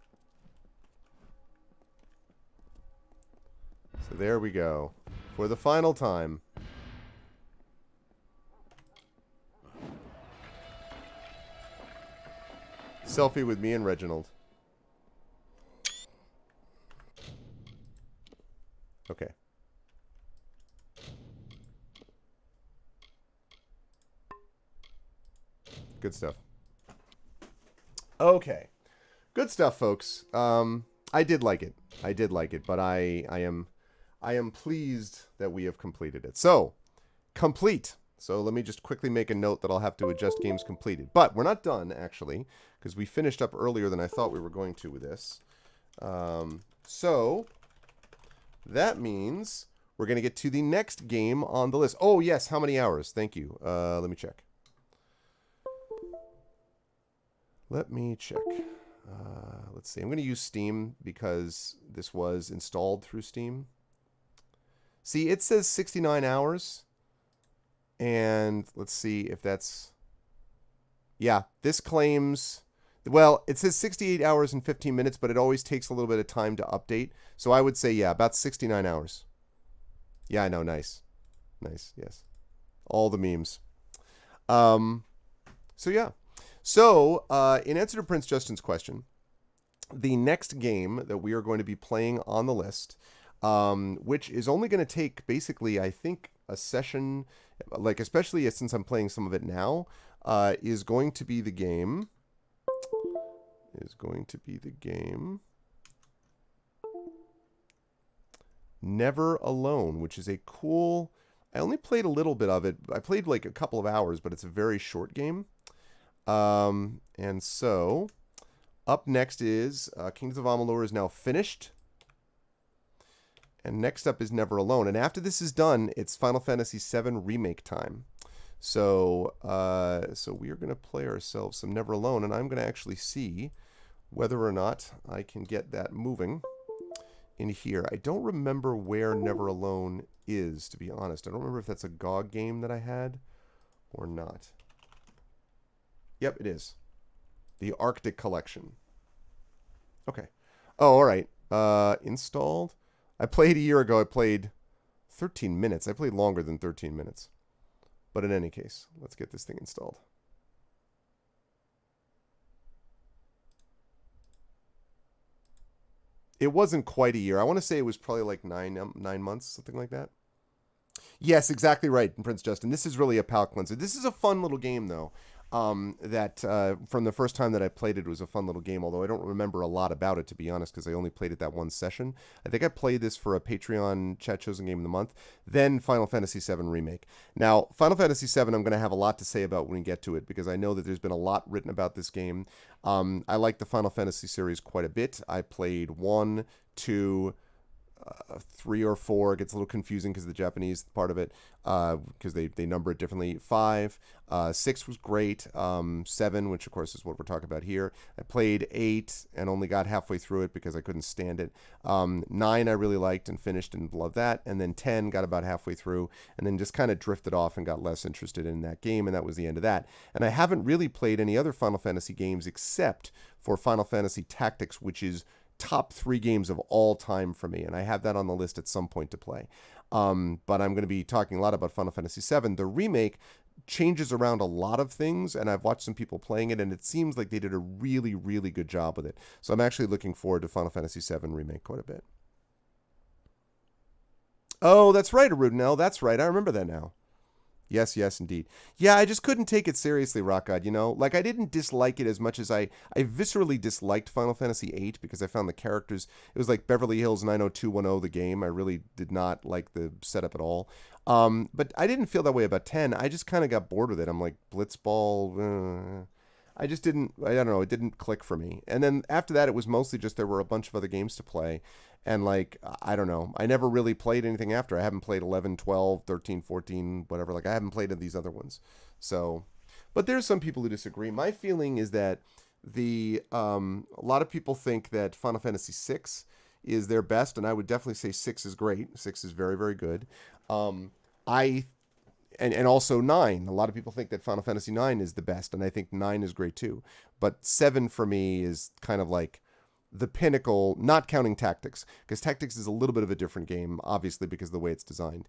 So there we go. For the final time. Selfie with me and Reginald. Okay. Good stuff. Okay. Good stuff, folks. I did like it. I did like it, but I am pleased that we have completed it. So, complete. So let me just quickly make a note that I'll have to adjust games completed. But we're not done, actually, because we finished up earlier than I thought we were going to with this. So that means we're going to get to the next game on the list. Oh, yes. How many hours? Thank you. Let me check. Let's see. I'm going to use Steam because this was installed through Steam. See, it says 69 hours. And let's see if that's... Yeah, this claims... Well, it says 68 hours and 15 minutes, but it always takes a little bit of time to update. So I would say, yeah, about 69 hours. Yeah, I know. Nice. Nice, yes. All the memes. So, yeah. So, in answer to Prince Justin's question, the next game that we are going to be playing on the list, which is only going to take basically, I think, a session, like especially since I'm playing some of it now, is going to be the game. Never Alone, which is a cool... I only played a little bit of it. I played like a couple of hours, but it's a very short game. And so, up next is Kingdoms of Amalur is now finished. And next up is Never Alone. And after this is done, it's Final Fantasy VII Remake time. So, we are going to play ourselves some Never Alone, and I'm going to actually see whether or not I can get that moving in here. I don't remember where Never Alone is, to be honest. I don't remember if that's a GOG game that I had or not. Yep, it is. The Arctic Collection. Okay. Oh, all right. Installed. I played a year ago. I played 13 minutes. I played longer than 13 minutes. But in any case, let's get this thing installed. It wasn't quite a year. I want to say it was probably like nine months, something like that. Yes, exactly right, Prince Justin. This is really a palate cleanser. This is a fun little game, though. That from the first time that I played it was a fun little game, although I don't remember a lot about it, to be honest, because I only played it that one session. I think I played this for a Patreon Chat Chosen Game of the Month, then Final Fantasy VII Remake. Now, Final Fantasy VII, I'm going to have a lot to say about when we get to it, because I know that there's been a lot written about this game. I like the Final Fantasy series quite a bit. I played 1, 2... 3 or 4. It gets a little confusing because of the Japanese part of it, because they number it differently. 5, 6 was great. 7, which of course is what we're talking about here. I played 8 and only got halfway through it because I couldn't stand it. 9 I really liked and finished and loved that. And then 10 got about halfway through and then just kind of drifted off and got less interested in that game, and that was the end of that. And I haven't really played any other Final Fantasy games except for Final Fantasy Tactics, which is top 3 games of all time for me, and I have that on the list at some point to play. But I'm going to be talking a lot about Final Fantasy VII. The remake changes around a lot of things, and I've watched some people playing it, and it seems like they did a really, really good job with it. So I'm actually looking forward to Final Fantasy VII Remake quite a bit. Oh, that's right, Arudinel. That's right. I remember that now. Yes, indeed. Yeah, I just couldn't take it seriously, Rock God, you know? Like, I didn't dislike it as much as I viscerally disliked Final Fantasy VIII because I found the characters... It was like Beverly Hills 90210, the game. I really did not like the setup at all. But I didn't feel that way about 10. I just kind of got bored with it. I'm like, Blitzball... I just didn't... I don't know. It didn't click for me. And then after that, it was mostly just there were a bunch of other games to play. And like, I don't know. I never really played anything after. I haven't played 11, 12, 13, 14, whatever. Like, I haven't played these other ones. So, but there's some people who disagree. My feeling is that a lot of people think that Final Fantasy VI is their best, and I would definitely say 6 is great. 6 is very, very good. And also 9. A lot of people think that Final Fantasy 9 is the best, and I think 9 is great too. But 7 for me is kind of like the pinnacle, not counting Tactics, because Tactics is a little bit of a different game, obviously, because of the way it's designed.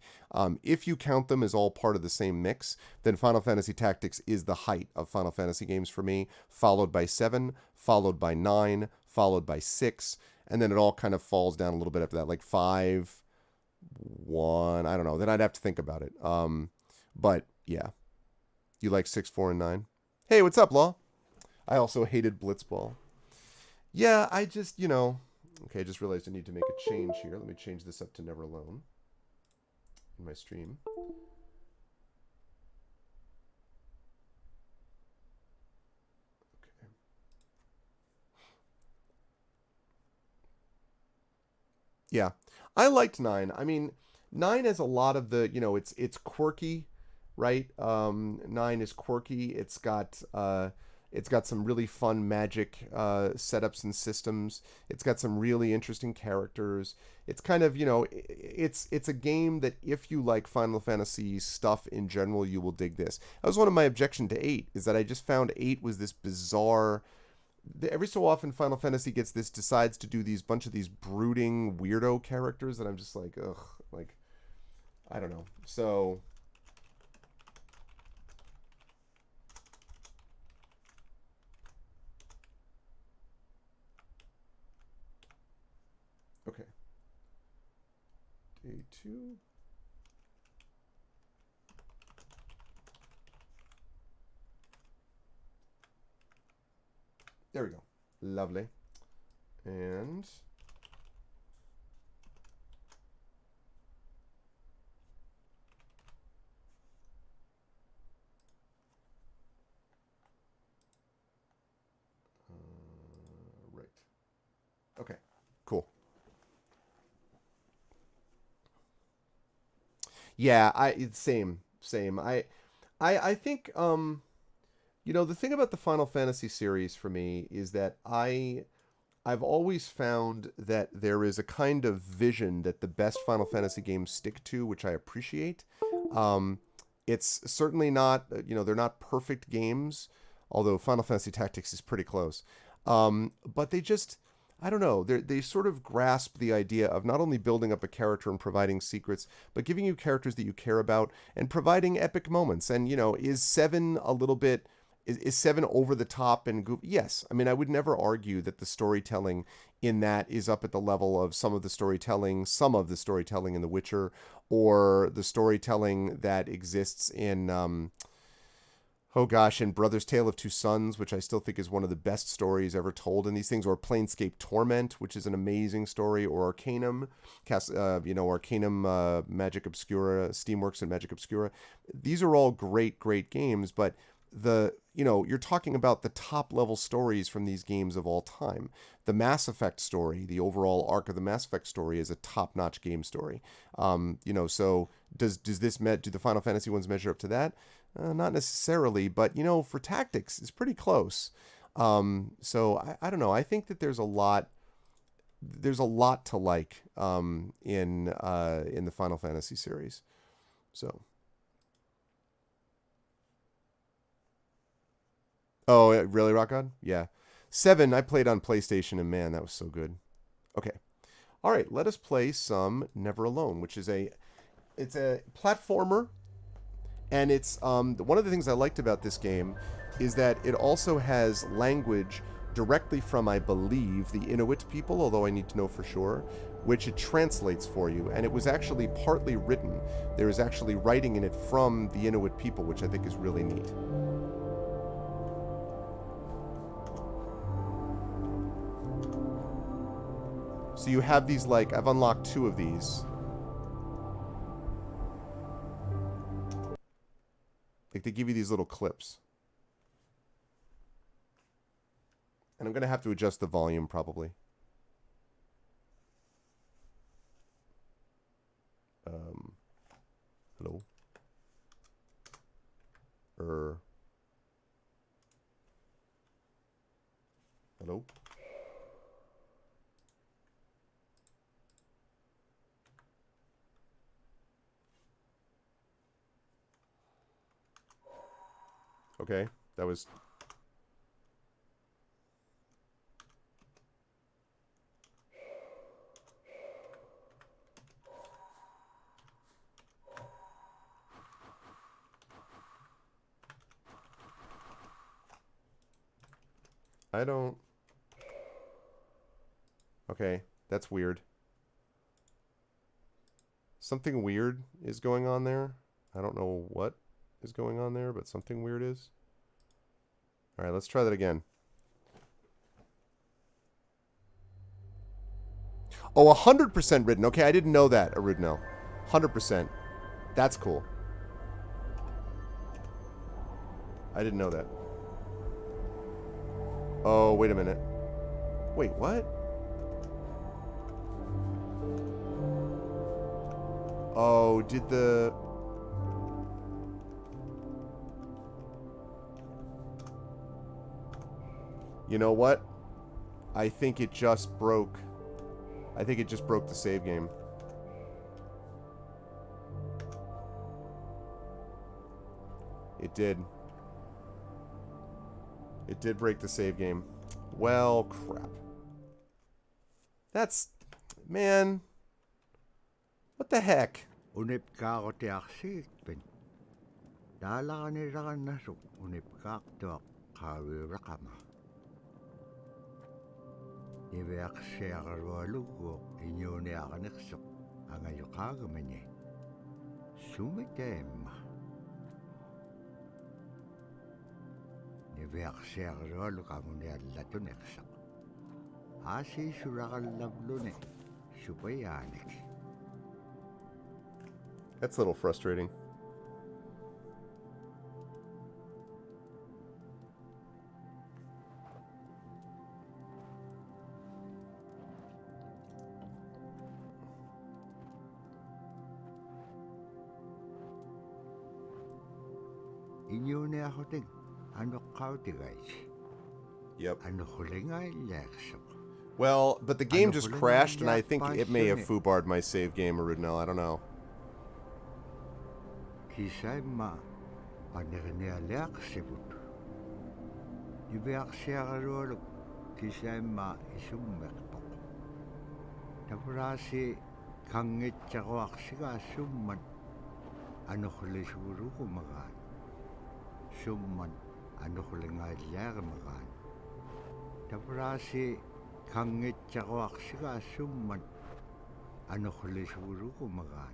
If you count them as all part of the same mix, then Final Fantasy Tactics is the height of Final Fantasy games for me, followed by 7, followed by 9, followed by 6, and then it all kind of falls down a little bit after that, like 5, 1, I don't know. Then I'd have to think about it. But, yeah. You like 6, 4, and 9? Hey, what's up, Law? I also hated Blitzball. Yeah, I just, you know... Okay, I just realized I need to make a change here. Let me change this up to Never Alone in my stream. Okay. Yeah, I liked 9. I mean, 9 has a lot of the, you know, it's quirky, right? 9 is quirky. It's got some really fun magic setups and systems. It's got some really interesting characters. It's kind of, you know, it's a game that if you like Final Fantasy stuff in general, you will dig this. That was one of my objections to 8, is that I just found 8 was this bizarre... Every so often Final Fantasy decides to do these bunch of these brooding weirdo characters that I'm just like, ugh, like, I don't know. So... Okay. Day 2. There we go. Lovely. And right. Okay. Cool. Yeah, it's same. I think the thing about the Final Fantasy series for me is that I've always found that there is a kind of vision that the best Final Fantasy games stick to, which I appreciate. Um, it's certainly not, they're not perfect games, although Final Fantasy Tactics is pretty close. But they just, I don't know, they sort of grasp the idea of not only building up a character and providing secrets, but giving you characters that you care about and providing epic moments. And, is 7 a little bit is 7 over the top and goofy? Yes. I mean, I would never argue that the storytelling in that is up at the level of some of the storytelling in The Witcher, or the storytelling that exists in, in Brother's Tale of Two Sons, which I still think is one of the best stories ever told in these things, or Planescape Torment, which is an amazing story, or Arcanum, Magic Obscura, Steamworks and Magic Obscura. These are all great, great games, but you're talking about the top level stories from these games of all time. The Mass Effect story, the overall arc of the Mass Effect story, is a top-notch game story. So do the Final Fantasy ones measure up to that? Not necessarily, but for Tactics, it's pretty close. So I don't know. I think that there's a lot to like in the Final Fantasy series. So. Oh, really, Rock God? Yeah. 7, I played on PlayStation, and man, that was so good. Okay. All right, let us play some Never Alone, which is it's a platformer, and it's one of the things I liked about this game is that it also has language directly from, I believe, the Inuit people, although I need to know for sure, which it translates for you, and it was actually partly written. There is actually writing in it from the Inuit people, which I think is really neat. So you have these, I've unlocked 2 of these. They give you these little clips. And I'm going to have to adjust the volume, probably. Hello? Hello? Okay, that was... I don't... Okay, that's weird. Something weird is going on there. I don't know what is going on there, but something weird is. All right, let's try that again. Oh, 100% written. Okay, I didn't know that, Arudno. 100%. That's cool. I didn't know that. Oh, wait a minute. Wait, what? Oh, did the... You know what? I think it just broke. I think it just broke the save game. It did. It did break the save game. Well, crap. That's... Man. What the heck? Niviaksiarualu kamuniallatuneksa. Asi suraqallavluni. Supayanik. That's a little frustrating. Inyune ahoting. Ano kautigais. Yep. Ano hulingailaksa. Well, but the game just crashed, and I think it may have foobarred my save game, Arudnell. I don't know. Kisaima panirnialaksivut. Niviaksiarualu kisaima isummerpok. Tapurasi kangitsaruaksiga summan. Ano hulisurukumagaan. Summan ano hulingailakmagaan. Tapurasi kangitsaruaksiga summan. Ano hulisurukumagaan.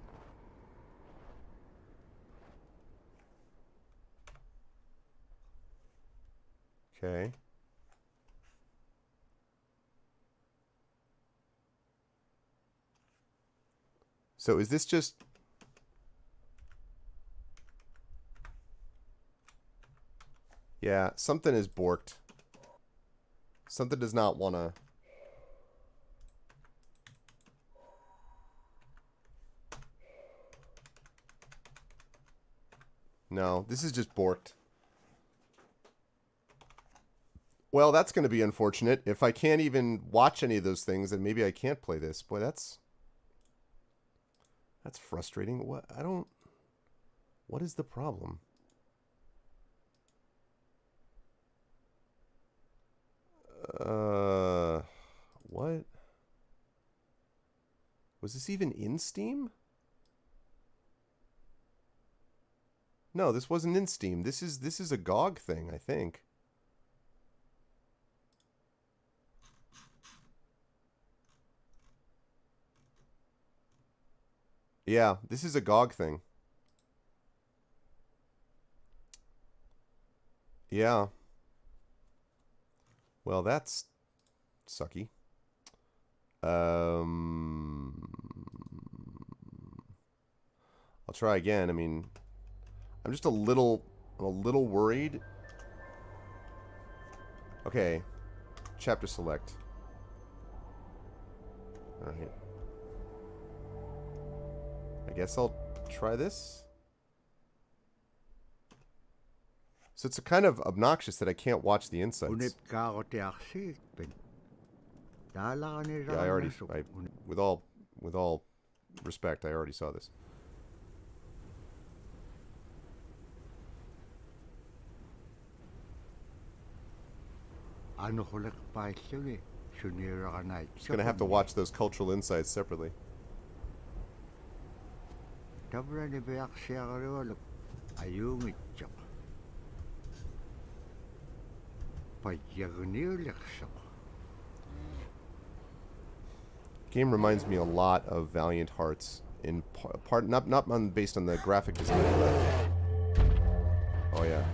Okay. So is this just... Yeah, something is borked. Something does not want to... No, this is just borked. Well, that's going to be unfortunate. If I can't even watch any of those things, then maybe I can't play this. Boy, that's frustrating. What? I don't... What is the problem? What? Was this even in Steam? No, this wasn't in Steam. This is a GOG thing, I think. Yeah, this is a GOG thing. Yeah. Well, that's sucky. I'll try again. I mean, I'm a little worried. Okay. Chapter select. All right. I guess I'll try this. So it's kind of obnoxious that I can't watch the insights. Yeah, with all respect, I already saw this. Just gonna have to watch those cultural insights separately. Game reminds me a lot of Valiant Hearts in part, not based on the graphic design, but oh yeah.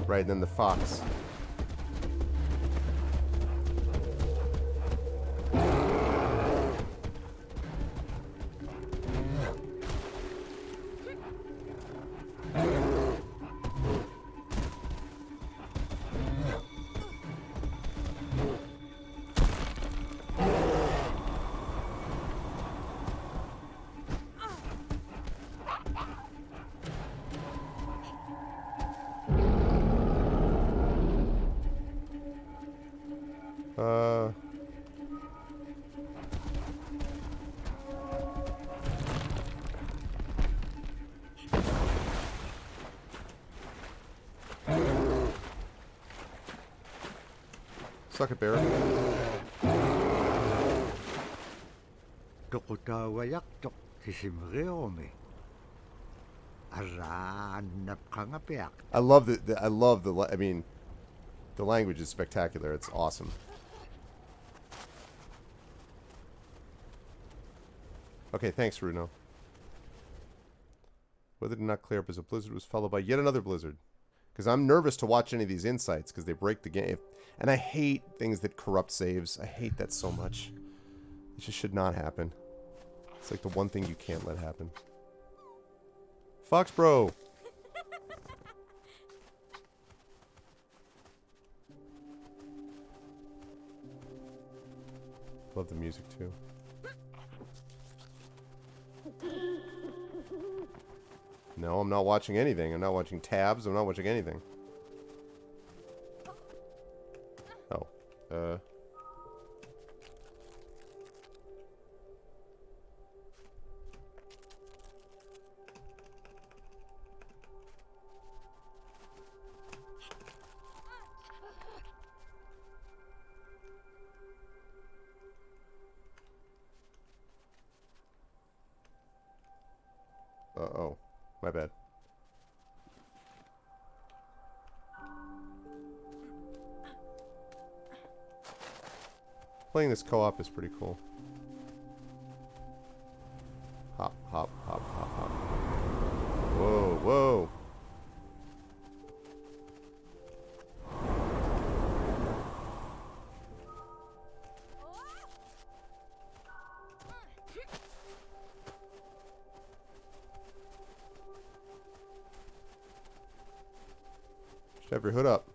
Right, and then the fox. Suck it, bear. Tukutawayak kisimreome. Aran napkangapiak. I love I mean, the language is spectacular. It's awesome. Okay, thanks, Runo. Weather did not clear up as a blizzard was followed by yet another blizzard. Because I'm nervous to watch any of these insights because they break the game. And I hate things that corrupt saves. I hate that so much. It just should not happen. It's like the one thing you can't let happen. Fox Bro! Love the music too. No, I'm not watching anything. I'm not watching tabs. I'm not watching anything. Oh. Uh-oh. My bad. Playing this co-op is pretty cool. Hop, hop, hop, hop, hop. Whoa, whoa. Should have your hood up.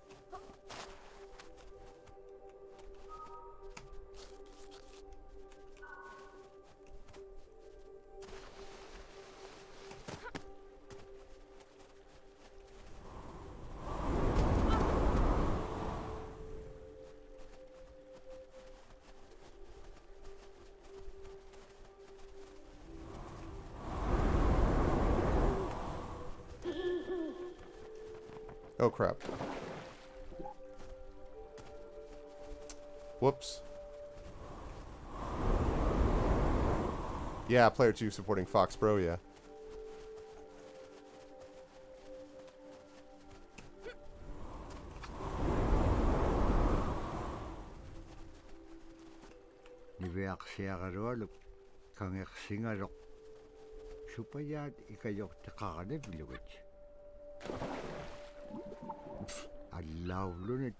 Oh crap. Whoops. Yeah, player 2 supporting Fox Pro, yeah. Niveaksiagaroluk kangersingarok. Supayat ikayok takakanevilowich.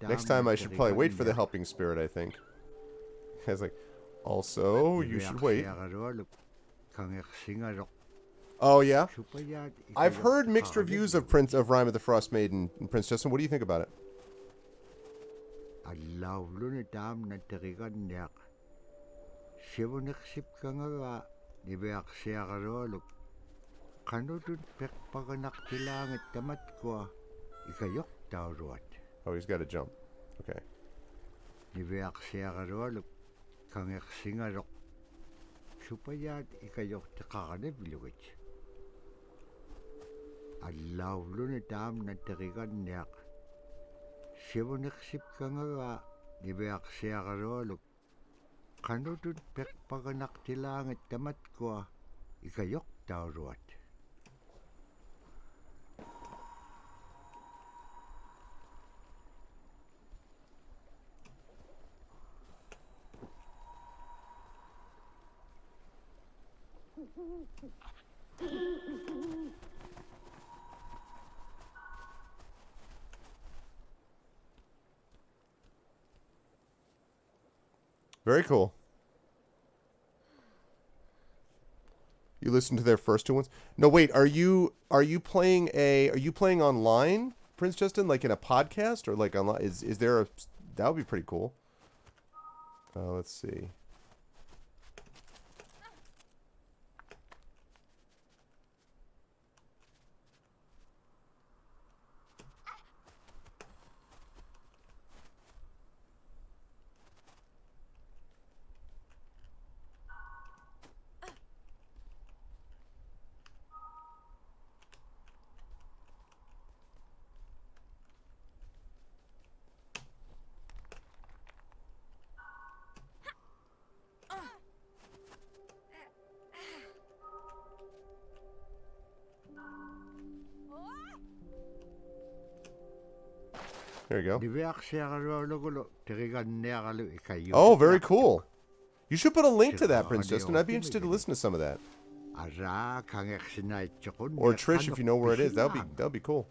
Next time I should probably wait for the helping spirit, I think. I was like, also, you should wait. Oh, yeah? I've heard mixed reviews of Rime of the Frost Maiden and Prince Justin. What do you think about it? Oh, he's got to jump. Okay. Supayat ikayok takakanevilowich. Allawlunitam natarigan niak. Sivoniksip kangawa niveaksiagaroluk. Kanudun pekpaganak tilangit tamat ko ikayok tauruat. Very cool. You listened to their first two ones? No, wait. Are you playing online, Prince Justin, like in a podcast or like online? Is there a that would be pretty cool. Let's see. There you go. Oh, Oh, very cool. You should put a link to that, Prince Justin. I'd be interested to listen to some of that. Or Trish, if you know where it is, that'll be cool.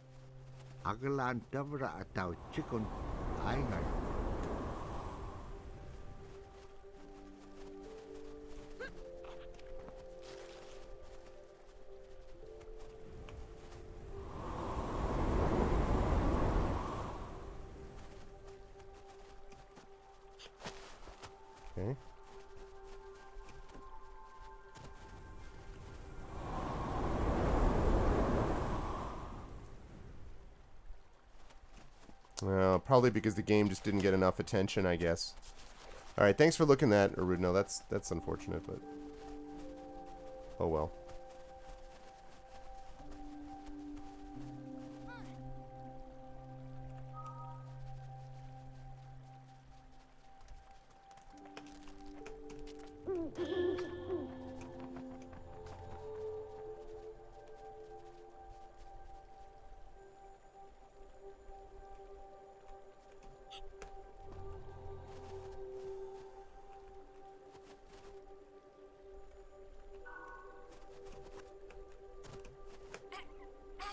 Okay. Probably because the game just didn't get enough attention, I guess. All right, thanks for looking at that, Arudno. That's unfortunate, but oh well.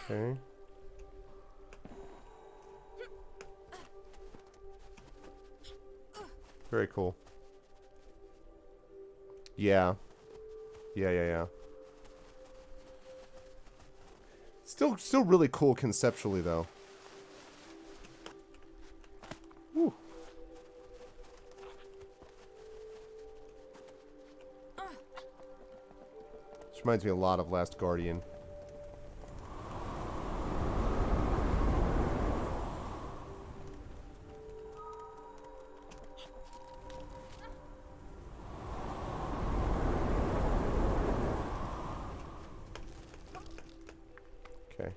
Okay. Very cool. Yeah. Yeah. Still really cool conceptually, though. Whew. This reminds me a lot of Last Guardian. Okay.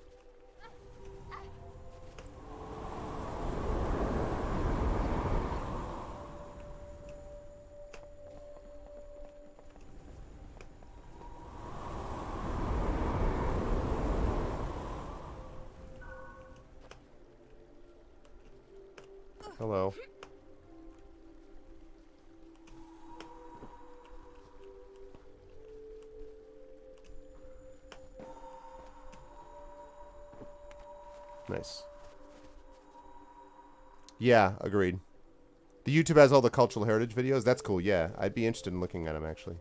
Hello. Nice. Yeah, agreed. The YouTube has all the cultural heritage videos. That's cool, yeah. I'd be interested in looking at them, actually.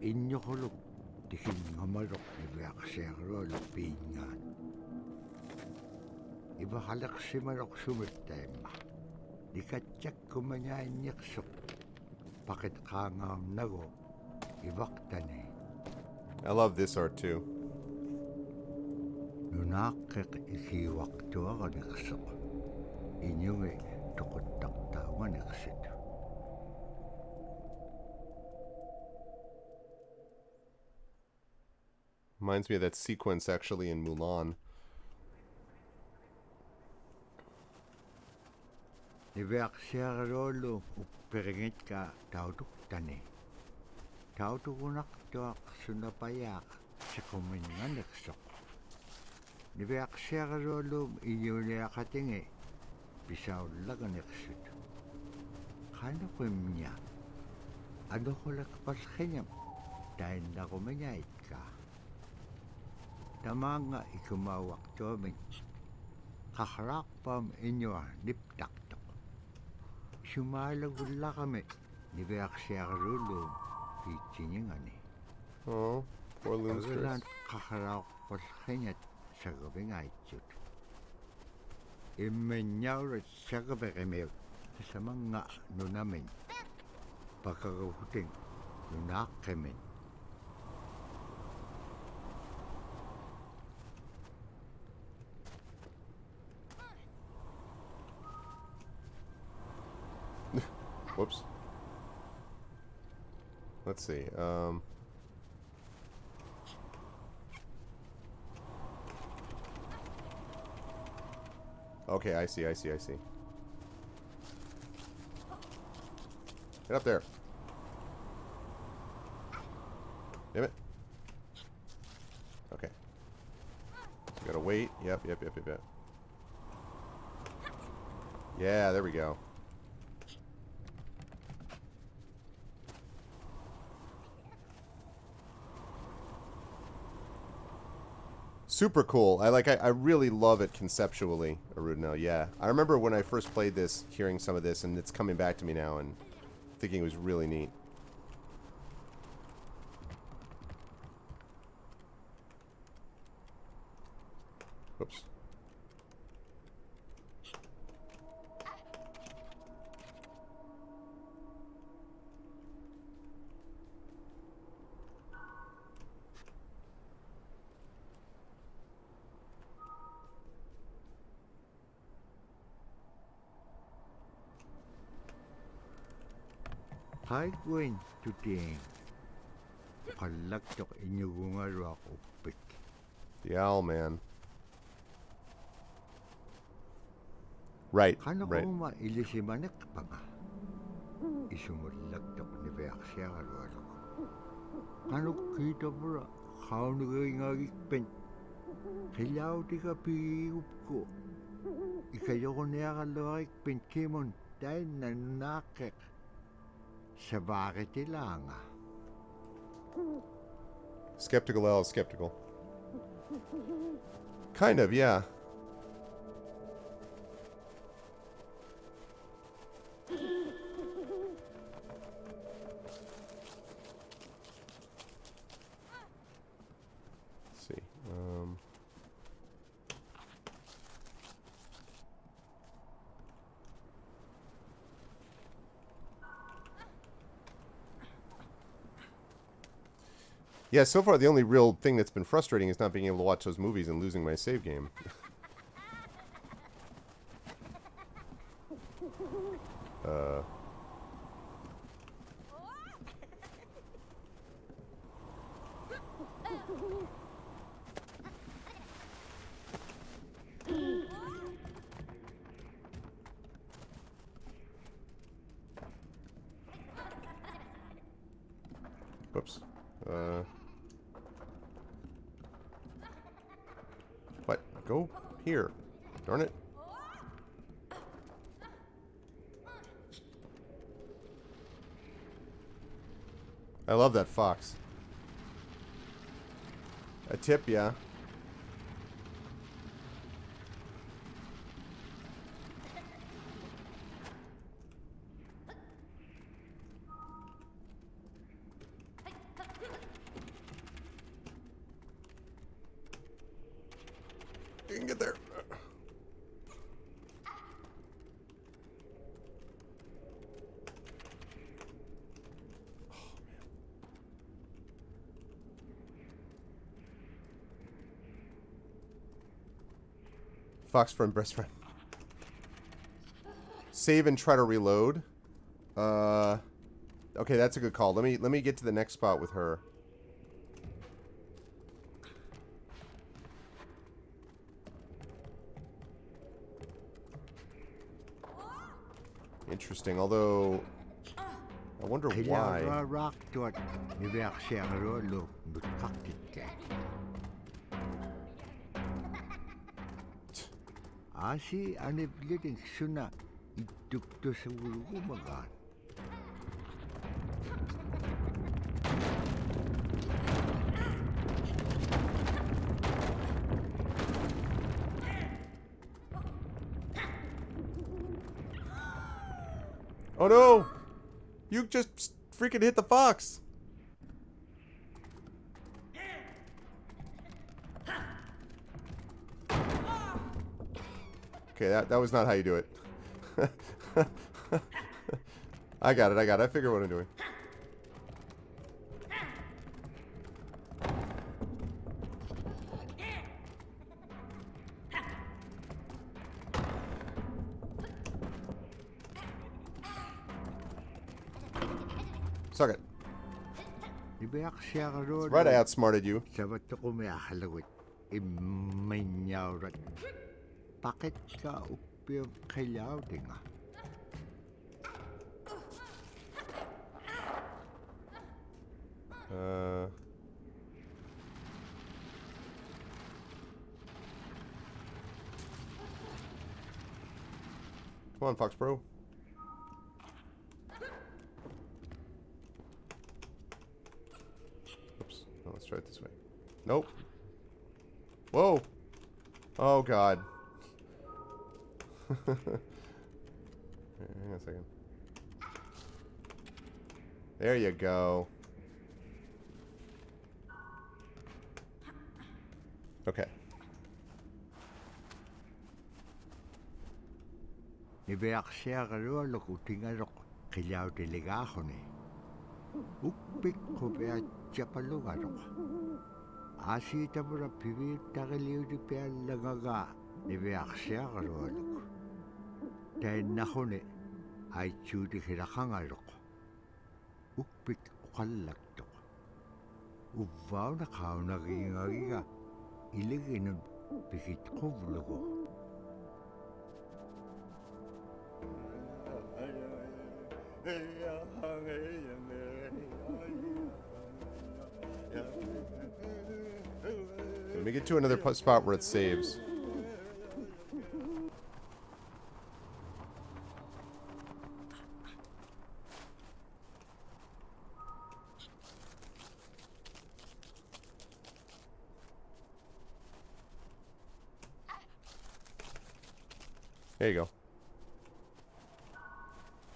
Inyokolok dikin ngamarok ni Vaxero Lupingan. Iba halak simarok sumitema. Dikatyak kumanya nyaksok. Pakit kangam nago. Ibaktane. I love this art too. Nunakik ikiwaktua ka niksok. Inyungi tukutaktawa niksit. Reminds me of that sequence actually in Mulan. Nivaksiarolo upperingit ka tautuktani. Tautukunak tuak sunapayak sa kuminganiksok. Nivaksiarolo iyuniakatingi bisaw laganiksut. Kano kumnya? Ano ko lakpaskanyam? Dahil na kumanyait ka. Tamanga ikumawak tuamin. Kakarakpam inyo niptaktok. Sumalagula kami. Nivaksiarolo pichinyangani. Oh, poor Loonstress. Agalan kakarakpaskanyat sa gabing aitut. Imenyawrat sa gabing sa mga nunamin. Pagkagahuting nunakamin. Whoops. Let's see. Okay, I see. Get up there. Damn it. Okay. So gotta wait. Yep. Yeah, there we go. Super cool. I really love it conceptually, Arudno. Yeah. I remember when I first played this, hearing some of this, and it's coming back to me now, and thinking it was really neat. Whoops. Hi, Gwen, today. Palaktok inyugunga ako upik. The owl man. Right. Kano Right. ko mailisimanek pa nga? Isumulagtok ni Beaksya karualo. Kano kita pura? Kano ngagikpen? Kailaw di ka piup ko. Ikayo ko niya kalawikpen kimon dahil nanakek. Sa bakit lang ah? Skeptical L is skeptical. Kind of, yeah. Let's see. Yeah, so far the only real thing that's been frustrating is not being able to watch those movies and losing my save game. Whoops. What? Go here. Darn it. I love that fox. A tip, yeah. You can get there. Fox friend, breast friend. Save and try to reload. Okay, that's a good call. Let me get to the next spot with her. Interesting, although I wonder why. Kailaw rock tuat ni Beaksya karualo butakit ka. Asi anip liting suna idukto sa bulugo magan. Oh no! You just freaking hit the fox! Okay, that was not how you do it. I got it. I figure what I'm doing. Suck it. Nibeaksiagarualo. Right, I outsmarted you. Savatukumiahalagut. Imanyaurat. Bakit ka upium kailaw dinga? Come on, Fox Bro. Oops. No, let's try it this way. Nope. Whoa. Oh, God. Hang on a second. There you go. Okay. Nibeaksiagarualo kutingarok kailaw delegahone. Ukpik kubea chapalugarok. Asi tabura pivi tagaliw di pealagaga nibeaksiagarualo. Dahil nahone ay chudi hirakangarok. Ukpik ukalagtok. Uvaw na kao nagingagiga. Iligin pikit kublugo. Let me get to another spot where it saves. There you go.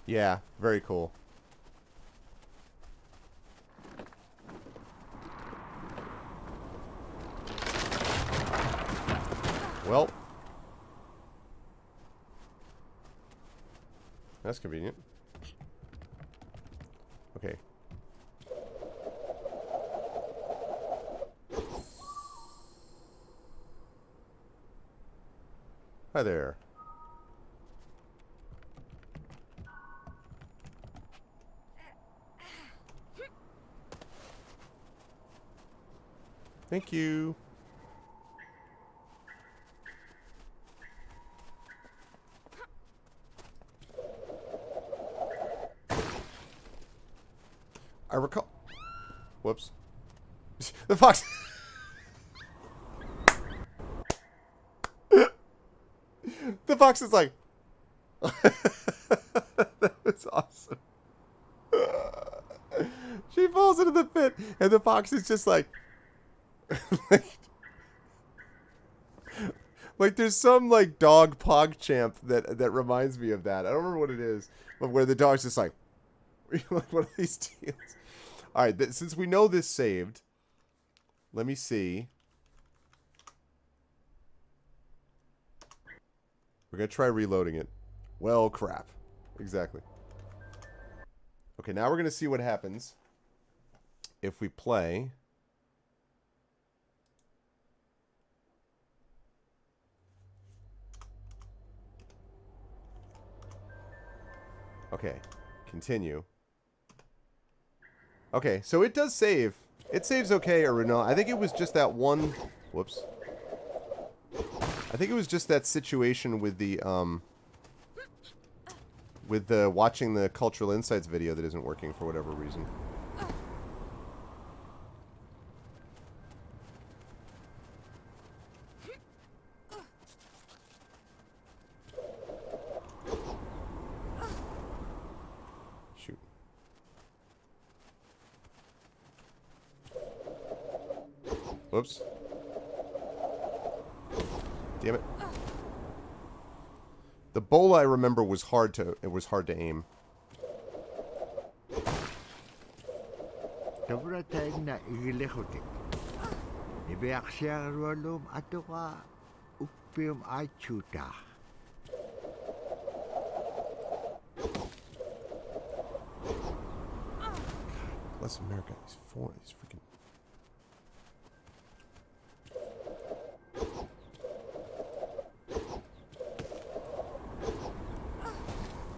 Yeah, very cool. Well, that's convenient. Okay. Hi there. Thank you. I recall. Whoops. The fox. The fox is like. That was awesome. She falls into the pit, and the fox is just like. Like there's some like dog pog champ that reminds me of that. I don't remember what it is, but where the dog's just like, like what are these deals? All right, since we know this saved, let me see. We're gonna try reloading it. Well, crap. Exactly. Okay, now we're gonna see what happens if we play. Okay, continue. Okay, so it does save. It saves okay, or no? I think it was just that one. Whoops. I think it was just that situation with the watching the Cultural Insights video that isn't working for whatever reason. Shoot. Whoops. Damn it. The bowl I remember was hard to aim. Dobra tayo na igilehotik. Nibeaksiagarualum atoka upium achuta. Bless America. These freaking.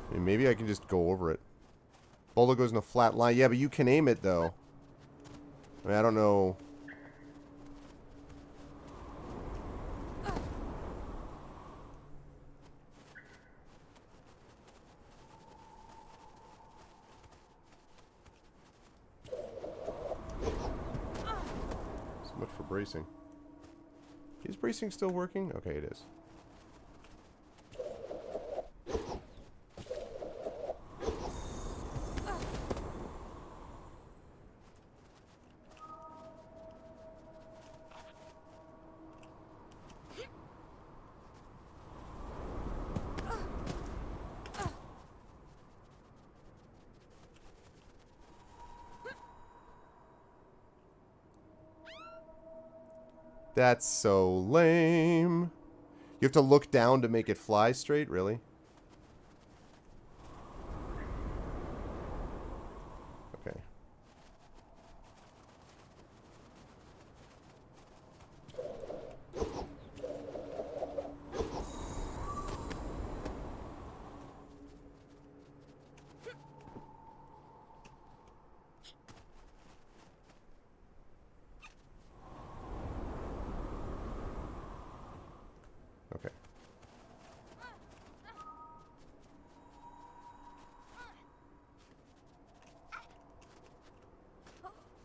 I mean, maybe I can just go over it. Bolo goes in a flat line. Yeah, but you can aim it, though. I mean, I don't know. So much for bracing. Is bracing still working? Okay, it is. That's so lame. You have to look down to make it fly straight, really? Okay. Okay.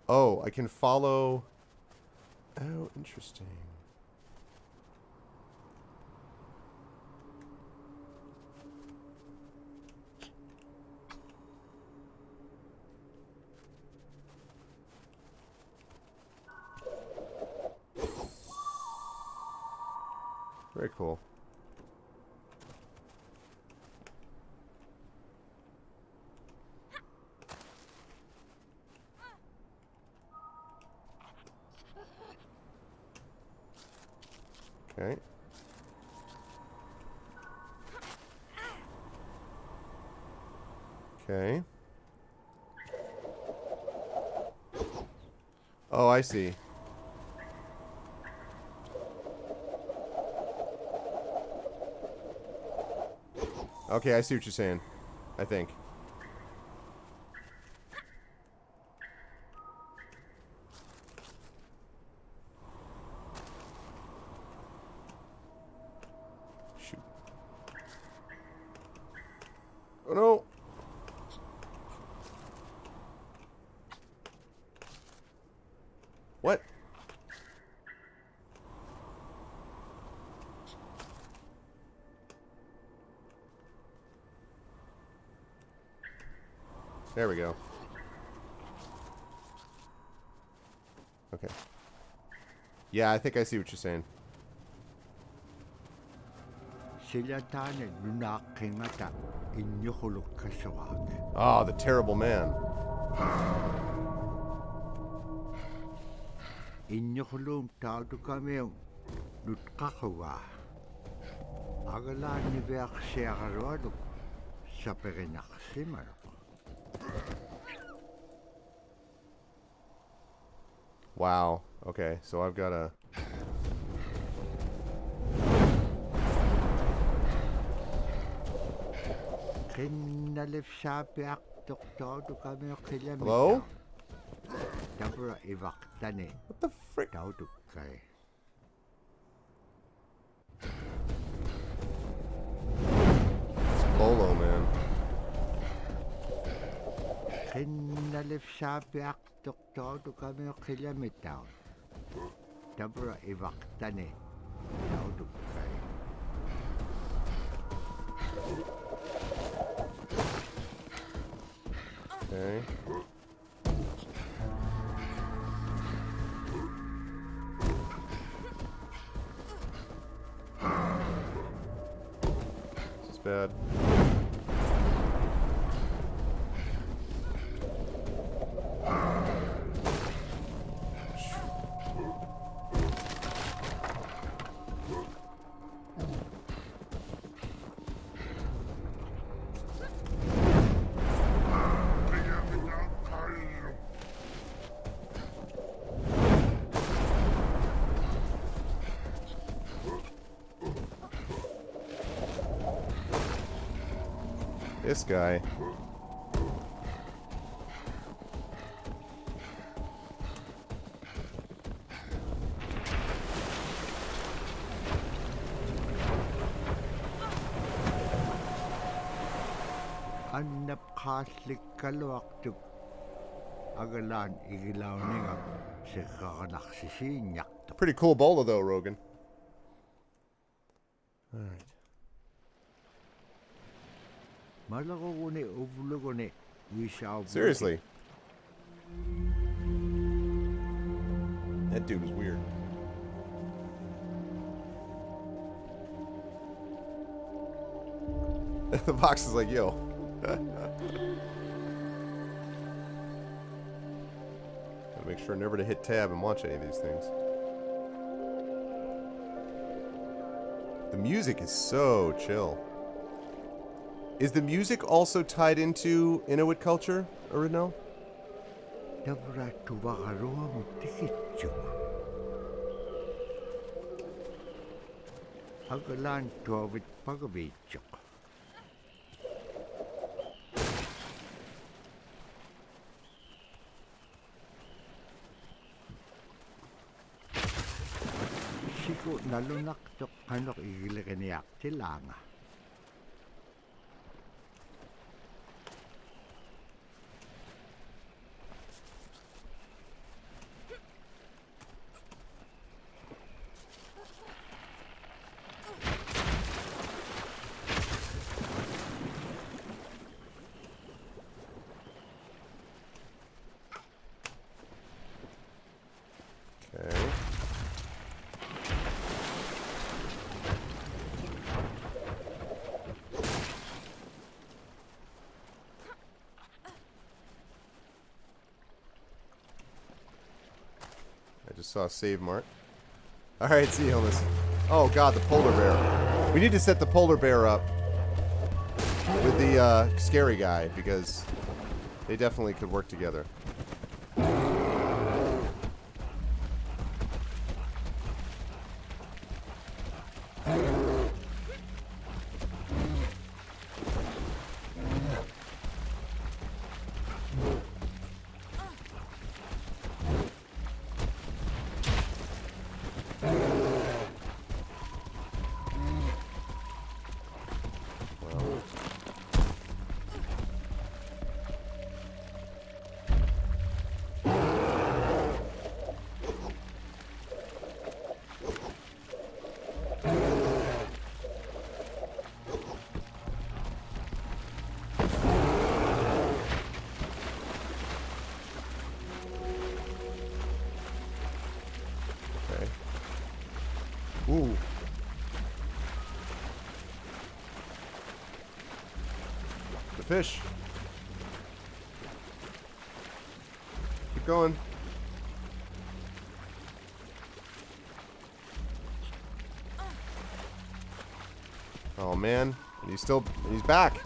Oh, I can follow... Oh, interesting. Very cool. Okay. Okay. Oh, I see. Okay, I see what you're saying. I think. Shoot. Oh no! What? There we go. Okay. Yeah, I think I see what you're saying. Sila taane nunakingata inyohuluk kasawag. Ah, the terrible man. Inyohulum taudu kamiyong nutkakawa. Agala ni veak siyagarwaduk sa perinaksiman. Wow. Okay, so I've got a... Kinalif sapiak taudu kamiyong kilamita. Hello? Dabra ivaktane. What the frick? Taudu kay. It's Bolo, man. Kinalif sapiak taudu kamiyong kilamita. Dabra ivaktane. Taudu kay. Okay. This is bad. This guy. annap khaaslik kaluaqtuk agalaan igilauningap siqqaqalarsisiinnyaqtuq. Pretty cool bowler though, Rogan. All right. Malaquguni uvluguni wisau. Seriously. That dude was weird. The box is like, yo. Gotta make sure never to hit tab and watch any of these things. The music is so chill. Is the music also tied into Inuit culture, Aridno? Navrattu vaqaruga muttikitjuk. Agalaan tuavit pagaviitjuk. Siku nalunaqtuq qanuq igiliqiniaqtilaanga. Okay. I just saw a save mark. Alright, see you, Helmus. Oh god, the polar bear. We need to set the polar bear up with the scary guy because they definitely could work together. Ooh. The fish. Keep going. Oh man, and he's back.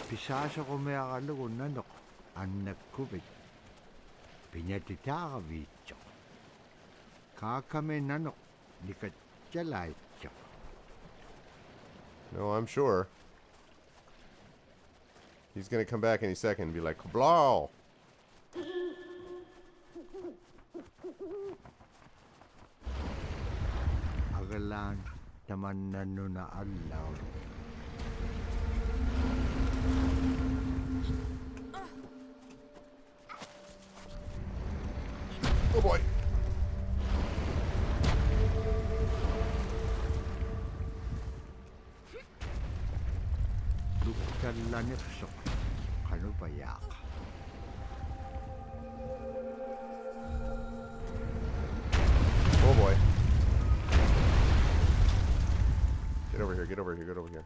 Pisasa ko meaqalugu nanuq annakkuvit piñatitaaqaviitsoq kaakame nanuq nikatjalaitsoq. No, I'm sure. He's gonna come back any second and be like, "Kablow!" Agalaan tamannanuna allaw. Oh boy. Lukkallanirsoq qanupayaaq. Oh boy. Get over here, get over here, get over here.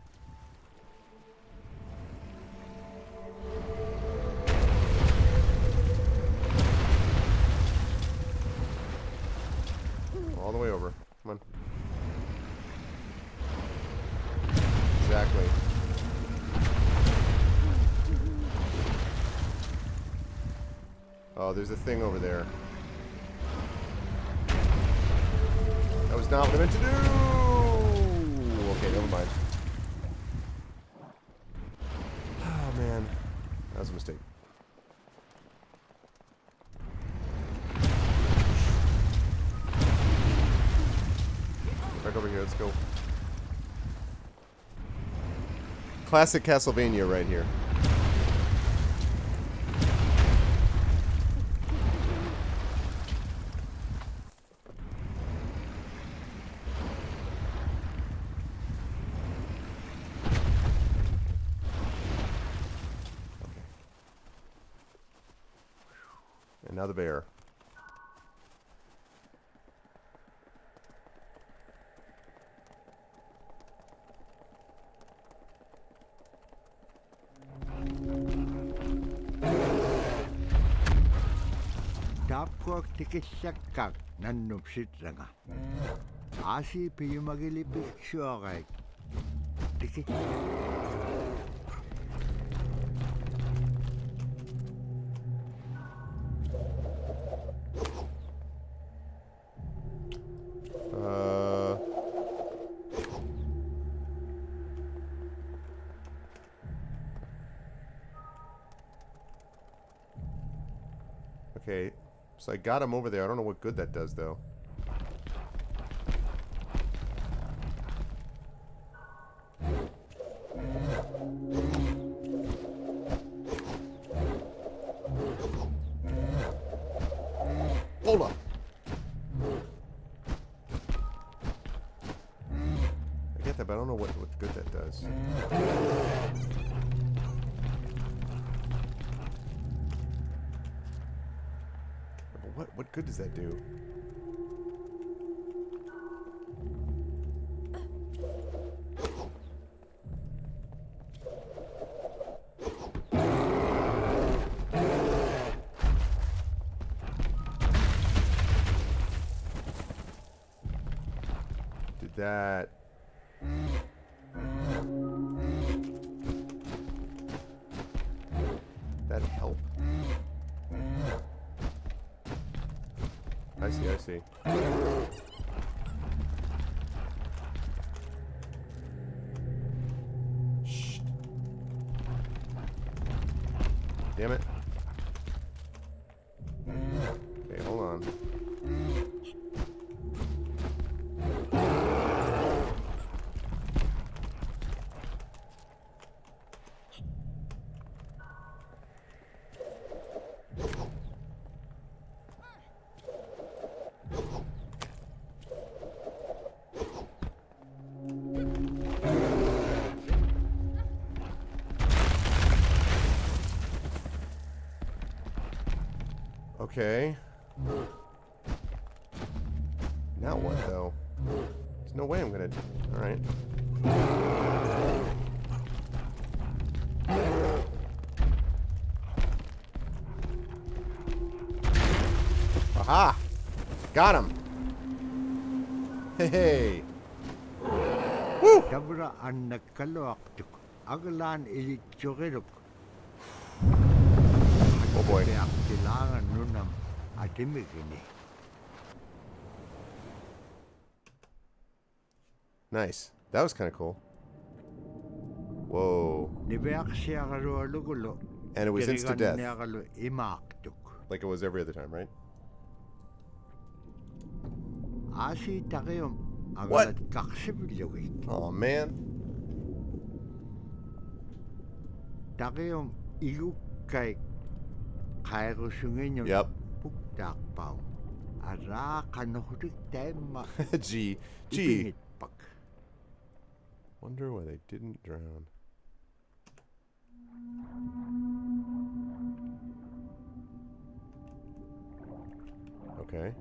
All the way over. Come on. Exactly. Oh, there's a thing over there. That was not what I meant to do! Okay, never mind. Oh, man. That was a mistake. let's go. Classic Castlevania right here. And now the bear. Tapkuak tikissakak nannupsitranga. Asi piyumagilipiksuakai. Tikissak. Okay, so I got him over there. I don't know what good that does, though. Hold on. I get that, but I don't know what good that does. What good does that do? Did that... that help? I see, I see. Shh. Damn it. Okay, hold on. Okay. Now what, though? There's no way I'm gonna... Alright. Aha! Got him! Hey! Woo! Tabra annakkaluaqtuk. Aglaan ilitsuqiluk. Oh boy. Kailangan nunam atimigini. Nice. That was kind of cool. Whoa. And it was instant death. Like it was every other time, right? What? Oh man. Yep. Gee. Wonder why they didn't drown. Okay.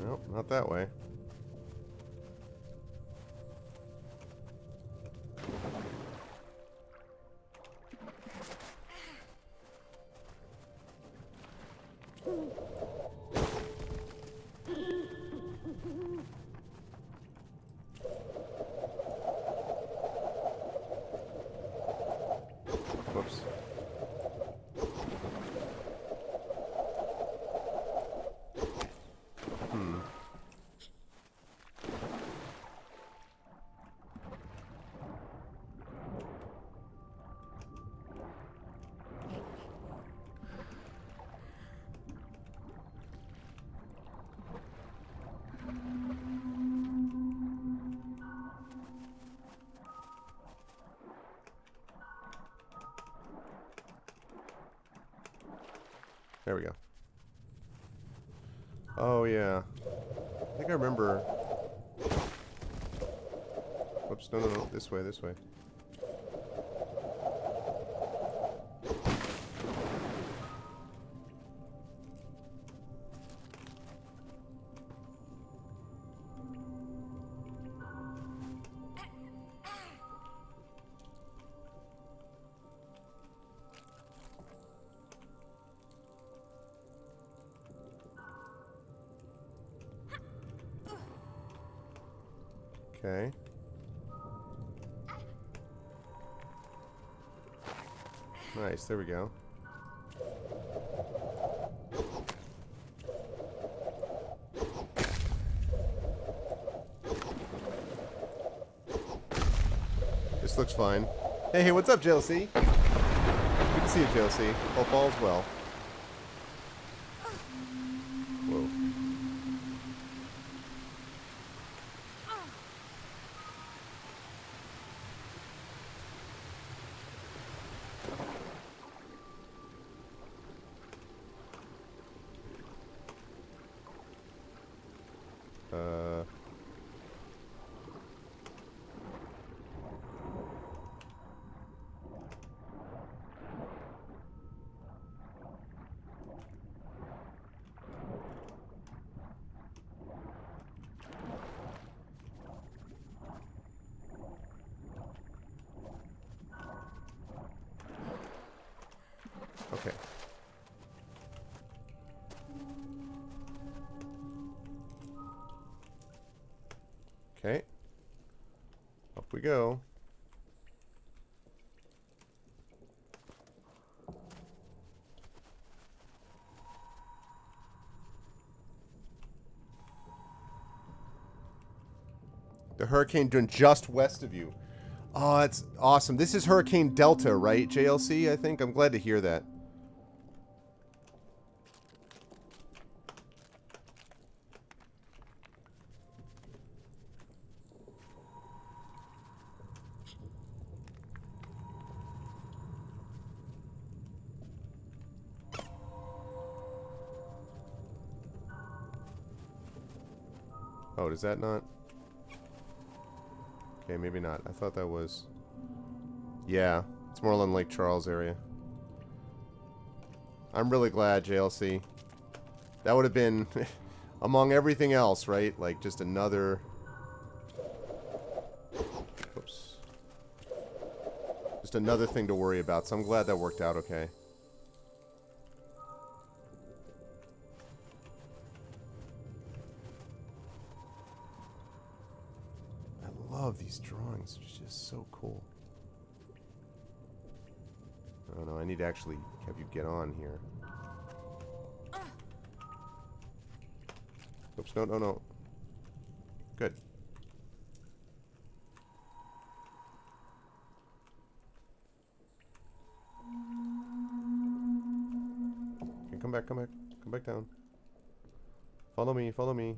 Nope, not that way. Whoops. There we go. Oh, yeah. I think I remember... Whoops, no, no, no. This way, this way. Okay. Nice, there we go. This looks fine. Hey, what's up, JLC? Good to see you, JLC. Hope all's well. Whoa. Okay. Okay. Up we go. The hurricane doing just west of you. Oh, it's awesome. This is Hurricane Delta, right? JLC, I think. I'm glad to hear that. Oh, does that not? Okay, maybe not. I thought that was... Yeah, it's more on Lake Charles area. I'm really glad, JLC. That would have been, among everything else, right? Like, just another... Oops. Just another thing to worry about, so I'm glad that worked out okay. I love these drawings. It's just so cool. Oh no, I need to actually have you get on here. Oops, no, no, no. Good. Okay, come back, come back. Come back down. Follow me, follow me.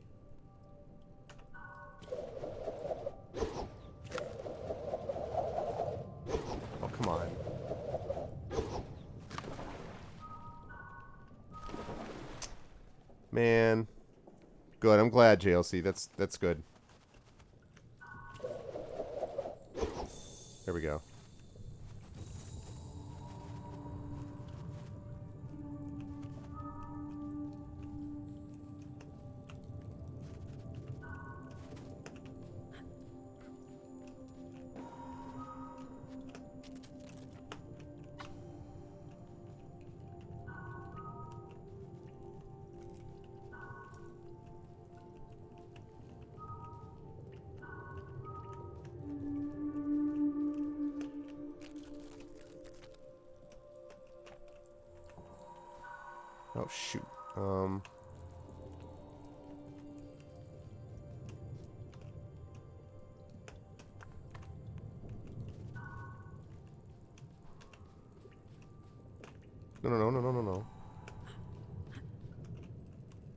Oh, come on. Man. Good, I'm glad, JLC. That's good. There we go. Oh, shoot. No, no, no, no, no, no, no.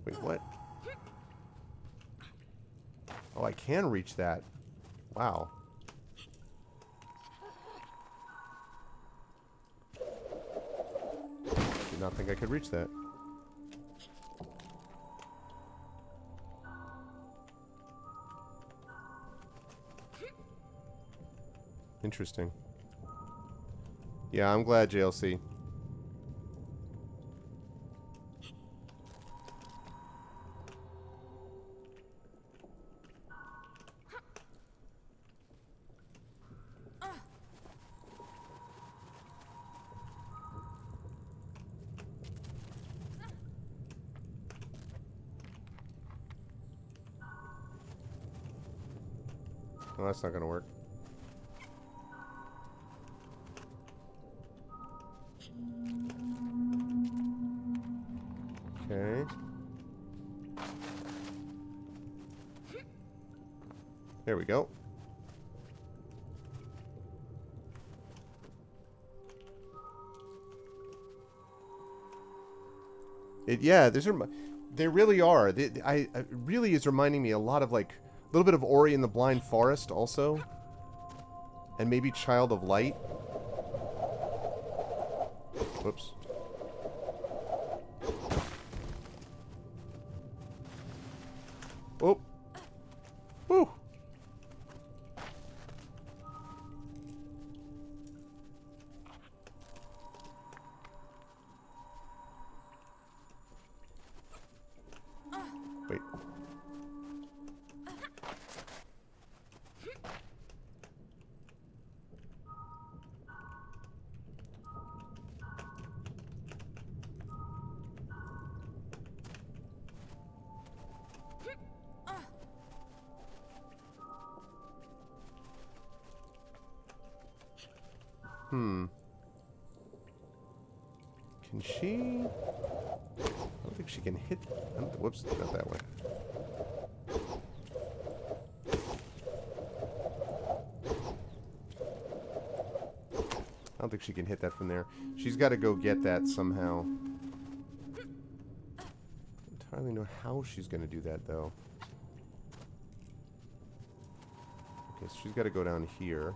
Wait, what? Oh, I can reach that. Wow. Did not think I could reach that. Interesting. Yeah, I'm glad, JLC. Well, that's not gonna work. Okay. There we go. Yeah, there really are. I really is reminding me a lot of like a little bit of Ori and the Blind Forest also, and maybe Child of Light. Whoops. Oh. Woo. Wait. Can she? I don't think she can hit. Whoops, not that way. I don't think she can hit that from there. She's got to go get that somehow. I don't entirely know how she's going to do that, though. Okay, so she's got to go down here.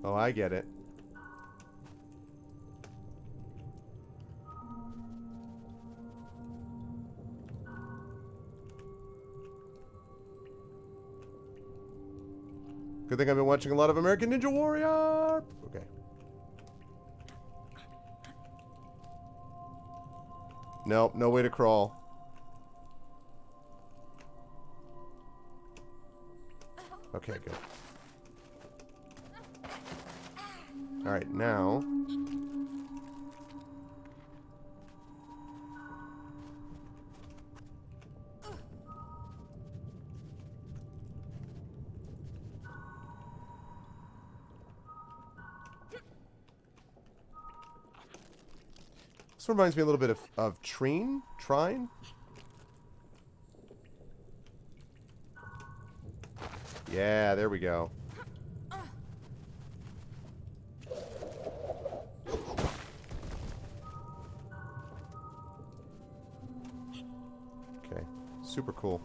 Oh, I get it. Good thing I've been watching a lot of American Ninja Warrior. Okay. Nope, no way to crawl. Okay, good. Alright, now... This reminds me a little bit of Trine? Yeah, there we go. Okay, super cool.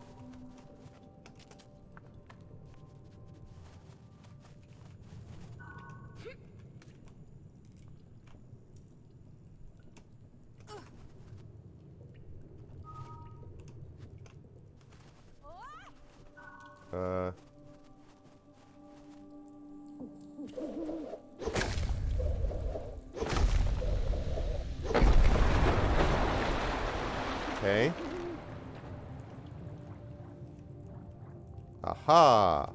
Okay. Aha!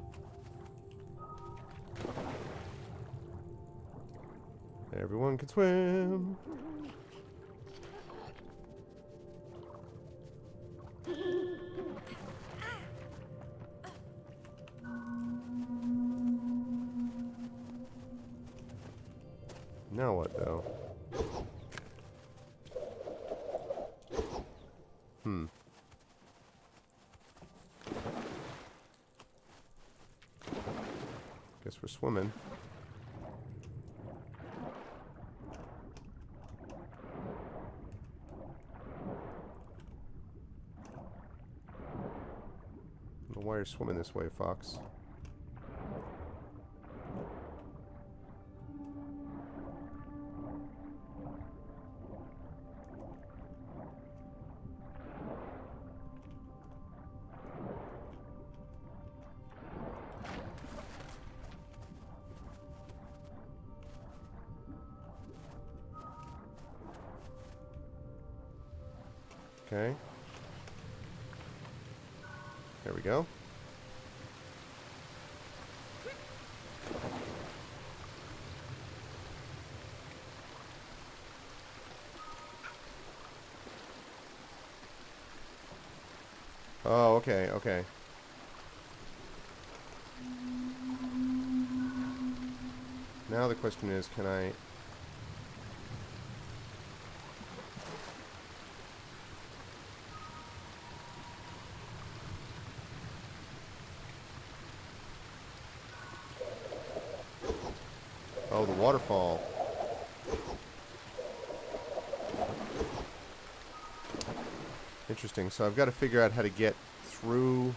Everyone can swim. Now what, though? Guess we're swimming. I don't know why you're swimming this way, Fox. Okay. There we go. Oh, okay, okay. Now the question is, can I... Oh, the waterfall. Interesting. So I've got to figure out how to get through...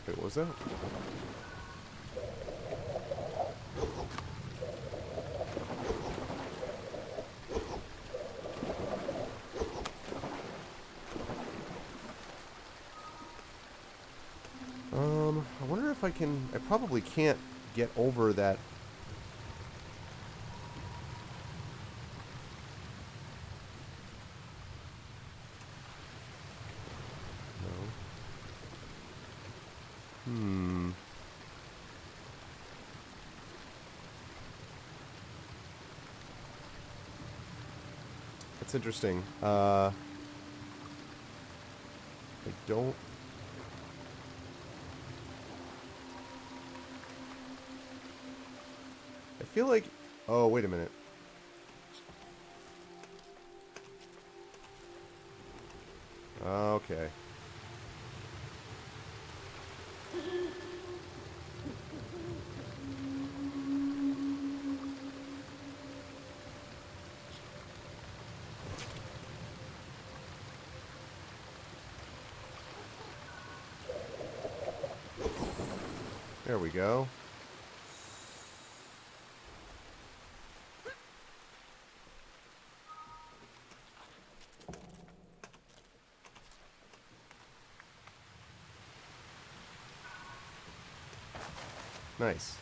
Wait, what was that? I wonder if I can... I probably can't get over that... No. That's interesting. I don't... I feel like... Oh, wait a minute. Okay. There we go. Nice.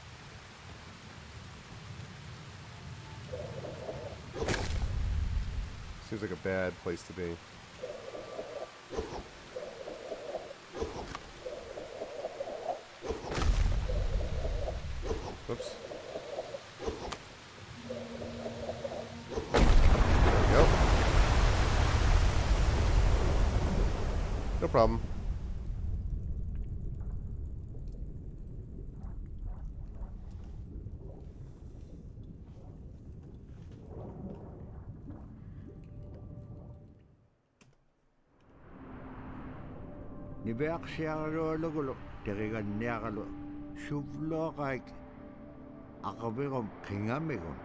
Seems like a bad place to be. Whoops. There we go. No problem. Nibeaksiagalulugulo teriganniagalu suvlooqaik aqaviqum qingamigun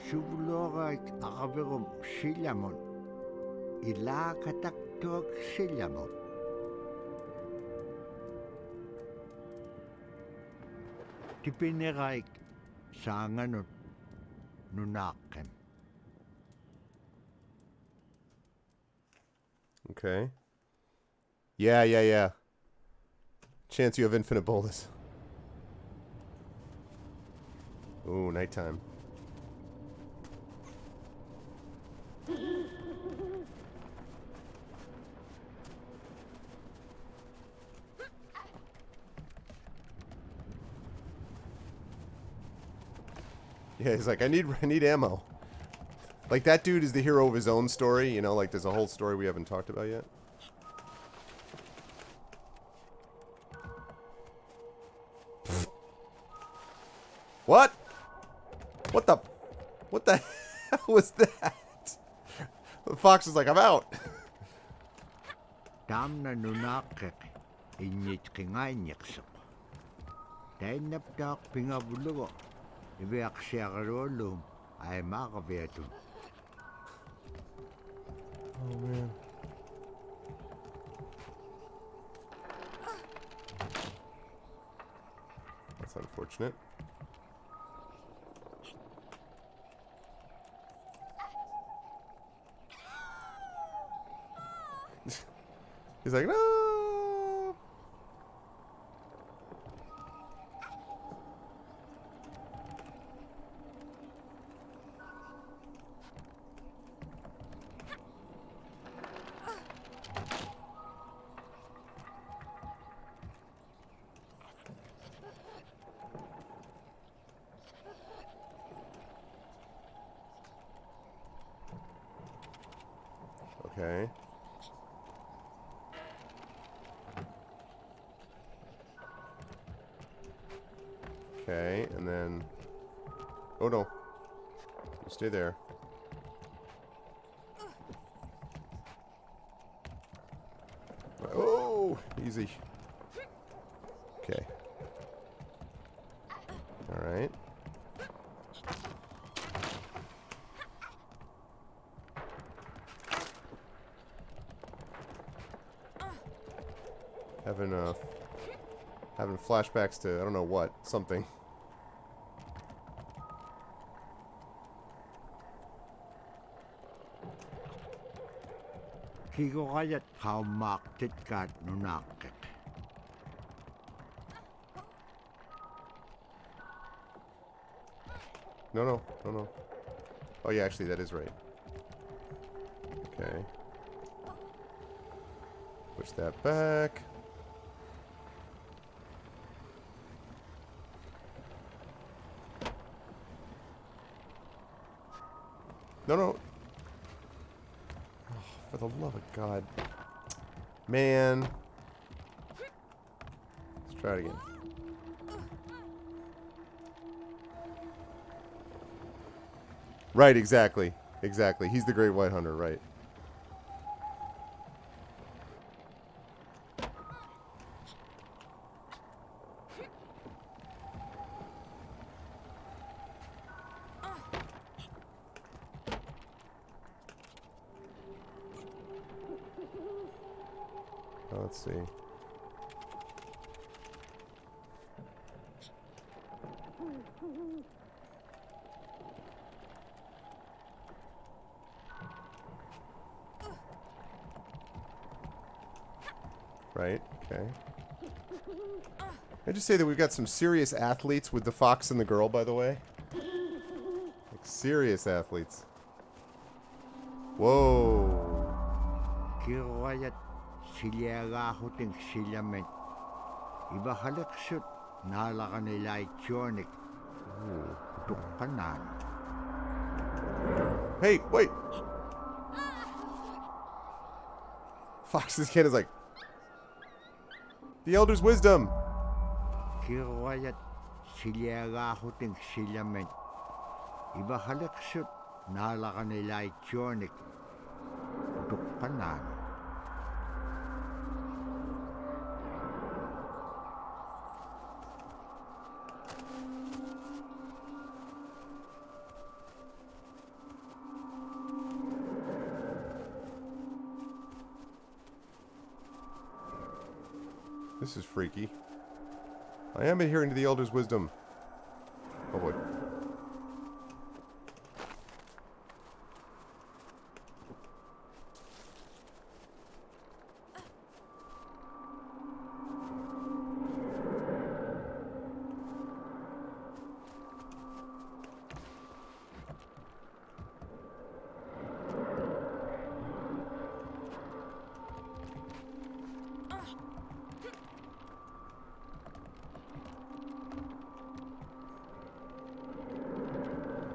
suvlooqaik aqaviqum sillamun ilaakataktuak sillamun tipineqaik saanganut nunaaqqim. Okay. Yeah. Chance you have infinite bolus. Ooh, nighttime. Yeah, he's like, I need ammo. Like, that dude is the hero of his own story, you know, like there's a whole story we haven't talked about yet. What? What the hell was that? The fox is like, I'm out. Tamna nunaaqqeq innyitqingaanniqseq taannaptaaq pingavulugu iviaqsiagaluallugum aimaaqaviatun. Oh man. That's unfortunate. He's like, no. Okay. Okay, and then... Oh no. You stay there. Oh! Easy. Okay. Alright. Having flashbacks to I don't know what, something. Kigokayat haumaktit kat nunaket. No. Oh yeah, actually that is right. Okay. Push that back. No. Oh, for the love of God. Man. Let's try it again. Right, exactly. Exactly. He's the Great White Hunter, right. Oh, let's see. Right, okay. I just say that we've got some serious athletes with the fox and the girl, by the way. Like, serious athletes. Whoa. Kigokayat silyagahuting silyamen. Iba haliksut nalakanilay tyonik. Tukkanan. Hey, wait! Fox's kid is like, the Elder's Wisdom! Kigokayat silyagahuting silyamen. Iba haliksut nalakanilay tyonik. Tukkanan. This is freaky. I am adhering to the Elder's Wisdom. Oh boy.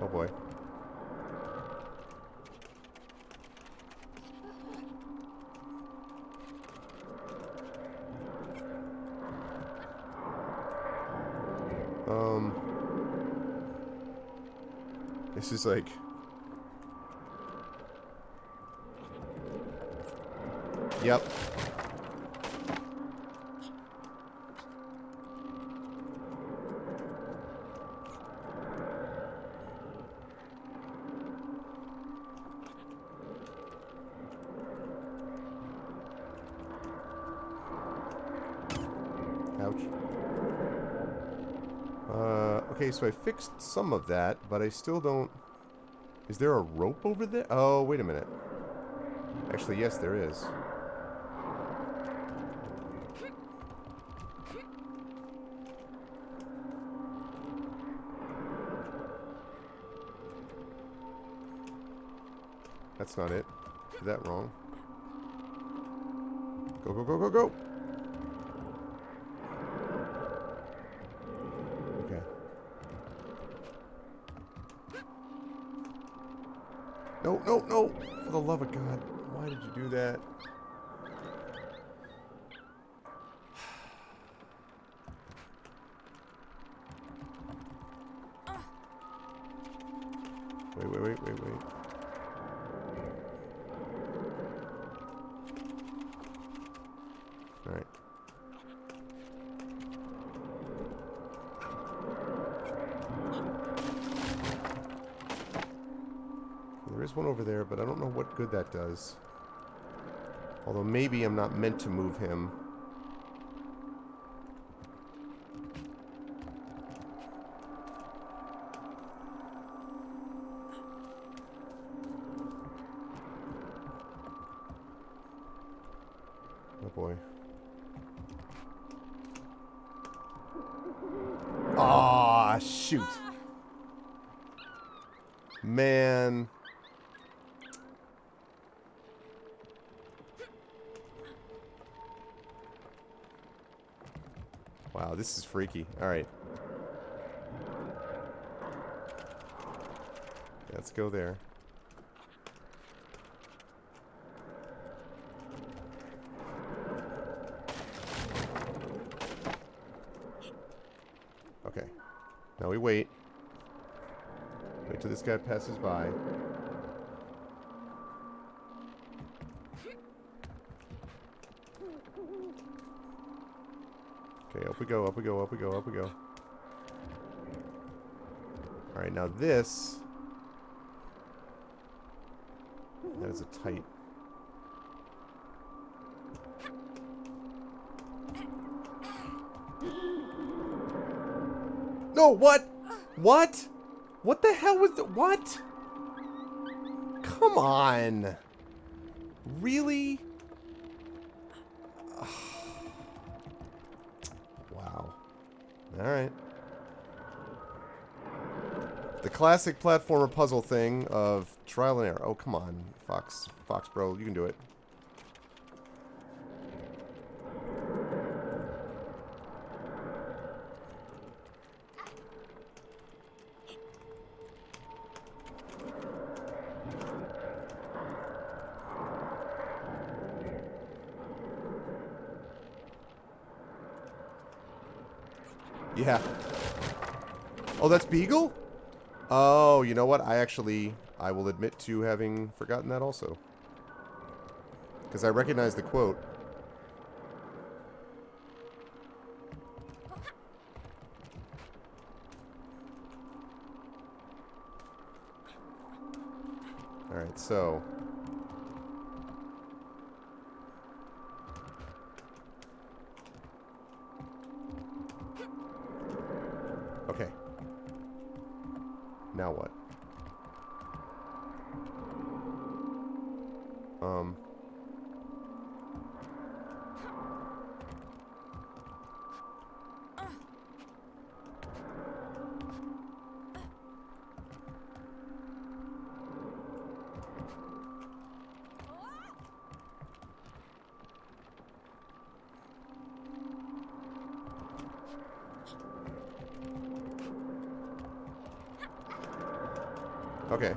Oh boy. This is like... Yep. Ouch. Okay, so I fixed some of that, but I still don't... Is there a rope over there? Oh, wait a minute. Actually, yes, there is. That's not it. Did that wrong. Go, go, go, go, go! Okay. No, no, no! For the love of God. Why did you do that? Wait. All right. There is one over there, but I don't know what good that does. Although maybe I'm not meant to move him. Oh boy. Ah, shoot. Man. Wow, this is freaky. Alright. Let's go there. Okay. Now we wait. Wait till this guy passes by. Okay, up we go, up we go, up we go, up we go. Alright, now this... That is a tight... No, what? What? What the hell was the... What? Come on. Really? Wow. Alright. The classic platformer puzzle thing of trial and error. Oh, come on, Fox bro, you can do it. Yeah. Oh, that's Beagle? Oh, you know what? I will admit to having forgotten that also. Because I recognize the quote. Alright, so... Okay. Now what? Okay.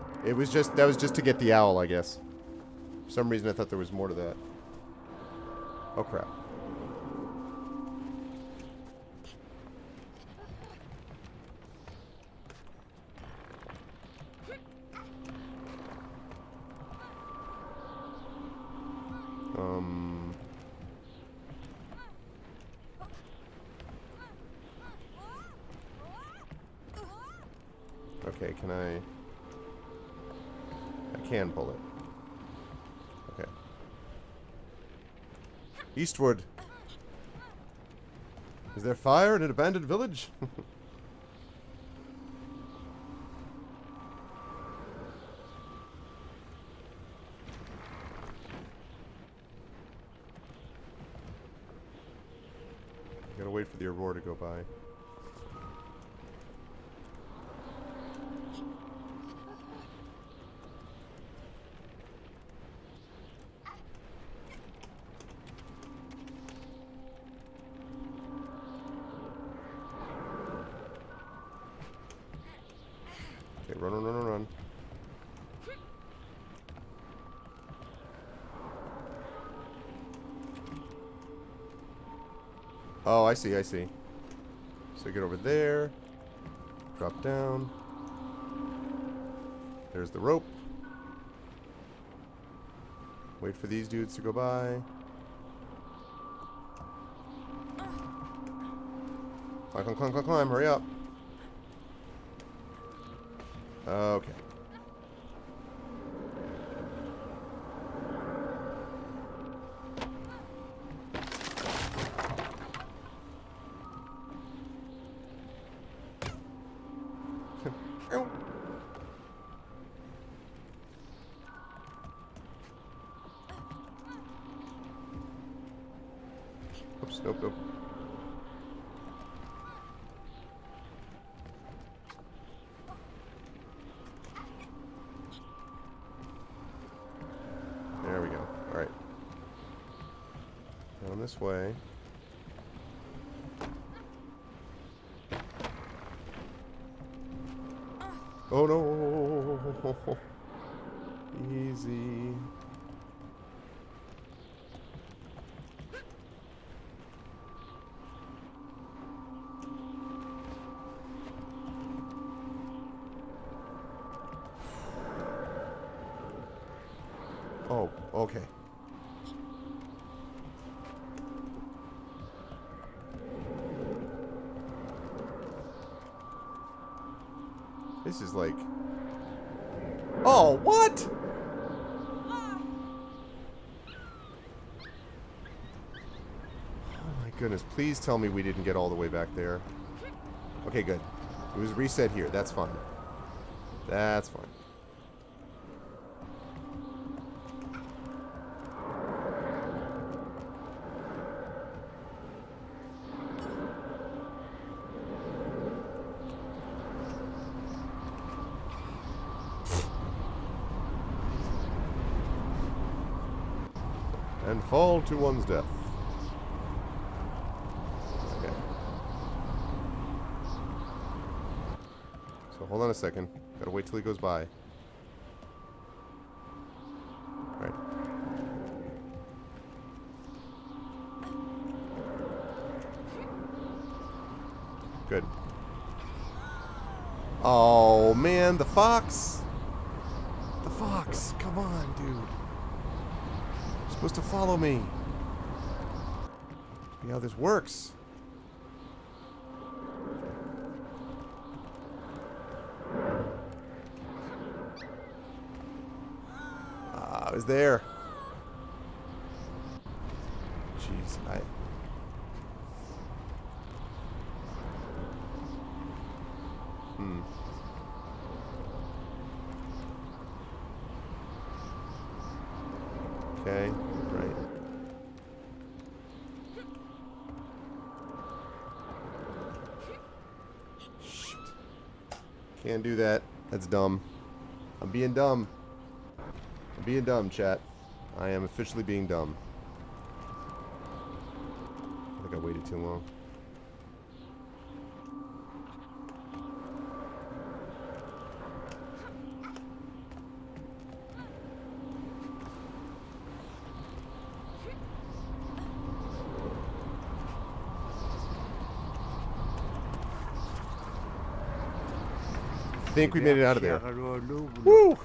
That was just to get the owl, I guess. For some reason I thought there was more to that. Oh crap. Okay, can I can pull it. Okay. Eastward. Is there fire in an abandoned village? Gotta wait for the aurora to go by. Okay, run. Oh, I see, I see. So get over there. Drop down. There's the rope. Wait for these dudes to go by. Climb, climb, climb, climb, climb. Hurry up. Okay. Oops, nope, nope. There we go. Alright. Down this way. Oh no! Easy. Oh, okay. This is like... Oh, what? Oh my goodness, please tell me we didn't get all the way back there. Okay, good. It was reset here. That's fine. That's fine. And fall to one's death. Okay. So hold on a second. Gotta wait till he goes by. Alright. Good. Oh man, the fox! The fox! Come on, dude. Supposed to follow me. See how this works. Ah, I was there. Jeez, Okay, right. Shit. Can't do that. That's dumb. I'm being dumb. I'm being dumb, chat. I am officially being dumb. I think I waited too long. I think we made it out of there. Woo!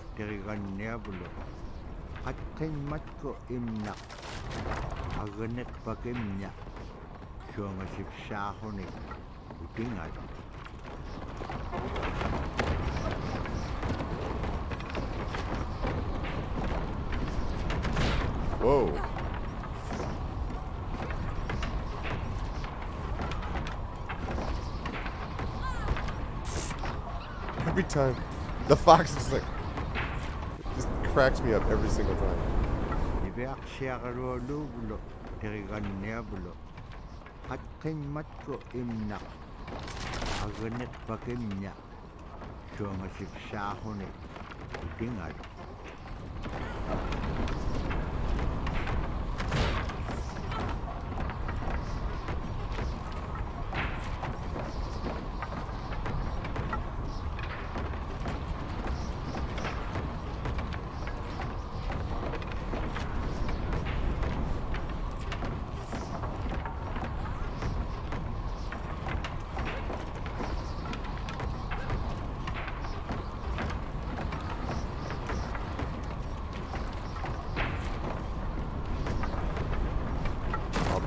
Whoa. Every time. The fox is like... just cracks me up every single time.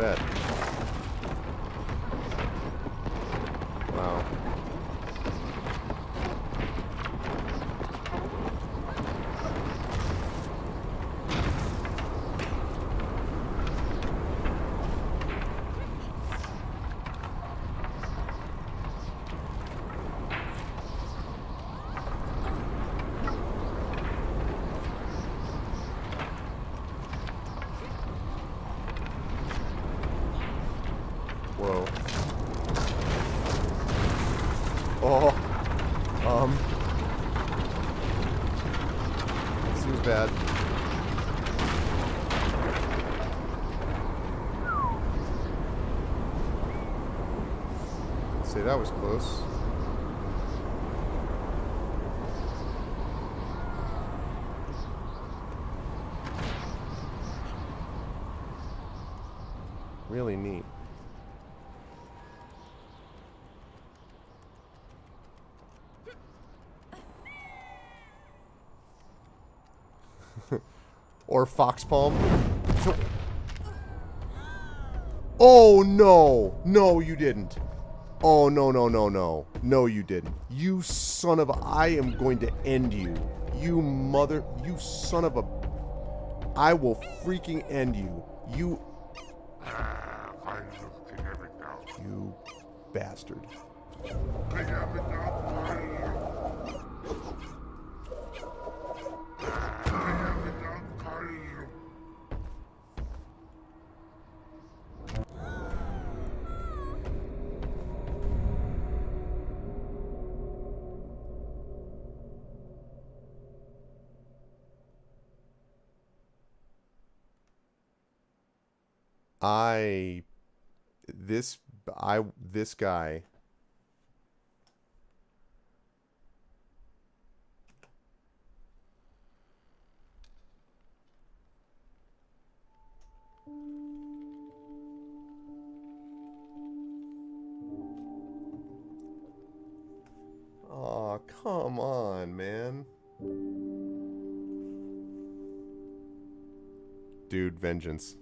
bet. Wow. Whoa. Oh. Seems bad. Say that was close. Really neat. Or fox palm. Oh no! No, you didn't. Oh no no no no. No, you didn't. You son of a... I am going to end you. You mother... You son of a... I will freaking end you. You... You bastard. This guy. Aw, come on, man. Dude, vengeance.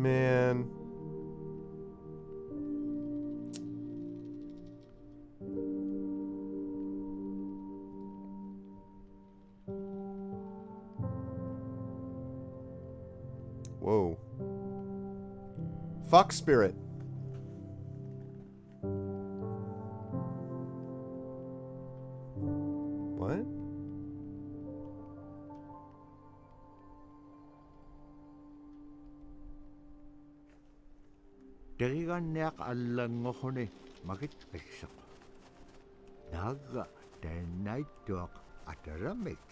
Man. Whoa. Fox spirit. What? Teriganneaq allangoquni makit qissoq. Naagga taannaittuaq ataramik.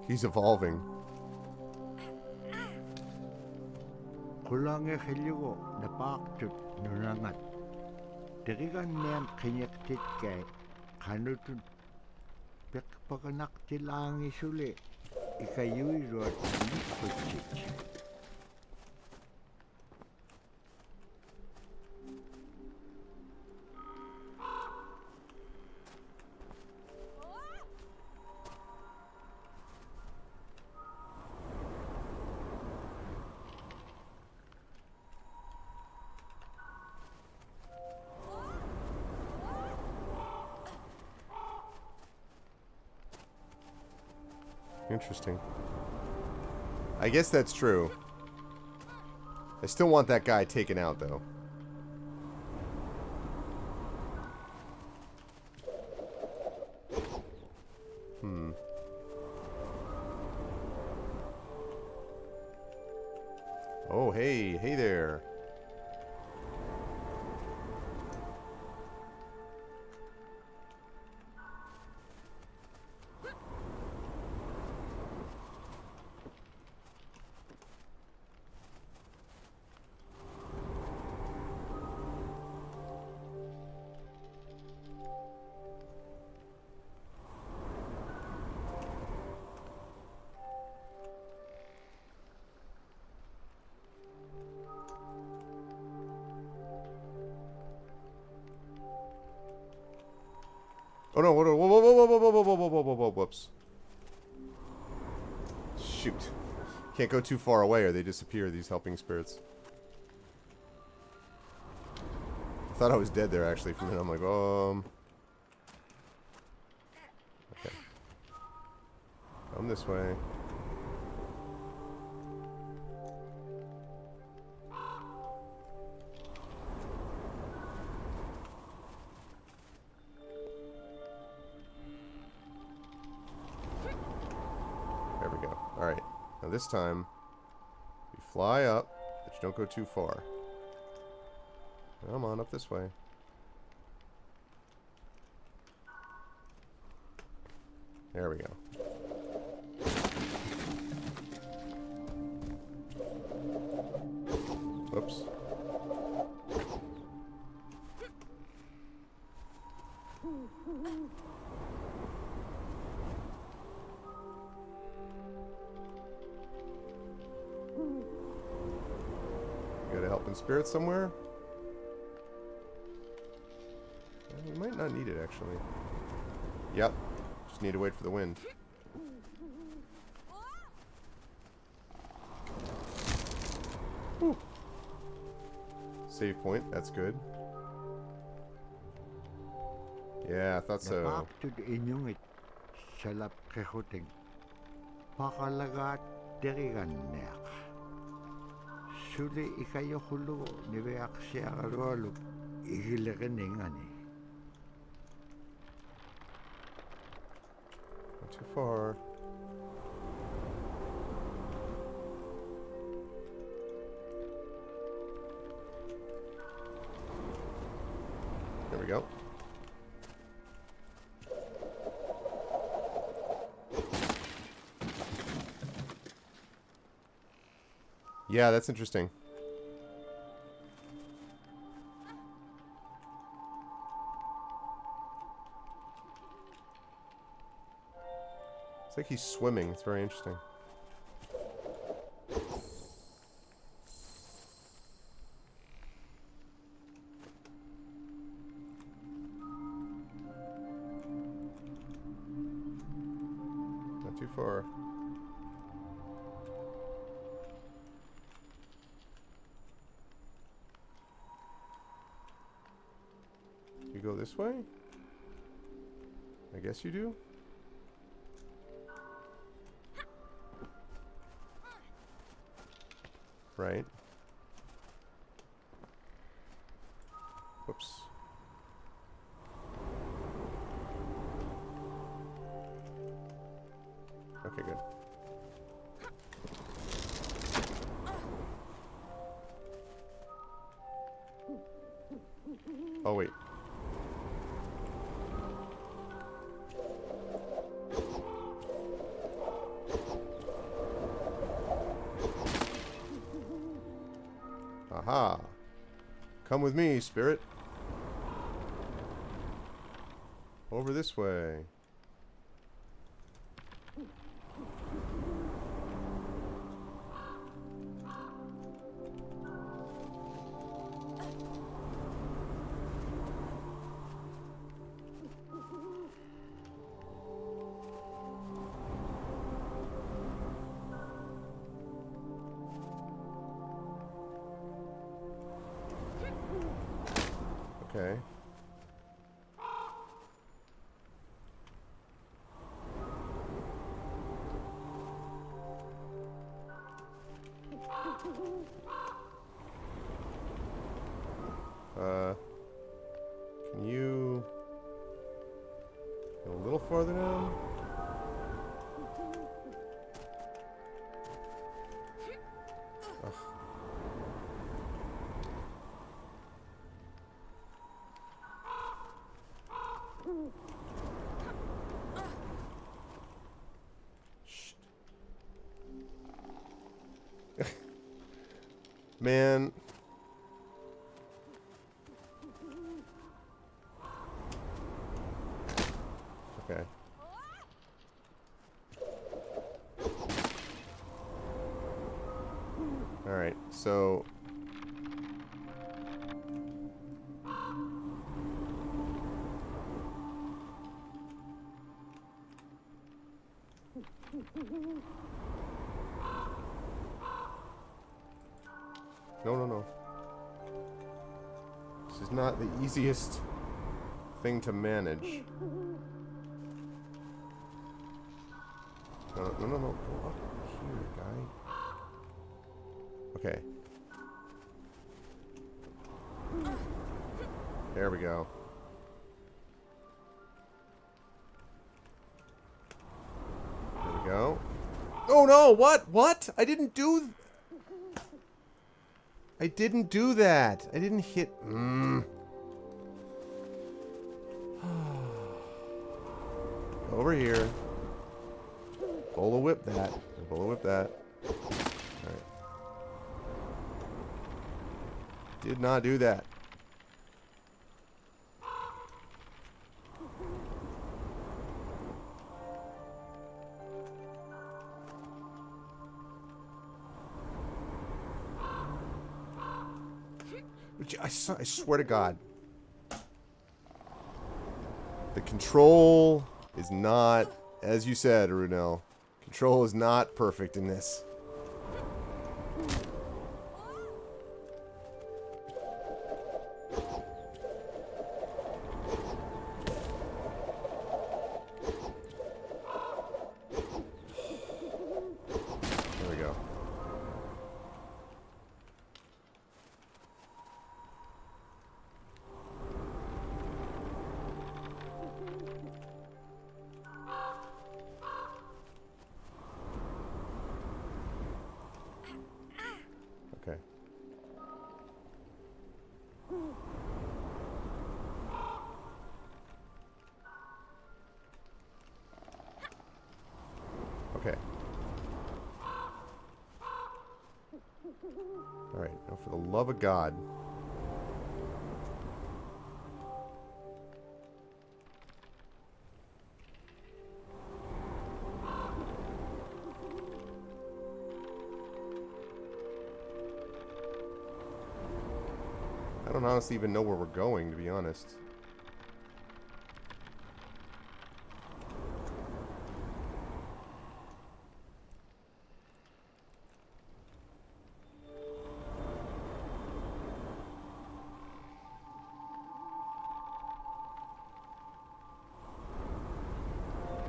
He's evolving. Kulange khillugu napaaqtut nunangat. Teriganneam qiniqtitkay qanutut peqpaqanaqtilaangisuli ikayuiruat nikutchik. Interesting. I guess that's true. I still want that guy taken out, though. Oh, hey. Hey there. Oh no, whoa, whoa, whoa, whoa, whoa, whoa, whoa, whoa, whoa, whoa, whoa, whoa, whoops. Shoot. Can't go too far away or they disappear, these helping spirits. I thought I was dead there actually for a minute. I'm like, okay. Come this way. There we go. Alright. Now this time, you fly up, but you don't go too far. Come on, up this way. There we go. Whoops. Got a helping spirit somewhere? We might not need it, actually. Yep. Just need to wait for the wind. Whew. Save point. That's good. Yeah, I thought so. Napaktud inyungit salap kehuting. Pakalagat derigannek. Suli ikayo hulu nibeak siya kalwaluk. Ihilekeningani. Not too far. There we go. Yeah, that's interesting. It's like he's swimming. It's very interesting. Not too far. You go this way? I guess you do. Right. Whoops. Okay, good. Oh, wait. Aha. Come with me, spirit. Over this way. Okay. Can you go a little farther down? Ugh. Shh. Man. Okay. All right. So No, no, no. This is not the easiest thing to manage. No, no, no, no. Go up here, guy. Okay. There we go. There we go. Oh no! What? What? I didn't do that. I didn't hit. Over here. Bolo whip that. Bolo whip that. Alright. Did not do that. I swear to God. The control is not, as you said, Runel. Control is not perfect in this. There we go. Okay. Okay. Alright, now for the love of God. I don't honestly even know where we're going, to be honest.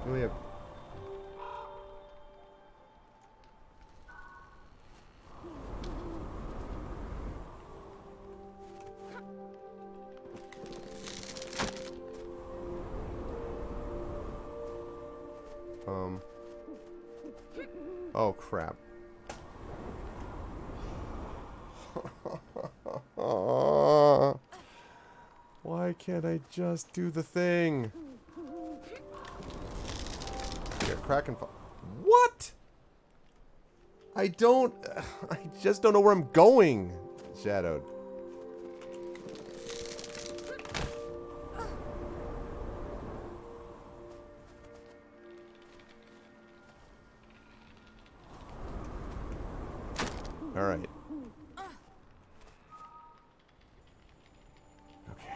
Do we have... Oh, crap. Why can't I just do the thing? Here, crack and fall. What? I just don't know where I'm going. Shadowed. All right. Okay.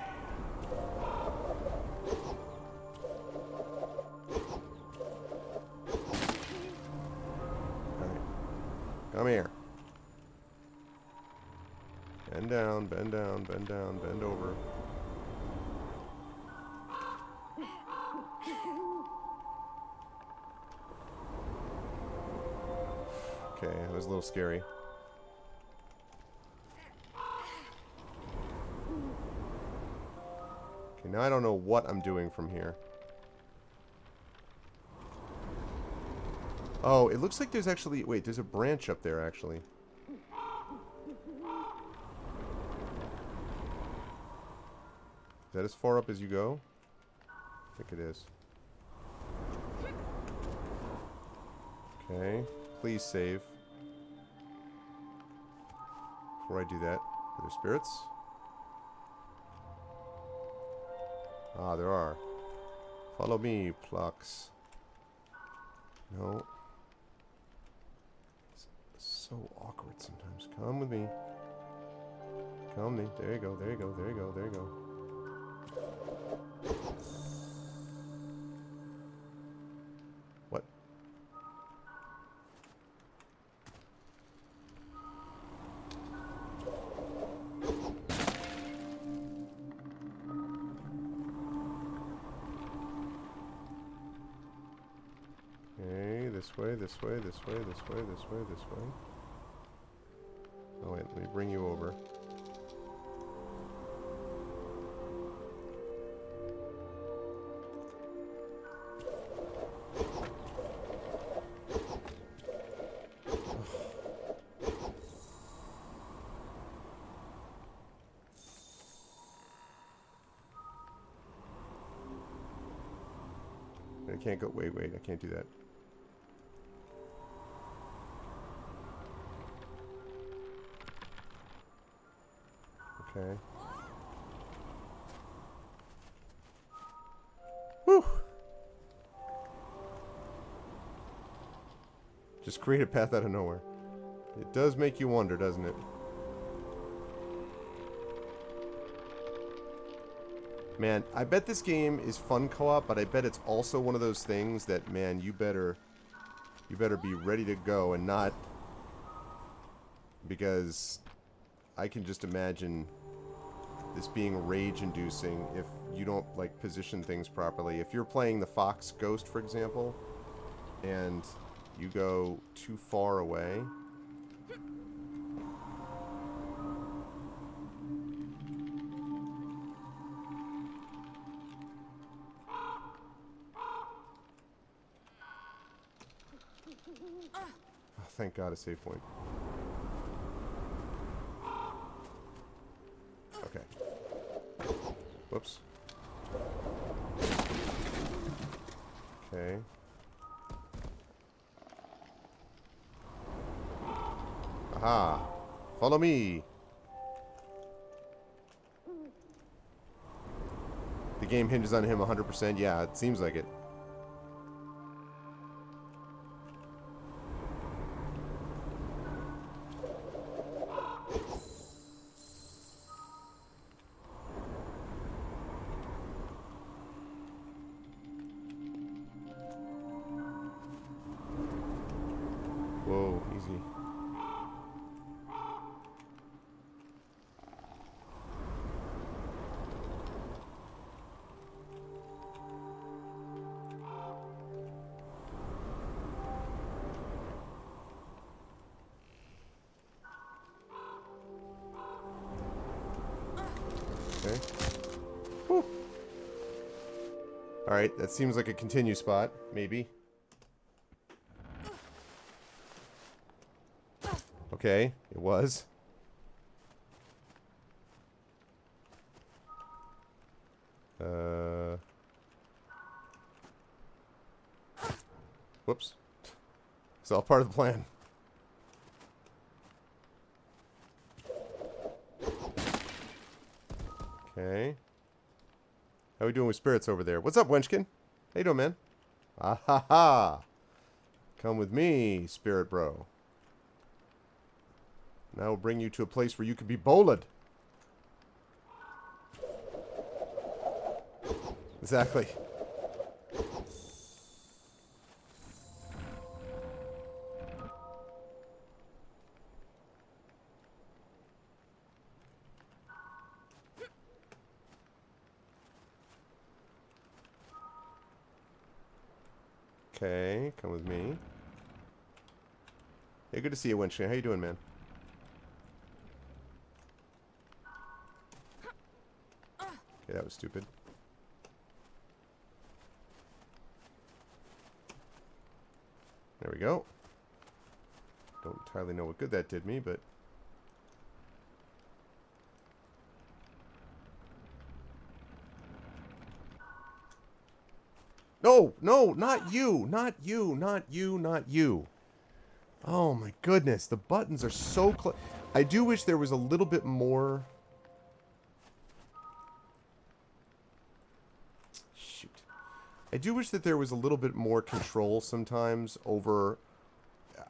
All right. Come here. Bend down, bend down, bend down, bend over. Okay, it was a little scary. Okay, now I don't know what I'm doing from here. Oh, it looks like there's actually... Wait, there's a branch up there, actually. Is that as far up as you go? I think it is. Okay. Please save. Before I do that. Are there spirits? Ah, there are. Follow me, Plux. No. It's so awkward sometimes. Come with me. Come with me. There you go, there you go, there you go, there you go. What? this way, this way, this way, this way, this way, this way. Oh wait, let me bring you over. I can't go. Wait, I can't do that. Okay. Whew. Just create a path out of nowhere. It does make you wonder, doesn't it? Man, I bet this game is fun co-op, but I bet it's also one of those things that, man, you better be ready to go and not, because I can just imagine this being rage-inducing if you don't, like, position things properly. If you're playing the Fox Ghost, for example, and you go too far away... Oh, thank God, a save point. Okay. Whoops. Okay. Aha! Follow me! The game hinges on him 100%. Yeah, it seems like it. Whoa, easy. Okay. Whew. Alright, that seems like a continue spot, maybe. Okay, it was. Whoops. It's all part of the plan. Okay. How we doing with spirits over there? What's up, Wenchkin? How you doing, man? Ah ha ha! Come with me, spirit bro. Now we'll bring you to a place where you can be bowled. Exactly. Okay, come with me. Hey, good to see you, Winchester. How you doing, man? Okay, that was stupid. There we go. Don't entirely know what good that did me, but... No! No! Not you! Not you! Not you! Not you! Oh my goodness, the buttons are so close. I do wish there was a little bit more... Shoot. I do wish that there was a little bit more control sometimes over...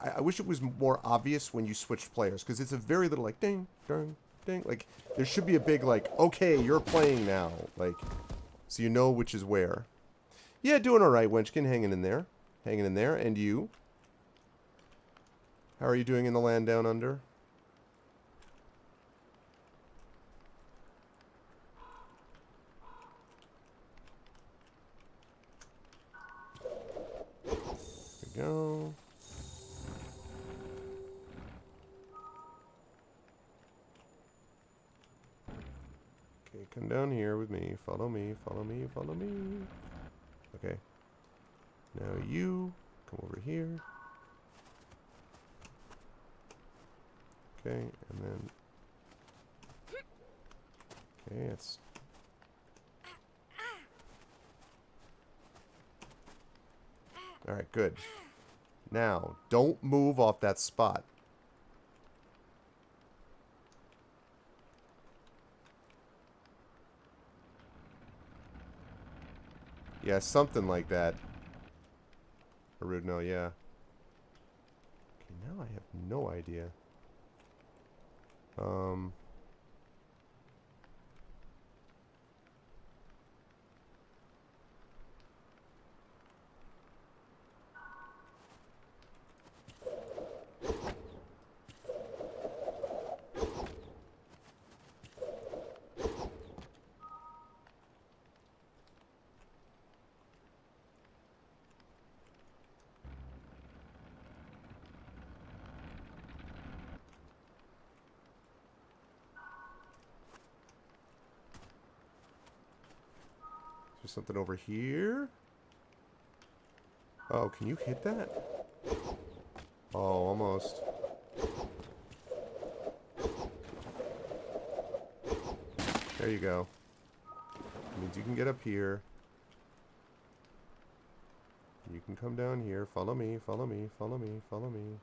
I wish it was more obvious when you switched players, because it's a very little like ding, ding, ding. Like, there should be a big like, okay, you're playing now. Like, so you know which is where. Yeah, doing alright, Wenchkin, hanging in there. Hanging in there, and you? How are you doing in the land down under? There we go. Okay, come down here with me. Follow me, follow me, follow me. Okay. Now you come over here. Okay, and then... Okay, it's... Alright, good. Now, don't move off that spot. Yeah, something like that. Arudno, yeah. Okay, now I have no idea. There's something over here. Oh, can you hit that? Oh, almost. There you go. Means you can get up here. You can come down here. Follow me, follow me, follow me, follow me.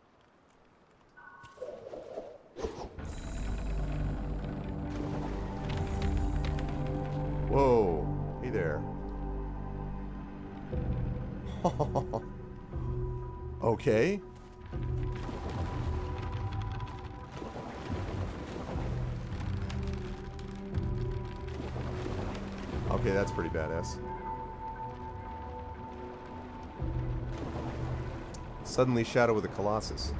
Whoa. Hey there. Okay. Okay, that's pretty badass. Suddenly Shadow of the Colossus.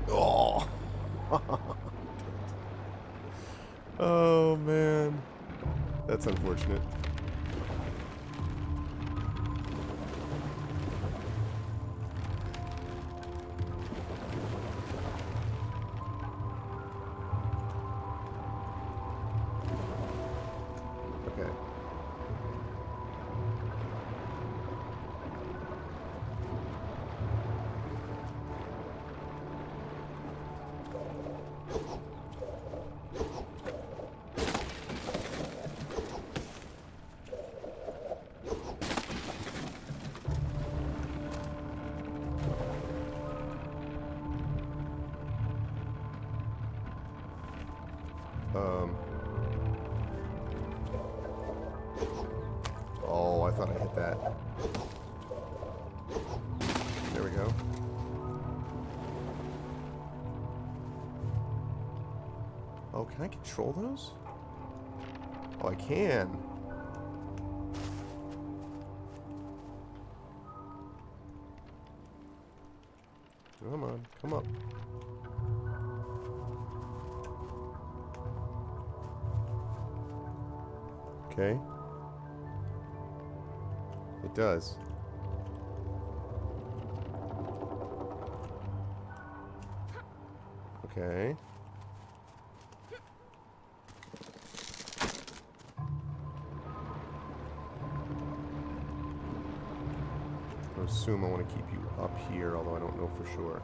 Oh. Oh man. That's unfortunate. Okay. Oh, I thought I hit that. There we go. Oh, can I control those? Oh, I can. Come on, come up. Okay. It does. Okay. I assume I want to keep you up here, although I don't know for sure.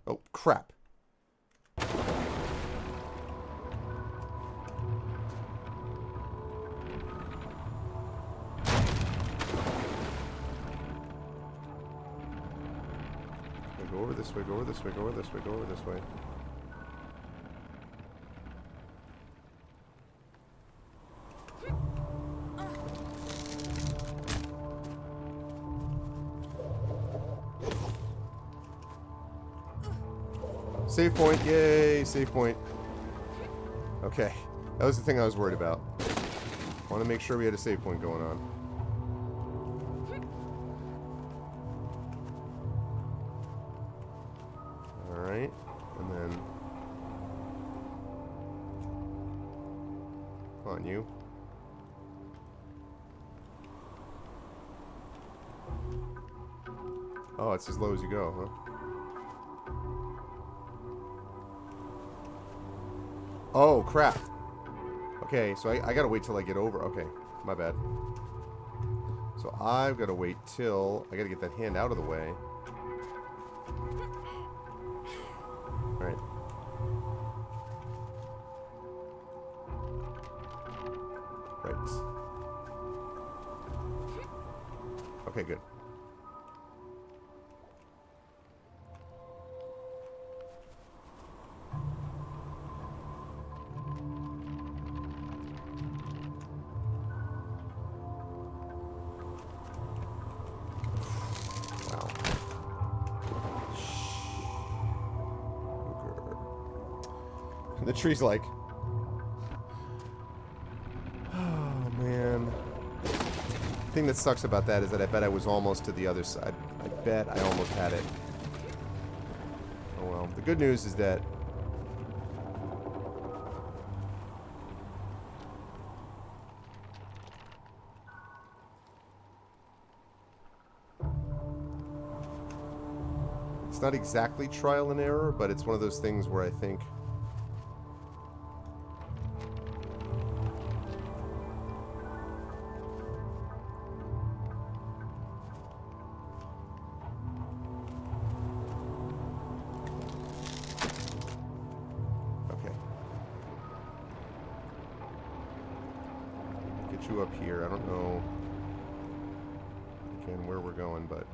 Oh, crap. Go over this way, go over this way, go over this way, go over this way. Save point, yay, save point. Okay, that was the thing I was worried about. I want to make sure we had a save point going on. Alright, and then Come on, you. Oh, it's as low as you go, huh? Oh, crap. Okay, so I gotta wait till I get over. Okay, my bad. So I've gotta wait till I gotta get that hand out of the way. Alright. Right. Okay, good. Wow. The tree's like, oh man. The thing that sucks about that is that I bet I was almost to the other side. I bet I almost had it. Oh well. The good news is that it's not exactly trial and error, but it's one of those things where I think you up here. I don't know again where we're going, but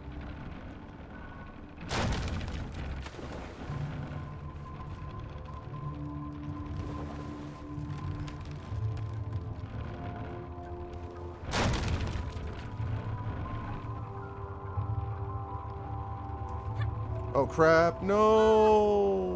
oh crap, no.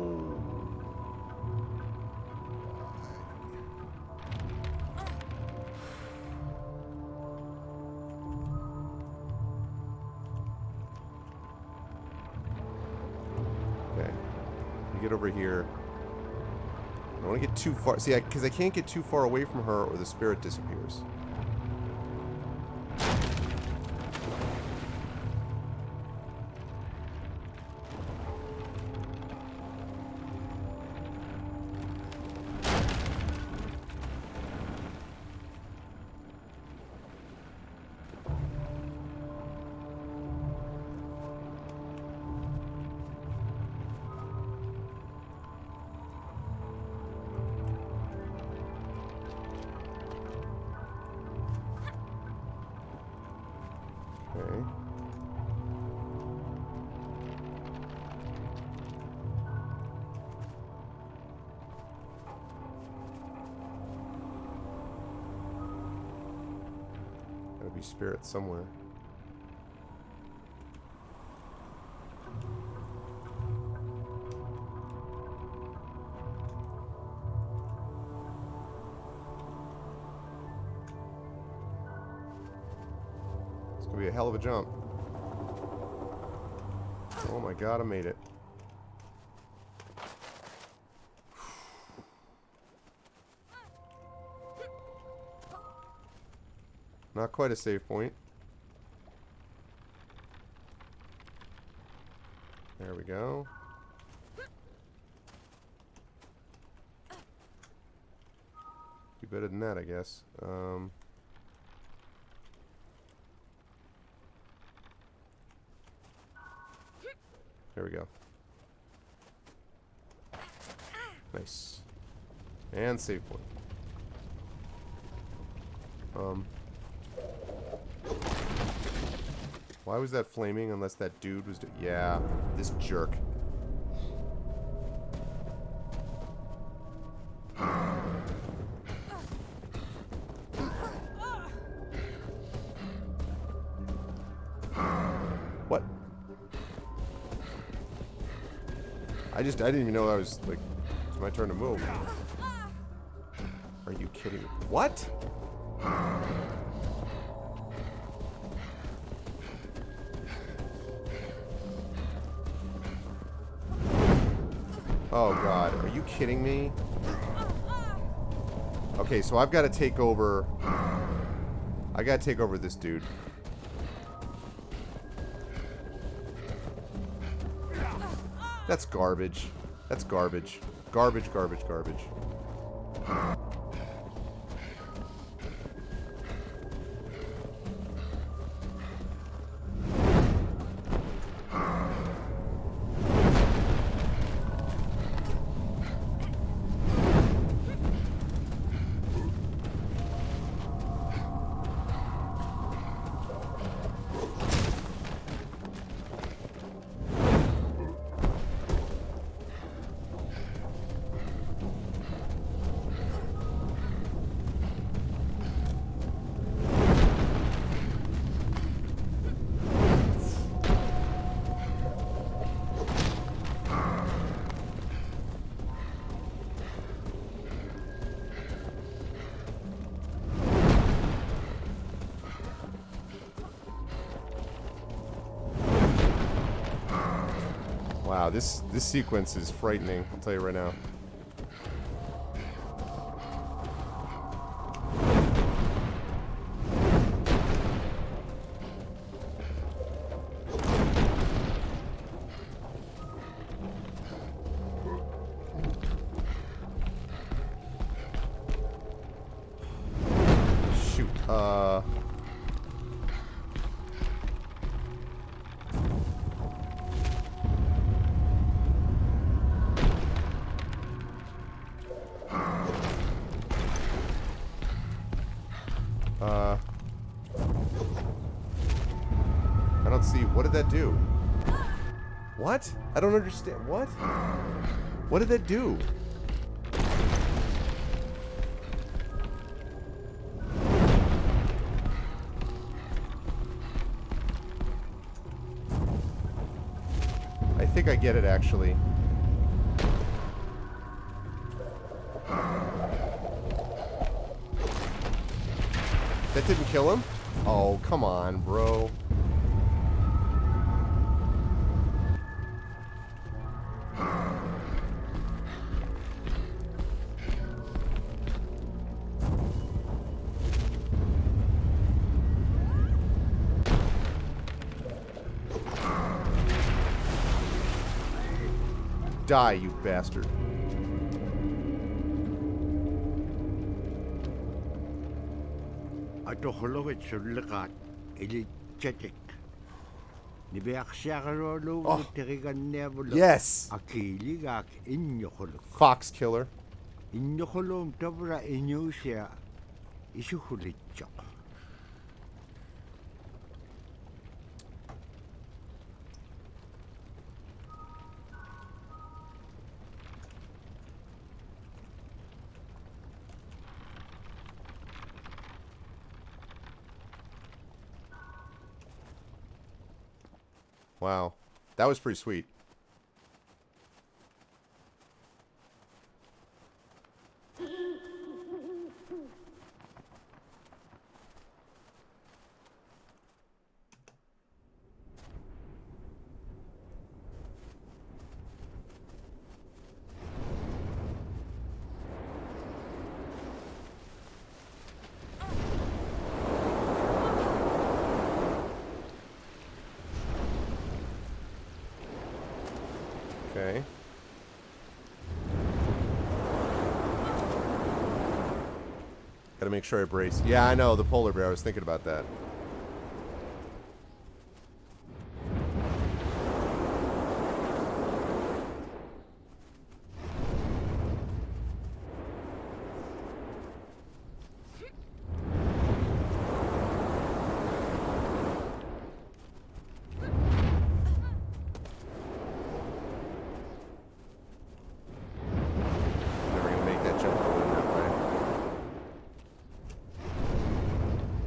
Get over here. I don't want to get too far. See, because I can't get too far away from her or the spirit disappears. Okay. Gotta be spirit somewhere. It's gonna be a hell of a jump. Oh my god, I made it. Not quite a save point. There we go. Do better than that, I guess. There we go. Nice. And save point. Why was that flaming unless that dude was... Yeah, this jerk. What? I didn't even know I was, like, it's my turn to move. Are you kidding me? What? Oh god, are you kidding me? Okay, so I've got to take over... I got to take over this dude. That's garbage. That's garbage. Garbage, garbage, garbage. Wow, this sequence is frightening, I'll tell you right now. Shoot, I don't see. What did that do? What? I don't understand. What? What did that do? I think I get it, actually. That didn't kill him? Oh, come on, bro. Die, you bastard. Atoholovet sulleqaat ilitsatik. Nibeaksiaqalualuugu Oh. teriganniavulu. Yes! Akiiligaak inñoquluk. Fox killer. Inñoqulum tavra iñuusia isuhulitsoq. Wow. That was pretty sweet. Okay. Gotta make sure I brace. Yeah, I know, the polar bear. I was thinking about that. Never gonna make that jump going that way.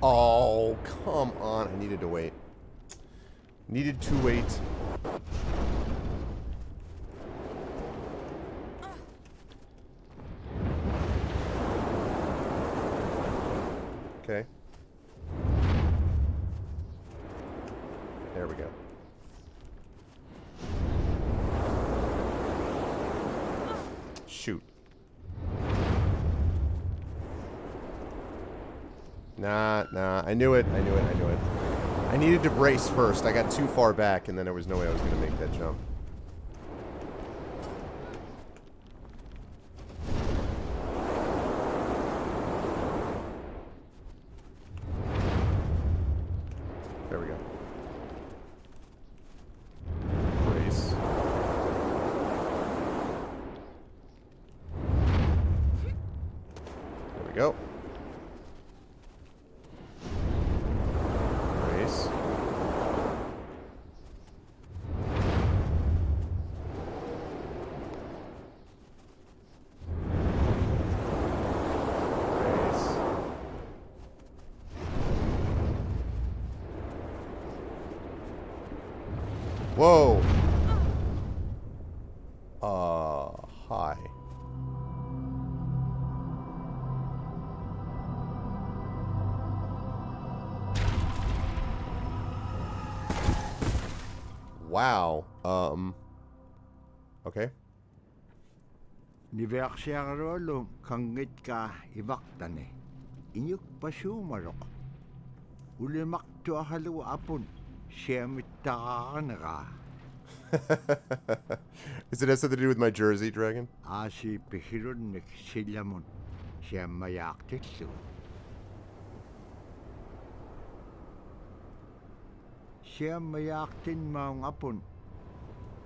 Oh, come on. I needed to wait. Needed to wait. Okay. There we go. Nah. I knew it. I needed to brace first. I got too far back, and then there was no way I was going to make that jump. There we go. Brace. There we go. Brace. Brace. Whoa. Hi. Wow. Okay. Niverksiarolum kangit ka ivaktane. Inyuk pasumarok. Ulimak tuahalu apun. Siamittaranera. Does it have something to do with my jersey, Dragon? Asi pihirunnik silamun. Siamayaktitsu. Siamayaktin maung apun.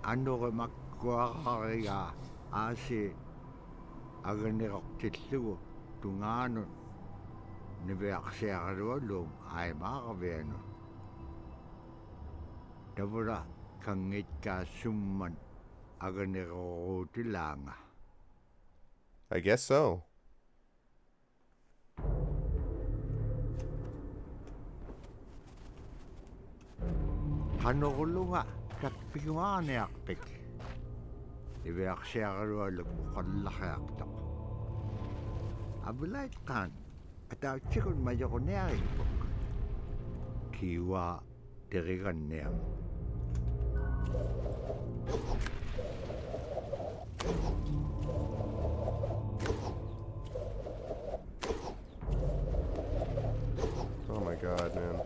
Ano makkuarariga. Asi aganiroktillu. Tunganun. Niverksiarolum ay makavianun. Tavura kangit ka summan aganirootilanga. I guess so. Hanurulunga takpikumaaniakpik. Iverksiarolum uqallaqiaqtaq. Abulait kan atautsikun majoquniaripuk. Kiwa teriganniam. Oh my god, man.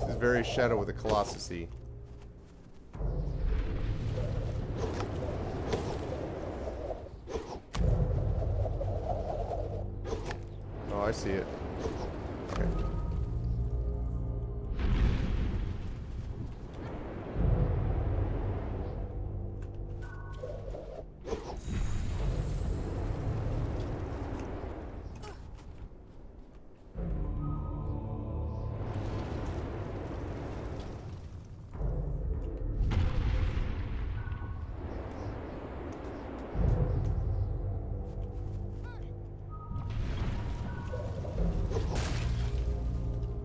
This is very Shadow with the Colossus-y. Oh, I see it. Okay.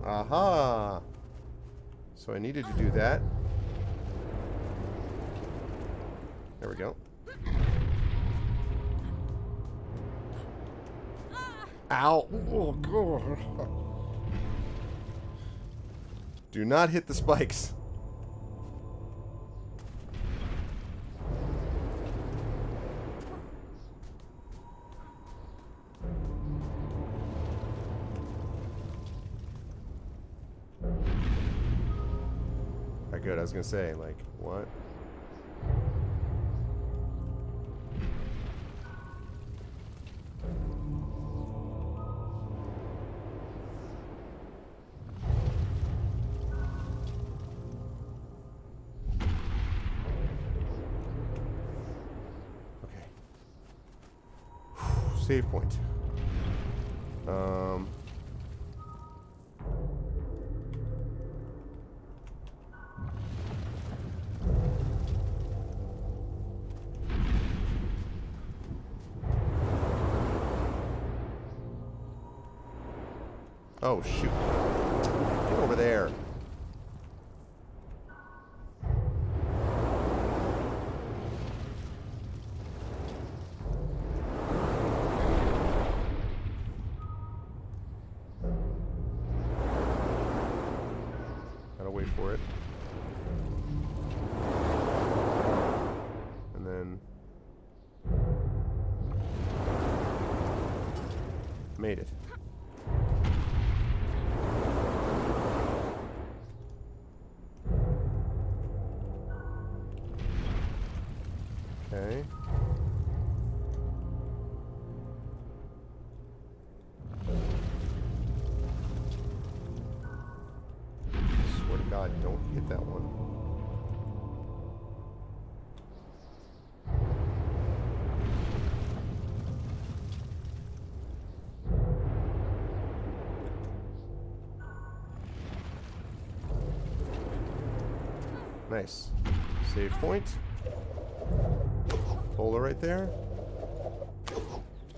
Aha! So I needed to do that. There we go. Ow! Oh, God. Do not hit the spikes. Good, I was gonna say, like, what? Okay. Save point. Oh, shoot. Get over there. wait for it. And then... made it. Okay. Swear to God, don't hit that one. Nice. Save point. Boulder right there.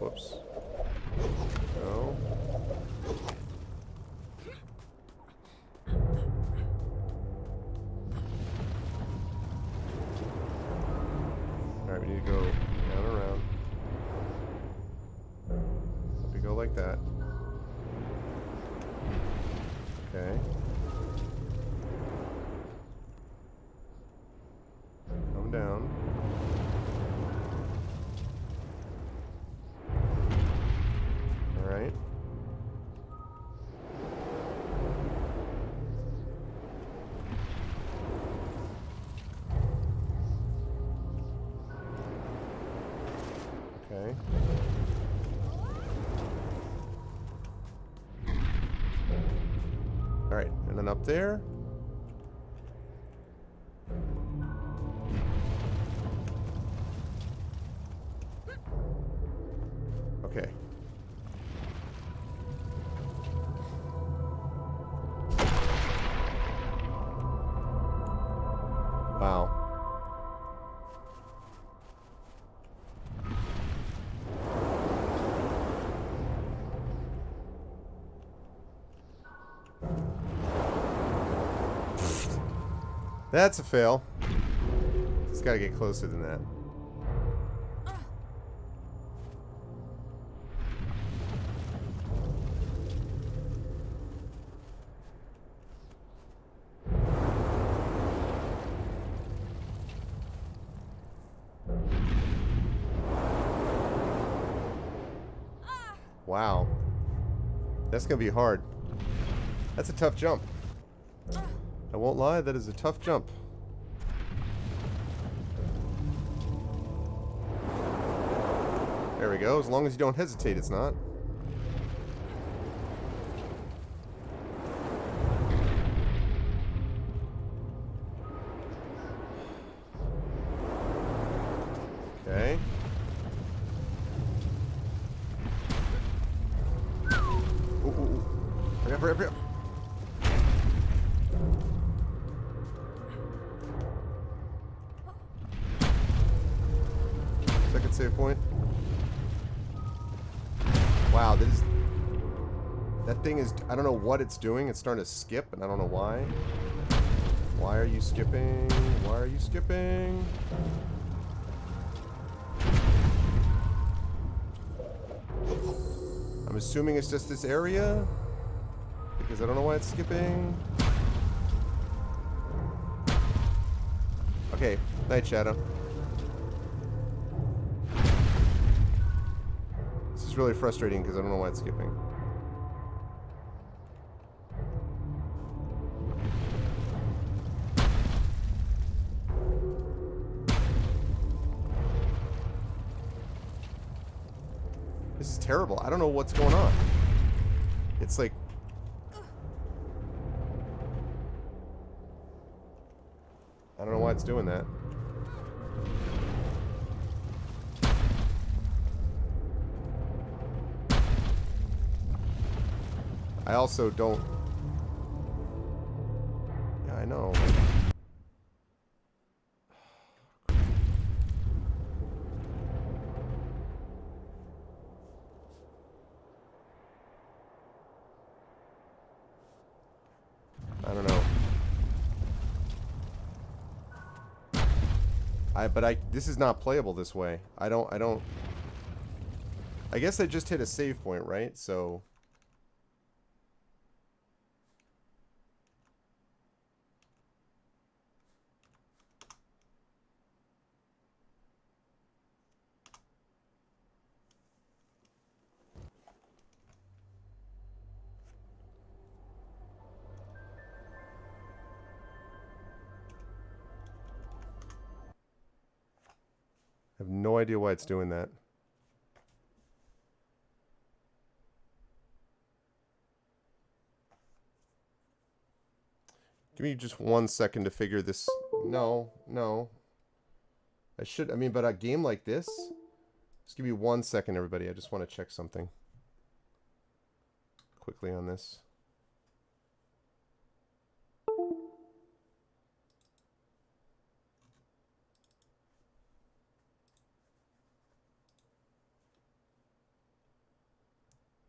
Whoops. No. Alright, we need to go down and around. Hope we go like that. Okay. Come down. Alright. Okay. Alright, and then up there. Okay. Wow. That's a fail. Just gotta get closer than that. Wow. That's gonna be hard. That's a tough jump. I won't lie, that is a tough jump. There we go. As long as you don't hesitate, it's not. Okay. Ooh, ooh, ooh. Hurry up, hurry up, hurry up. Second save point. Wow, that thing is, I don't know what it's doing. It's starting to skip, and I don't know why. Why are you skipping? Why are you skipping? I'm assuming it's just this area, because I don't know why it's skipping. Okay, Night Shadow. This is really frustrating because I don't know why it's skipping. This is terrible. I don't know what's going on. It's like... I don't know why it's doing that. I also don't... Yeah, I know. I don't know. This is not playable this way. I guess I just hit a save point, right? So... no idea why it's doing that. Give me just 1 second to figure this. No. I should, I mean, but a game like this, just give me 1 second, everybody. I just want to check something quickly on this.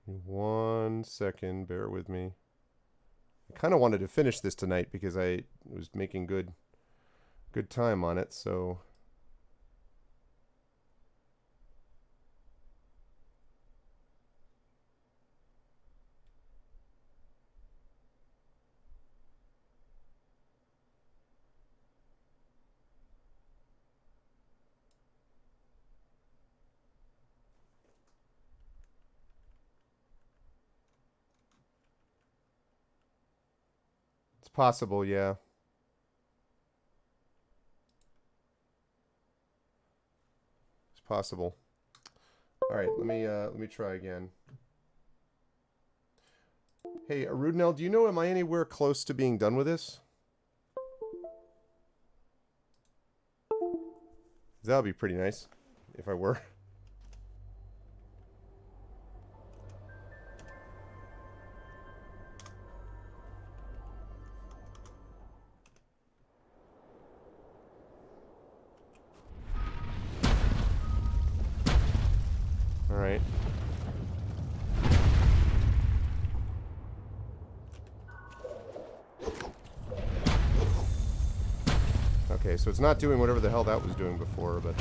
Give me 1 second, bear with me. I kind of wanted to finish this tonight because I was making good time on it, so it's possible, yeah. It's possible. All right, let me try again. Hey, Arudnel, do you know, am I anywhere close to being done with this? That would be pretty nice if I were. All right. Okay, so it's not doing whatever the hell that was doing before, but...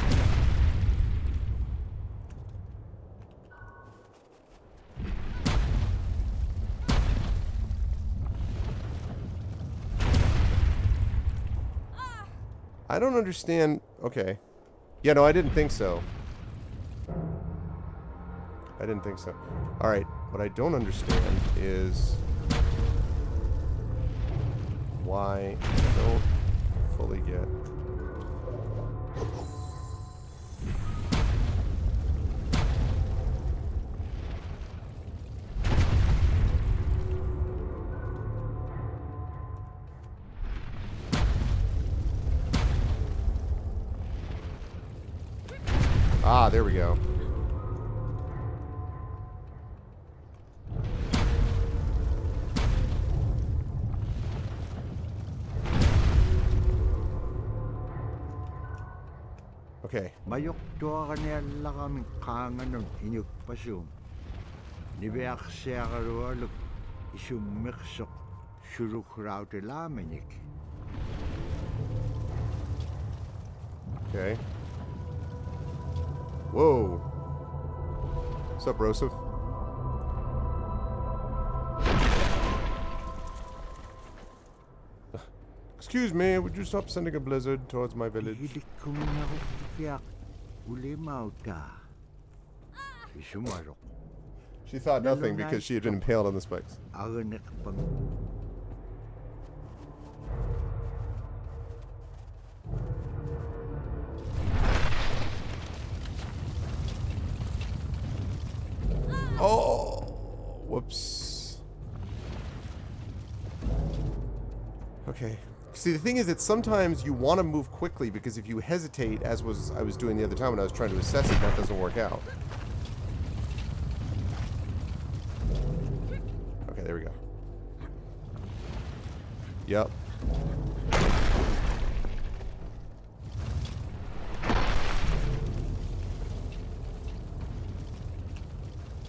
I don't understand... Okay. Yeah, no, I didn't think so. I didn't think so. Alright, what I don't understand is... why I don't fully get... Ah, there we go. Okay. Mayok tua kanela kaming kanganon inyuk pasum. Nibeak siya karualuk isummiksok shurukraute lamenik. Okay. Whoa. What's up, Rosef? Excuse me, would you stop sending a blizzard towards my village? Hilik kuminako kiyak uli mauta. Isumarok. She thought nothing because she had been impaled on the spikes. Aganek pang. Oh, whoops. Okay. See, the thing is that sometimes you want to move quickly because if you hesitate, as I was doing the other time when I was trying to assess it, that doesn't work out. Okay, there we go. Yep.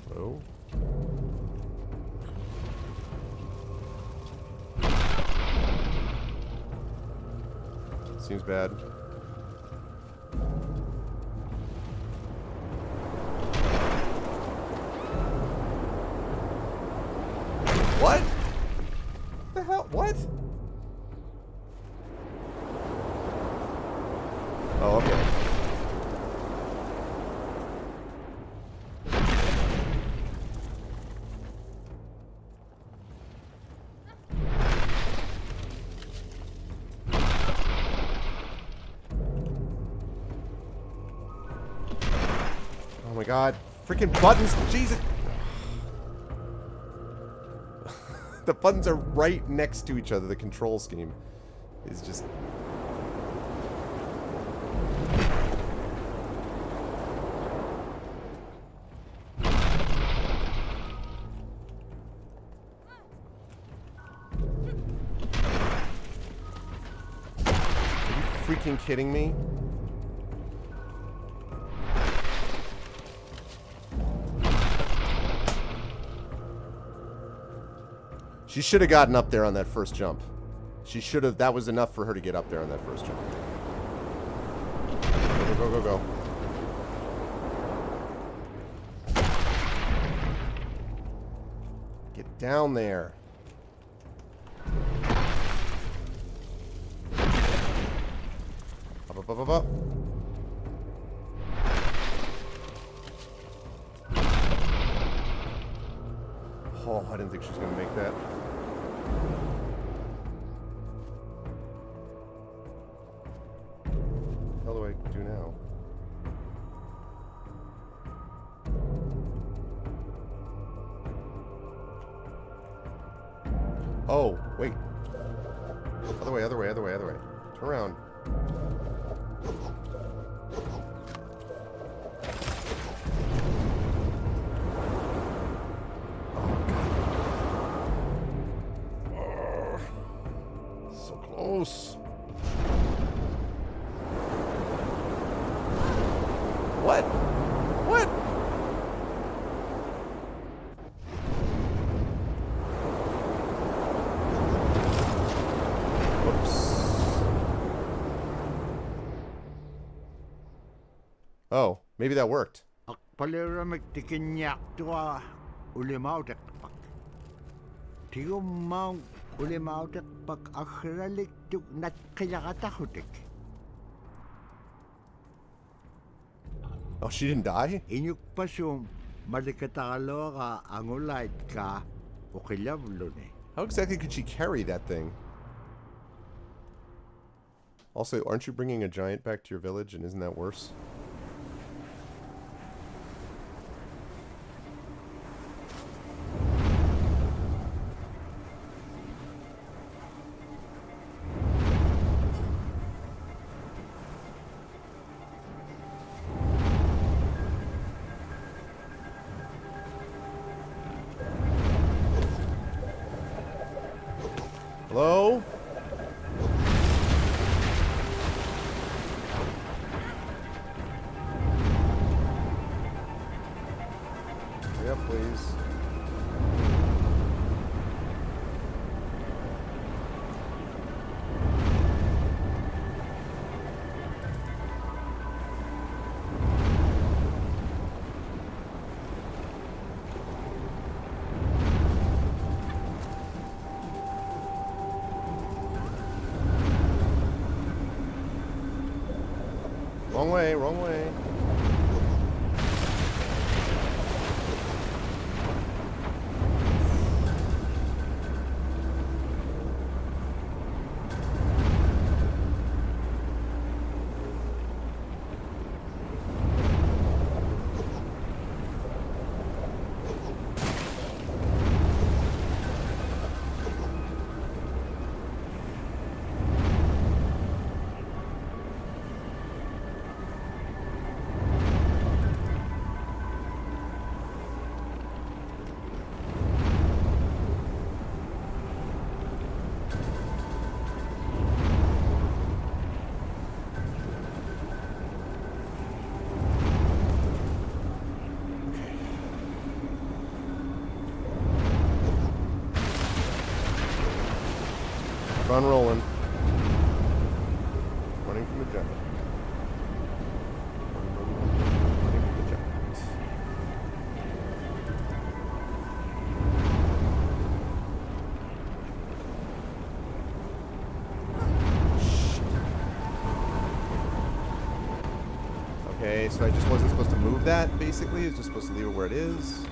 Hello? Seems bad. What? The hell? What? Oh, okay. god. Freaking buttons. Jesus. The buttons are right next to each other. The control scheme is just... freaking kidding me? She should have gotten up there on that first jump. She should have. That was enough for her to get up there on that first jump. Go, go, go, go, go. Get down there. Up, up, up, up, up. Oh, I didn't think she was going to make that. What the hell do I do now? Oh, wait. Other way, other way, other way, other way. Turn around. What? What? Whoops. Oh, maybe that worked. Akpalera magtikinyak tua ulimautek pak. Tiyumang ulimautek pak akralik tuk nat kayakatahutik. Oh, she didn't die? Inyuk pasum malikatalo ka angulait ka ukilavlune. How exactly could she carry that thing? Also, aren't you bringing a giant back to your village, and isn't that worse? Hello? Hurry up, please. Wrong way, wrong way. Run rolling. Running from the giant. Running from the giant. Shit. Okay, so I just wasn't supposed to move that, basically. I was just supposed to leave it where it is.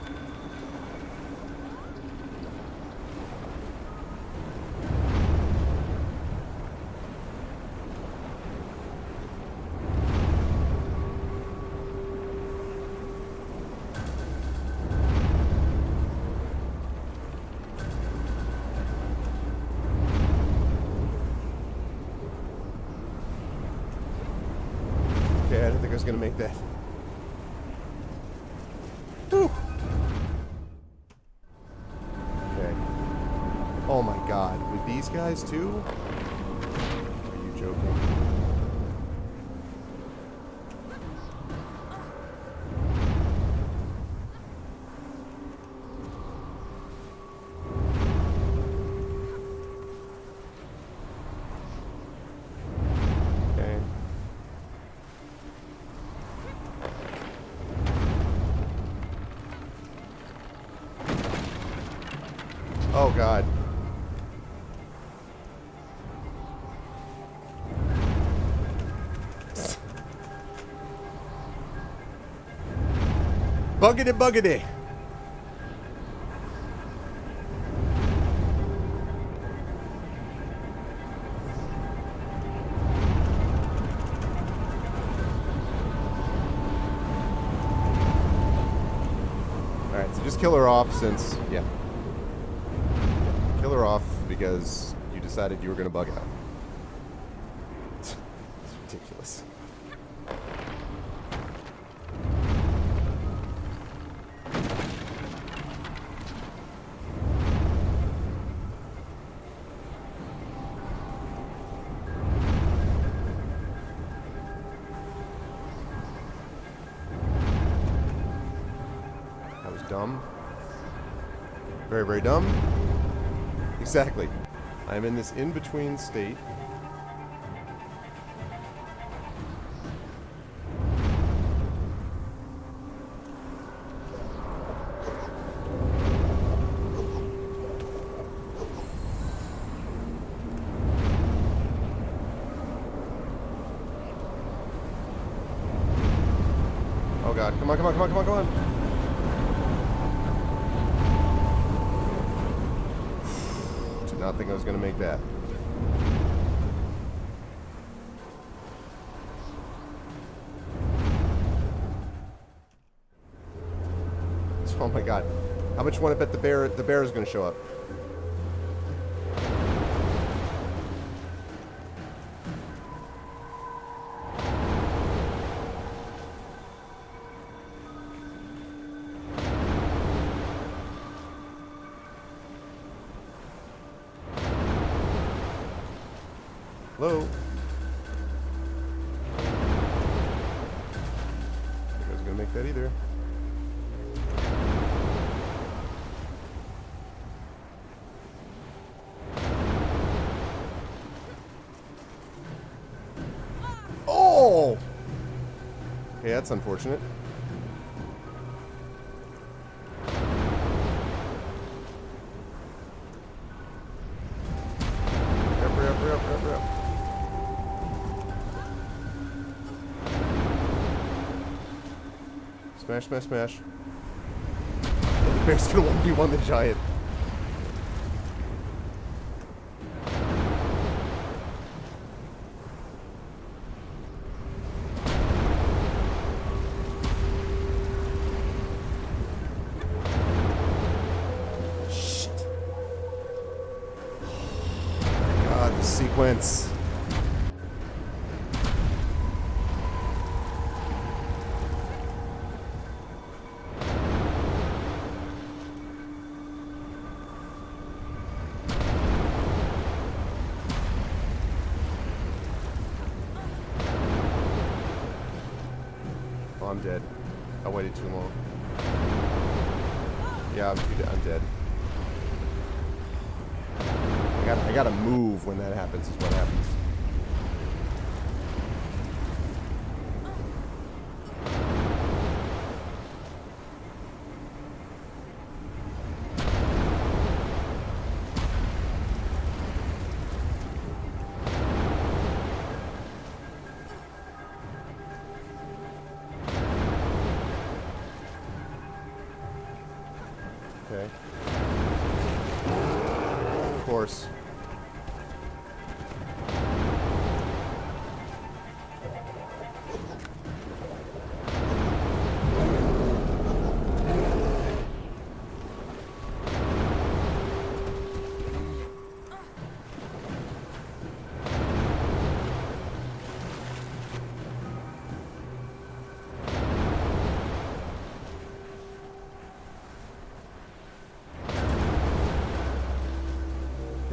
was gonna make that. Whew. Okay. Oh my god. With these guys too? Are you joking? Okay. Oh god. Buggity buggity. Alright, so just kill her off since, yeah. Kill her off because you decided you were going to bug out. It's ridiculous. That was dumb. Very, very dumb. Exactly. I'm in this in-between state. Oh god, come on, come on, come on, come on, come on. Did not think I was going to make that. Oh my god. How much you want to bet the bear is going to show up? Hello? I think I was going to make that either. Oh! Okay, that's unfortunate. Hurry up, hurry up, hurry up, hurry up. Smash, smash, smash. The bear's gonna 1v1 the giant. Shit. Oh my god, the sequence. Oh, I'm dead. I waited too long. Yeah, I'm dead. I gotta move when that happens, is what happens. Okay. Of course.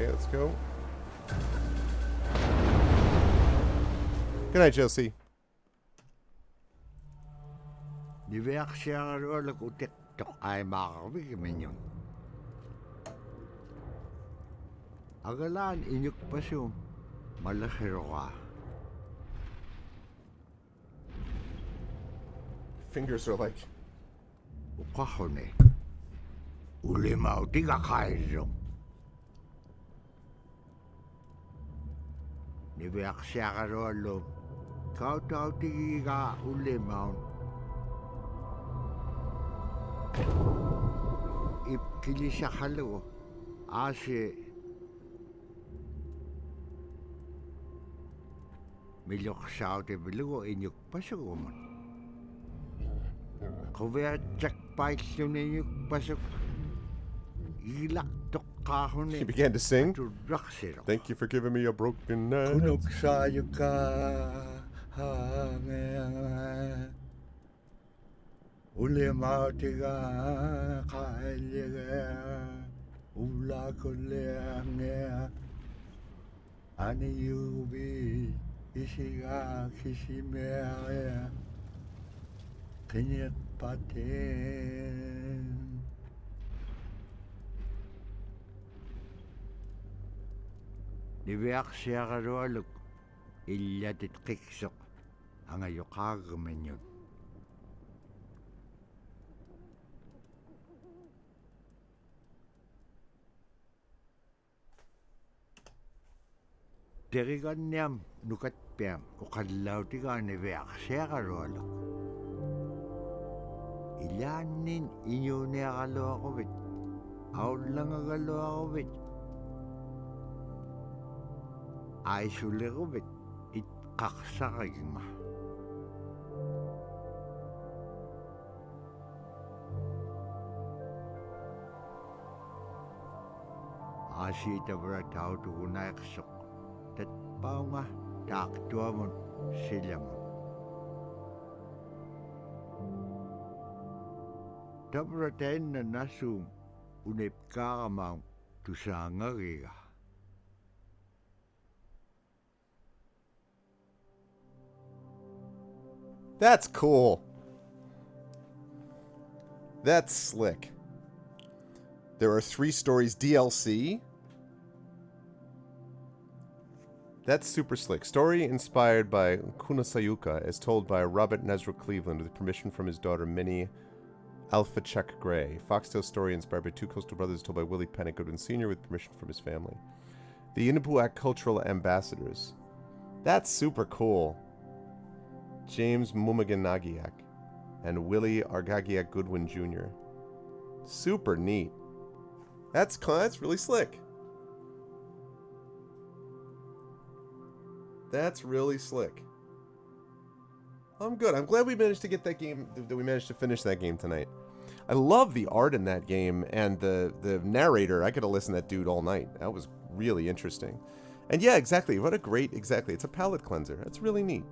Okay, let's go. Good night, Chelsea. Niveaksiarualak utiktok ay makakawig minyon. Agalaan inyuk pasyo malakiro ka. Fingers are like... Ukahone. Ulimau tiga kaizong. Niveaksiarualo. Kau tau tiga ulimau. Ipkilisakalo. Ase. Milok saute belugo inyuk pasukuman. Kuvea cek paisyon inyuk pasuk. Ilak tok kahone. He began to sing. Thank you for giving me a broken night. Kunok sayo ka hangea. Ule mautiga kailega. Ula kuleangea. Ani yubi. Isiga kisimea kenyet paten Niveak siagarualuk illa titqiksok angayuqaagmenyut Teriganniam nukatpiam uqallautiga niveaqsiaqarualuk Ilaannin iñuuniaqaluaquvit aullangagaluaquvit aisuliquvit itqaqsaqigma Aasiitavra tautugunaiqsoq Tatpaunga taaktuamun silamun. Tabratain na nasum unipkaramang tusangariga. That's cool. That's slick. There are 3 stories DLC. That's super slick. Story inspired by Kunasayuka, as told by Robert Nezra Cleveland with permission from his daughter Minnie Alphachek Gray. Foxtail story inspired by 2 Coastal Brothers told by Willie Pennant Goodwin Sr. with permission from his family. The Inupiaq Cultural Ambassadors. That's super cool. James Mumaganagiak and Willie Argagiak Goodwin Jr. Super neat. That's really slick. That's really slick. I'm good. I'm glad we managed to get that game, that we managed to finish that game tonight. I love the art in that game, and the narrator. I could have listened to that dude all night. That was really interesting. And yeah, exactly. What a great, exactly. It's a palate cleanser. That's really neat.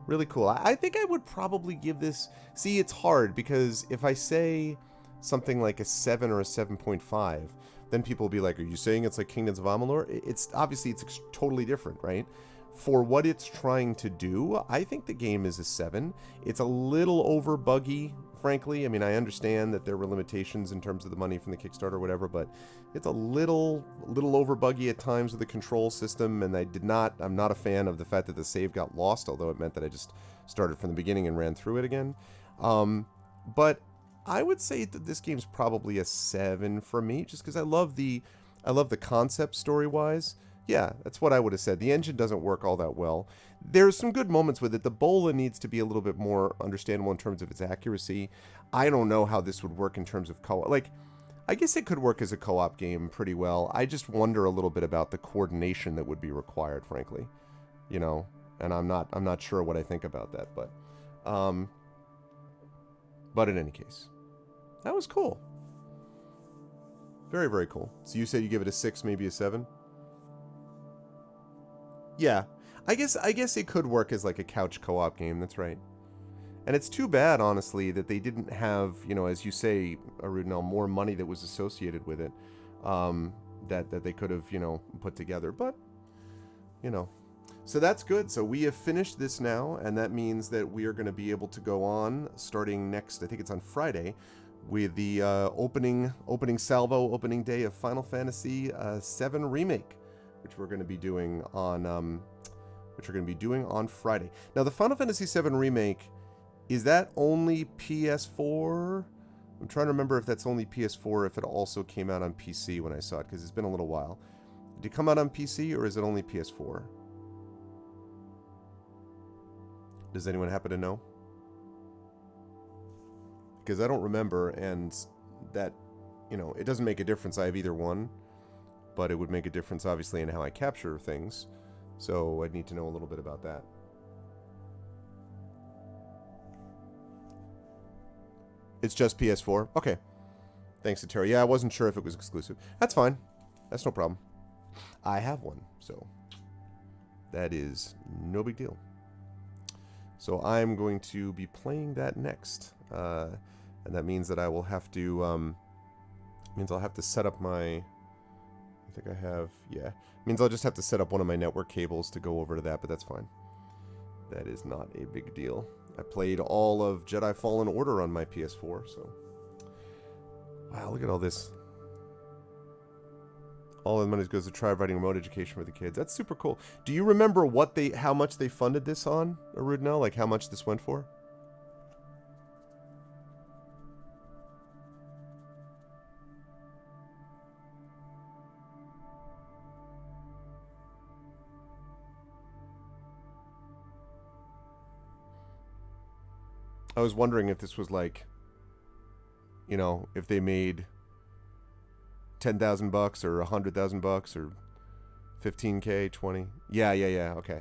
Really cool. I think I would probably give this, see, it's hard, because if I say something like a 7 or a 7.5, then people will be like, are you saying it's like Kingdoms of Amalur? It's obviously, it's totally different, right? For what it's trying to do, I think the game is a 7. It's a little over buggy, frankly. I mean, I understand that there were limitations in terms of the money from the Kickstarter or whatever, but it's a little over buggy at times with the control system, and I'm not a fan of the fact that the save got lost, although it meant that I just started from the beginning and ran through it again. But I would say that this game's probably a 7 for me, just because I love the concept story-wise. Yeah, that's what I would have said. The engine doesn't work all that well. There's some good moments with it. The bola needs to be a little bit more understandable in terms of its accuracy. I don't know how this would work in terms of co-op. Like, I guess it could work as a co-op game pretty well. I just wonder a little bit about the coordination that would be required, frankly. You know, and I'm not sure what I think about that, but in any case, that was cool. Very, very cool. So you said you give it a 6, maybe a 7? Yeah, I guess it could work as like a couch co-op game. That's right. And it's too bad, honestly, that they didn't have, you know, as you say, Arudnell, more money that was associated with it. that they could have, you know, put together. But, you know. So that's good. So we have finished this now, and that means that we are going to be able to go on starting next, I think it's on Friday, with the opening day of Final Fantasy VII Remake, which we're going to be doing on Friday. Now, the Final Fantasy VII Remake, is that only PS4? I'm trying to remember if that's only PS4, if it also came out on PC when I saw it, because it's been a little while. Did it come out on PC, or is it only PS4? Does anyone happen to know? Because I don't remember, and that, you know, it doesn't make a difference. I have either one, but it would make a difference, obviously, in how I capture things. So I'd need to know a little bit about that. It's just PS4? Okay. Thanks to Terry. Yeah, I wasn't sure if it was exclusive. That's fine. That's no problem. I have one, so that is no big deal. So I'm going to be playing that next. And that means that I will have to, I'll have to set up my, I think I have, yeah. Means I'll just have to set up one of my network cables to go over to that, but that's fine. That is not a big deal. I played all of Jedi Fallen Order on my PS4, so. Wow, look at all this. All the money goes to tribe writing remote education for the kids. That's super cool. Do you remember how much they funded this on, Arudnell? Like how much this went for? I was wondering if this was like, you know, if they made $10,000 or $100,000 or 15K, 20. Yeah, okay.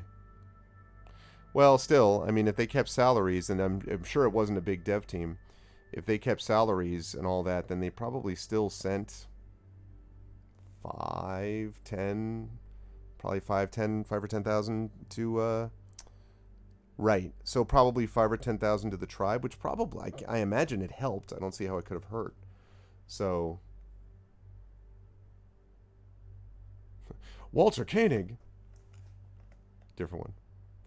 Well, still, I mean, if they kept salaries, and I'm sure it wasn't a big dev team, if they kept salaries and all that, then they probably still sent 5 or 10,000 to, right. So probably 5 or 10,000 to the tribe, which probably, I imagine it helped. I don't see how it could have hurt. So, Walter Koenig. Different one.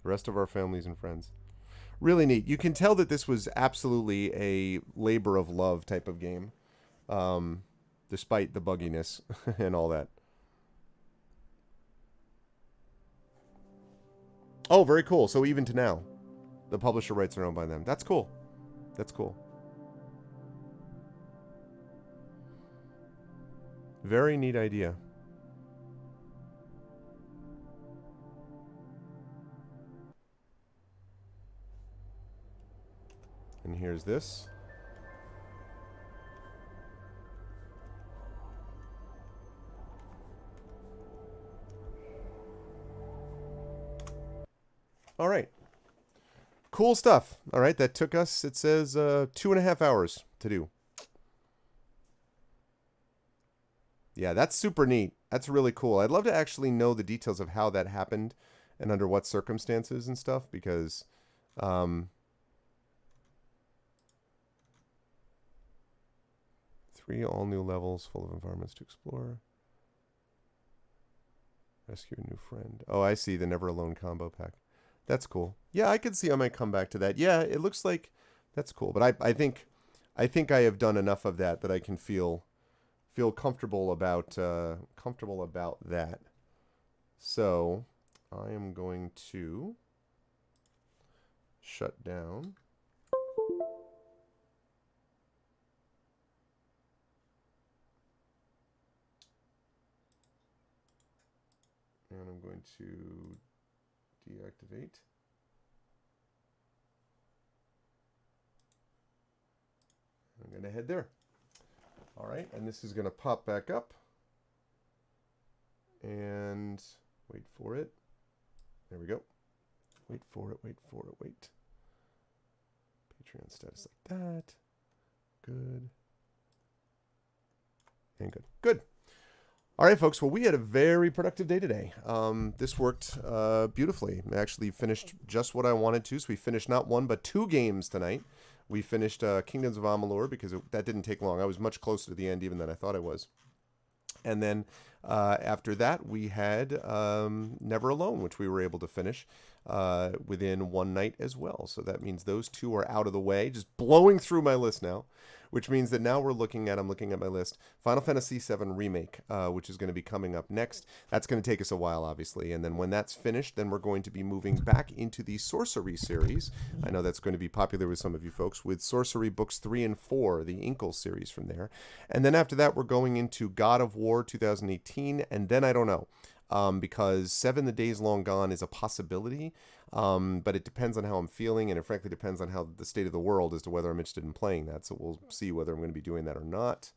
The rest of our families and friends. Really neat. You can tell that this was absolutely a labor of love type of game. Despite the bugginess and all that. Oh, very cool. So even to now, the publisher rights are owned by them. That's cool. That's cool. Very neat idea. And here's this. All right. Cool stuff. All right, that took us, it says, 2.5 hours to do. Yeah, that's super neat. That's really cool. I'd love to actually know the details of how that happened and under what circumstances and stuff, because 3 all-new levels full of environments to explore. Rescue a new friend. Oh, I see. The Never Alone combo pack. That's cool. Yeah, I could see I might come back to that. Yeah, it looks like that's cool. But I think I have done enough of that I can feel comfortable about that. So I am going to shut down. And I'm going to deactivate. I'm going to head there. All right, and this is going to pop back up. And wait for it. There we go. Wait for it, wait for it, wait. Patreon status like that. Good. And good. Good. All right, folks. Well, we had a very productive day today. This worked beautifully. I actually finished just what I wanted to. So we finished not 1, but 2 games tonight. We finished Kingdoms of Amalur because that didn't take long. I was much closer to the end even than I thought I was. And then after that, we had Never Alone, which we were able to finish within one night as well. So that means those two are out of the way, just blowing through my list now, which means that now I'm looking at my list, Final Fantasy VII Remake, which is going to be coming up next. That's going to take us a while, obviously. And then when that's finished, then we're going to be moving back into the Sorcery series. I know that's going to be popular with some of you folks, with Sorcery Books 3 and 4, the Inkle series from there. And then after that, we're going into God of War 2018, and then I don't know. Because 7 The Days Long Gone is a possibility, but it depends on how I'm feeling, and it frankly depends on how the state of the world as to whether I'm interested in playing that. So we'll see whether I'm going to be doing that or not.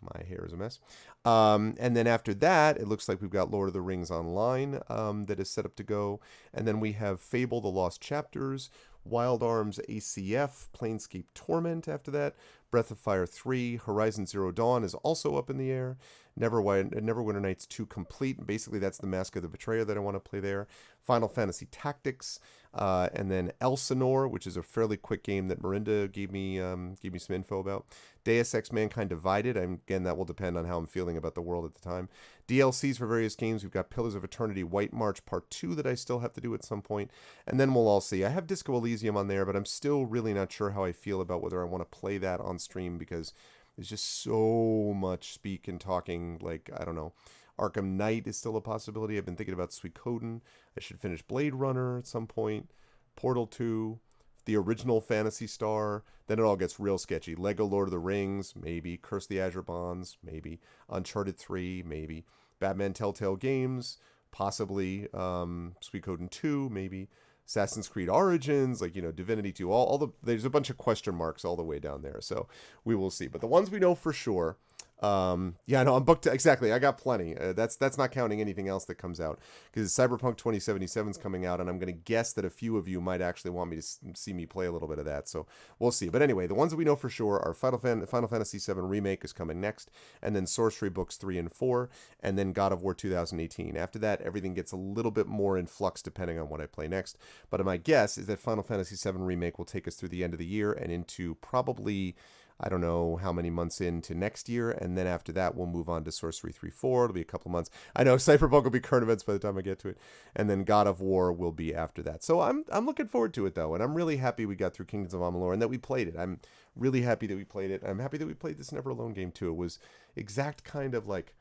My hair is a mess. And then after that, it looks like we've got Lord of the Rings Online that is set up to go. And then we have Fable: The Lost Chapters, Wild Arms ACF, Planescape Torment after that, Breath of Fire 3, Horizon Zero Dawn is also up in the air, Neverwinter Nights 2 Complete, basically that's the Mask of the Betrayer that I want to play there, Final Fantasy Tactics, and then Elsinore, which is a fairly quick game that Miranda gave me some info about, Deus Ex Mankind Divided, again that will depend on how I'm feeling about the world at the time, DLCs for various games, we've got Pillars of Eternity White March Part 2 that I still have to do at some point, and then we'll all see. I have Disco Elysium on there, but I'm still really not sure how I feel about whether I want to play that on stream, because there's just so much speak and talking, like, I don't know. Arkham Knight is still a possibility. I've been thinking about Suikoden. I should finish Blade Runner at some point. Portal 2, the original Phantasy Star. Then it all gets real sketchy. Lego Lord of the Rings, maybe. Curse the Azure Bonds, maybe. Uncharted 3, maybe. Batman Telltale Games, possibly. Suikoden 2, maybe. Assassin's Creed Origins, like, Divinity 2, there's a bunch of question marks all the way down there. So we will see. But the ones we know for sure, I'm booked. Exactly. I got plenty. That's not counting anything else that comes out, because Cyberpunk 2077 is coming out, and I'm going to guess that a few of you might actually want me to see me play a little bit of that. So we'll see. But anyway, the ones that we know for sure are Final Fantasy VII Remake is coming next, and then Sorcery Books 3 and 4, and then God of War 2018. After that, everything gets a little bit more in flux depending on what I play next. But my guess is that Final Fantasy VII Remake will take us through the end of the year and into probably, I don't know how many months into next year, and then after that we'll move on to Sorcery 3-4. It'll be a couple months. I know Cyberpunk will be current events by the time I get to it, and then God of War will be after that. So I'm looking forward to it though, and I'm really happy we got through Kingdoms of Amalur and that we played it. I'm really happy that we played it. I'm happy that we played this Never Alone game too. It was exact kind of like,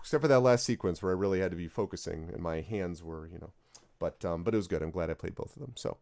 except for that last sequence where I really had to be focusing and my hands were, but it was good. I'm glad I played both of them. So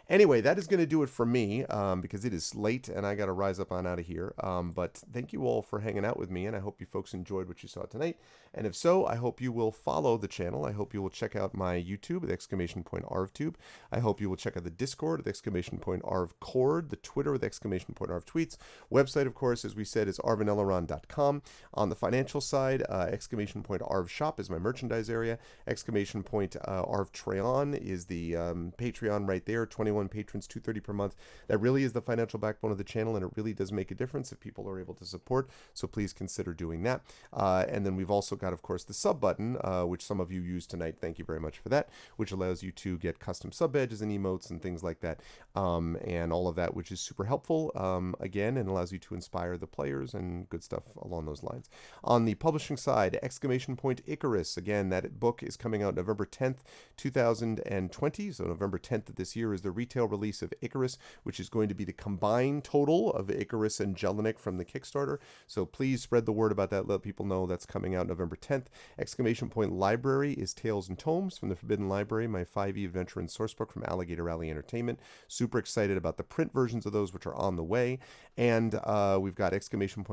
anyway, that is going to do it for me, because it is late and I got to rise up on out of here. But thank you all for hanging out with me, and I hope you folks enjoyed what you saw tonight. And if so, I hope you will follow the channel. I hope you will check out my YouTube at !ArvTube. I hope you will check out the Discord at !ArvCord, the Twitter with !ArvTweets. Website, of course, as we said, is arvaneleron.com. On the financial side, !ArvShop is my merchandise area. !ArvTreon is the Patreon right there. 21 patrons, $2.30 per month. That really is the financial backbone of the channel, and it really does make a difference if people are able to support. So please consider doing that. And then we've also got, of course, the sub button, which some of you used tonight. Thank you very much for that, which allows you to get custom sub badges and emotes and things like that, and all of that, which is super helpful, again, and allows you to inspire the players and good stuff along those lines. On the publishing side, Icarus, again, that book is coming out November 10th, 2020, so November 10th of this year is the retail release of Icarus, which is going to be the combined total of Icarus and Jelinek from the Kickstarter. So please spread the word about that. Let people know that's coming out November 10th. Library is Tales and Tomes from the Forbidden Library, my 5e adventure and sourcebook from Alligator Alley Entertainment. Super excited about the print versions of those, which are on the way. And we've got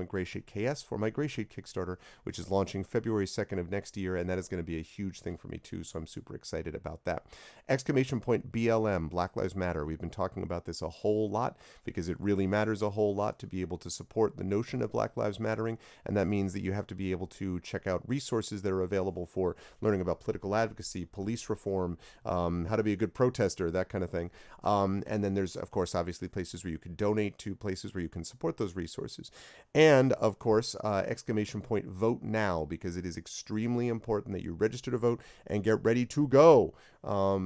Grayshade KS for my Grayshade Kickstarter, which is launching February 2nd of next year, and that is going to be a huge thing for me too, so I'm super excited about that. BLM, Black Lives Matter. We've been talking about this a whole lot because it really matters a whole lot to be able to support the notion of Black Lives Mattering, and that means that you have to be able to check out resources that are available for learning about political advocacy, police reform, how to be a good protester, that kind of thing. And then there's, of course, obviously places where you can donate to, places where you can support those resources. And, of course, Vote Now, because it is extremely important that you register to vote and get ready to go.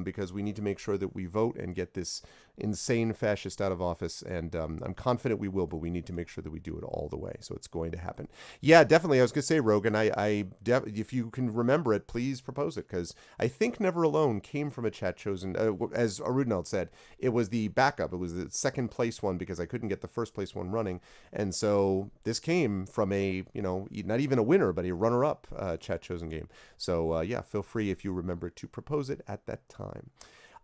because we need to make sure that we vote and get this insane fascist out of office. And I'm confident we will, but we need to make sure that we do it all the way. So it's going to happen. Yeah, definitely. I was going to say, Rogan, if you can remember it, please propose it, because I think Never Alone came from a chat chosen, as Arudnald said, it was the backup. It was the second place one because I couldn't get the first place one running. And so this came from a, not even a winner, but a runner-up chat chosen game. So yeah, feel free, if you remember, to propose it at that time.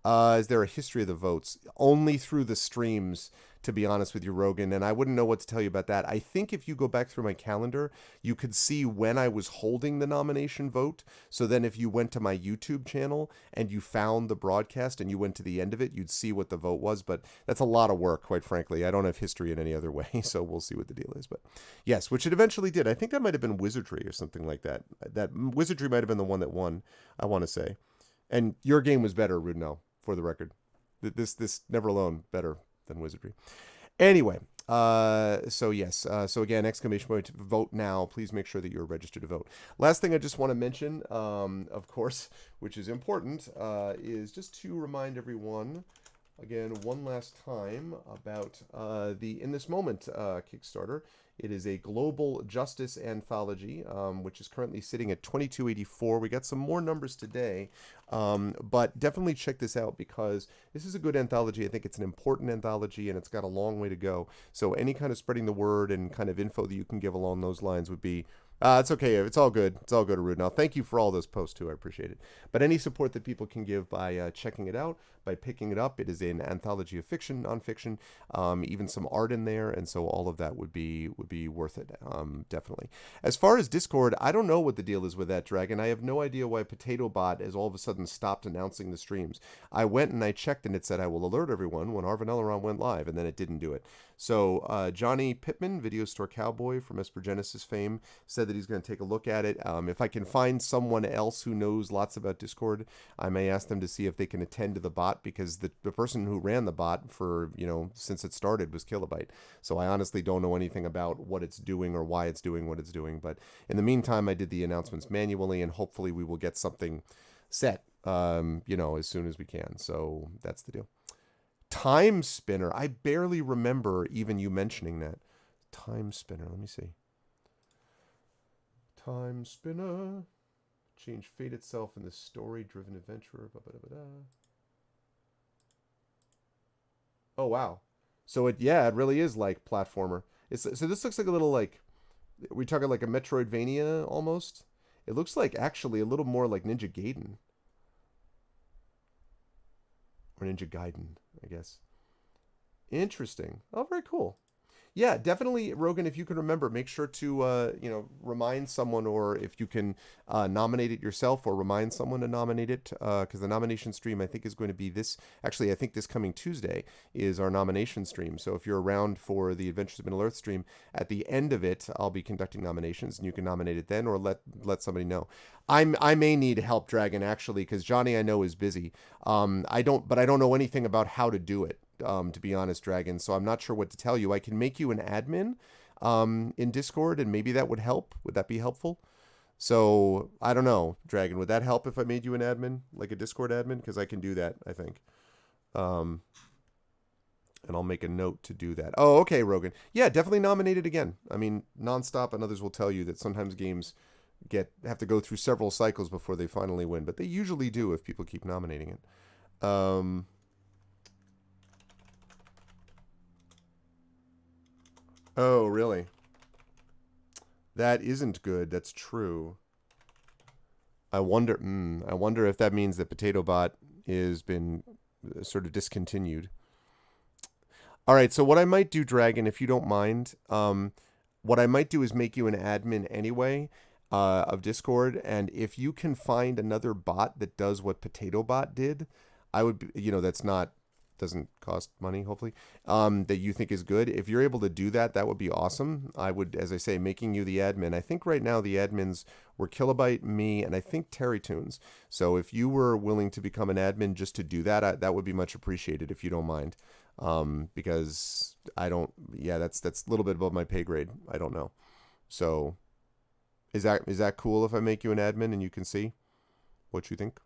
Is there a history of the votes? Only through the streams, to be honest with you, Rogan, and I wouldn't know what to tell you about that. I think if you go back through my calendar, you could see when I was holding the nomination vote. So then if you went to my YouTube channel and you found the broadcast and you went to the end of it, you'd see what the vote was. But that's a lot of work, quite frankly. I don't have history in any other way, so we'll see what the deal is. But yes, which it eventually did. I think that might have been Wizardry or something like that. That Wizardry might have been the one that won, I want to say. And your game was better, Rudnell, for the record. This Never Alone better than Wizardry. Anyway, so yes. So again, exclamation point, vote now. Please make sure that you're registered to vote. Last thing I just want to mention, of course, which is important, is just to remind everyone, again, one last time about the In This Moment Kickstarter. It is a global justice anthology, which is currently sitting at 2284. We got some more numbers today, but definitely check this out because this is a good anthology. I think it's an important anthology, and it's got a long way to go. So any kind of spreading the word and kind of info that you can give along those lines would be it's okay. It's all good. It's all good, Arud. Now, thank you for all those posts, too. I appreciate it. But any support that people can give by checking it out, by picking it up, it is an anthology of fiction, nonfiction, even some art in there. And so all of that would be worth it, definitely. As far as Discord, I don't know what the deal is with that, Dragon. I have no idea why Potato Bot has all of a sudden stopped announcing the streams. I went and I checked, and it said I will alert everyone when Arvin Elrond went live, and then it didn't do it. So Johnny Pittman, Video Store Cowboy from Esper Genesis fame, said that he's going to take a look at it. If I can find someone else who knows lots about Discord, I may ask them to see if they can attend to the bot, because the person who ran the bot for, since it started was Kilobyte. So I honestly don't know anything about what it's doing or why it's doing what it's doing. But in the meantime, I did the announcements manually, and hopefully we will get something set, as soon as we can. So that's the deal. Time Spinner. I barely remember even you mentioning that. Time Spinner. Let me see. Time Spinner. Change fate itself in the story-driven adventurer. Oh, wow. So it really is like platformer. So this looks like a little like, we're talking like a Metroidvania almost. It looks like actually a little more like Ninja Gaiden. Or Ninja Gaiden, I guess. Interesting. Oh, very cool. Yeah, definitely, Rogan, if you can remember, make sure to, remind someone, or if you can nominate it yourself or remind someone to nominate it, because the nomination stream, I think, is going to be this. Actually, I think this coming Tuesday is our nomination stream. So if you're around for the Adventures of Middle-earth stream, at the end of it, I'll be conducting nominations, and you can nominate it then, or let somebody know. I may need help, Dragon, actually, because Johnny, I know, is busy. I don't know anything about how to do it. To be honest, Dragon, so I'm not sure what to tell you. I can make you an admin in Discord, and maybe that would help. Would that be helpful? So I don't know, Dragon, would that help if I made you an admin, like a Discord admin? Because I can do that, I think. And I'll make a note to do that. Oh, okay, Rogan. Yeah, definitely nominate it again. I mean, nonstop, and others will tell you that sometimes games have to go through several cycles before they finally win, but they usually do if people keep nominating it. Oh, really? That isn't good. That's true. I wonder if that means that Potato Bot has been sort of discontinued. All right, so what I might do, Dragon, if you don't mind, what I might do is make you an admin anyway of Discord, and if you can find another bot that does what Potato Bot did, I would, that's not, doesn't cost money, hopefully, that you think is good. If you're able to do that, that would be awesome. I would, as I say, making you the admin. I think right now the admins were Kilobyte, me, and I think Terrytoons. So if you were willing to become an admin just to do that, that would be much appreciated, if you don't mind. Because I don't, that's a little bit above my pay grade. I don't know. So is that cool if I make you an admin and you can see what you think?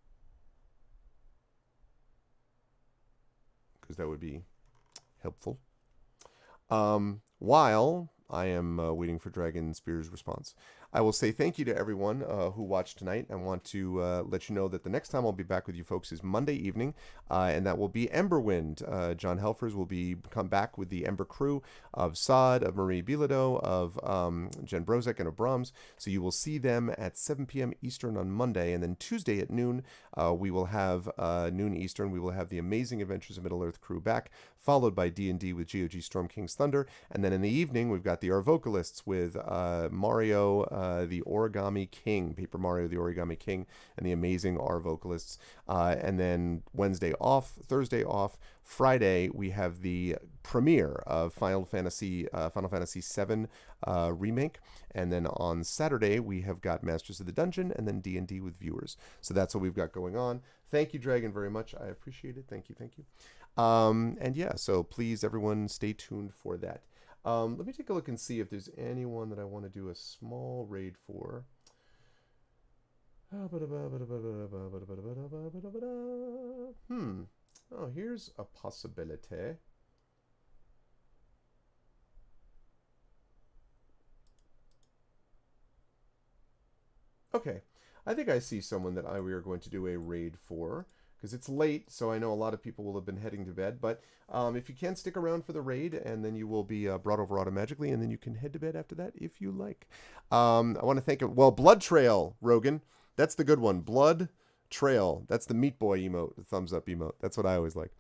because that would be helpful. While I am waiting for Dragon Spear's response, I will say thank you to everyone who watched tonight. I want to let you know that the next time I'll be back with you folks is Monday evening, and that will be Emberwind. John Helfers will come back with the Ember crew of Sod, of Marie Bilodeau, of Jen Brozek, and of Brahms. So you will see them at 7 p.m. Eastern on Monday, and then Tuesday at noon, we will have noon Eastern. We will have the Amazing Adventures of Middle Earth crew back, followed by D&D with GOG Storm King's Thunder, and then in the evening we've got our vocalists with Mario, the Origami King, Paper Mario, the Origami King, and the amazing R vocalists. And then Wednesday off, Thursday off, Friday we have the premiere of Final Fantasy VII remake, and then on Saturday we have got Masters of the Dungeon and then D&D with viewers. So that's what we've got going on. Thank you, Dragon, very much. I appreciate it. Thank you. And yeah, so please, everyone, stay tuned for that. Let me take a look and see if there's anyone that I want to do a small raid for. Oh, here's a possibility. Okay, I think I see someone that we are going to do a raid for, because it's late, so I know a lot of people will have been heading to bed. But if you can stick around for the raid, and then you will be brought over automatically, and then you can head to bed after that if you like. I want to thank, Blood Trail, Rogan. That's the good one. Blood Trail. That's the Meat Boy emote, the thumbs up emote. That's what I always like.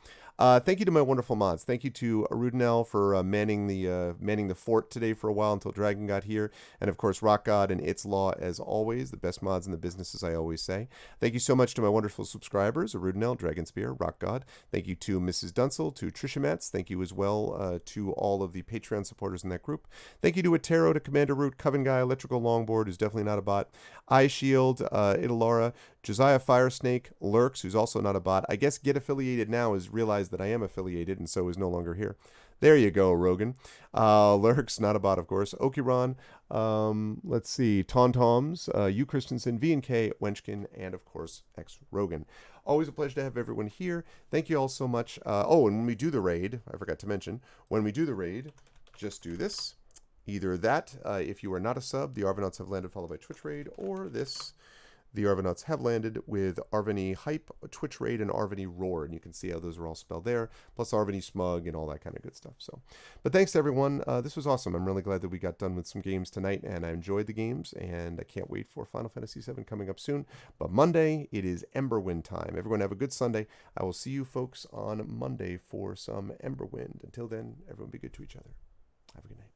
Thank you to my wonderful mods. Thank you to Arudinel for manning the fort today for a while until Dragon got here. And of course, Rock God and It's Law, as always, the best mods in the business, as I always say. Thank you so much to my wonderful subscribers, Arudinel, Dragon Spear, Rock God. Thank you to Mrs. Dunsel, to Trisha Metz. Thank you as well to all of the Patreon supporters in that group. Thank you to Atero, to Commander Root, Coven Guy, Electrical Longboard, who's definitely not a bot, Eye Shield, Idalara, Josiah Firesnake, Lurks, who's also not a bot. I guess Get Affiliated now has realized that I am affiliated and so is no longer here. There you go, Rogan. Lurks, not a bot, of course. Okiron, let's see, Tauntoms, U Christensen, V&K, Wenchkin, and of course, X Rogan. Always a pleasure to have everyone here. Thank you all so much. And when we do the raid, I forgot to mention, when we do the raid, just do this. Either that, if you are not a sub, the Arvanauts have landed, followed by Twitch raid, or this. The Arvanauts have landed with Arvany Hype, Twitch Raid, and Arvany Roar. And you can see how those are all spelled there, plus Arvany Smug and all that kind of good stuff. But thanks to everyone. This was awesome. I'm really glad that we got done with some games tonight, and I enjoyed the games, and I can't wait for Final Fantasy VII coming up soon. But Monday, it is Emberwind time. Everyone have a good Sunday. I will see you folks on Monday for some Emberwind. Until then, everyone be good to each other. Have a good night.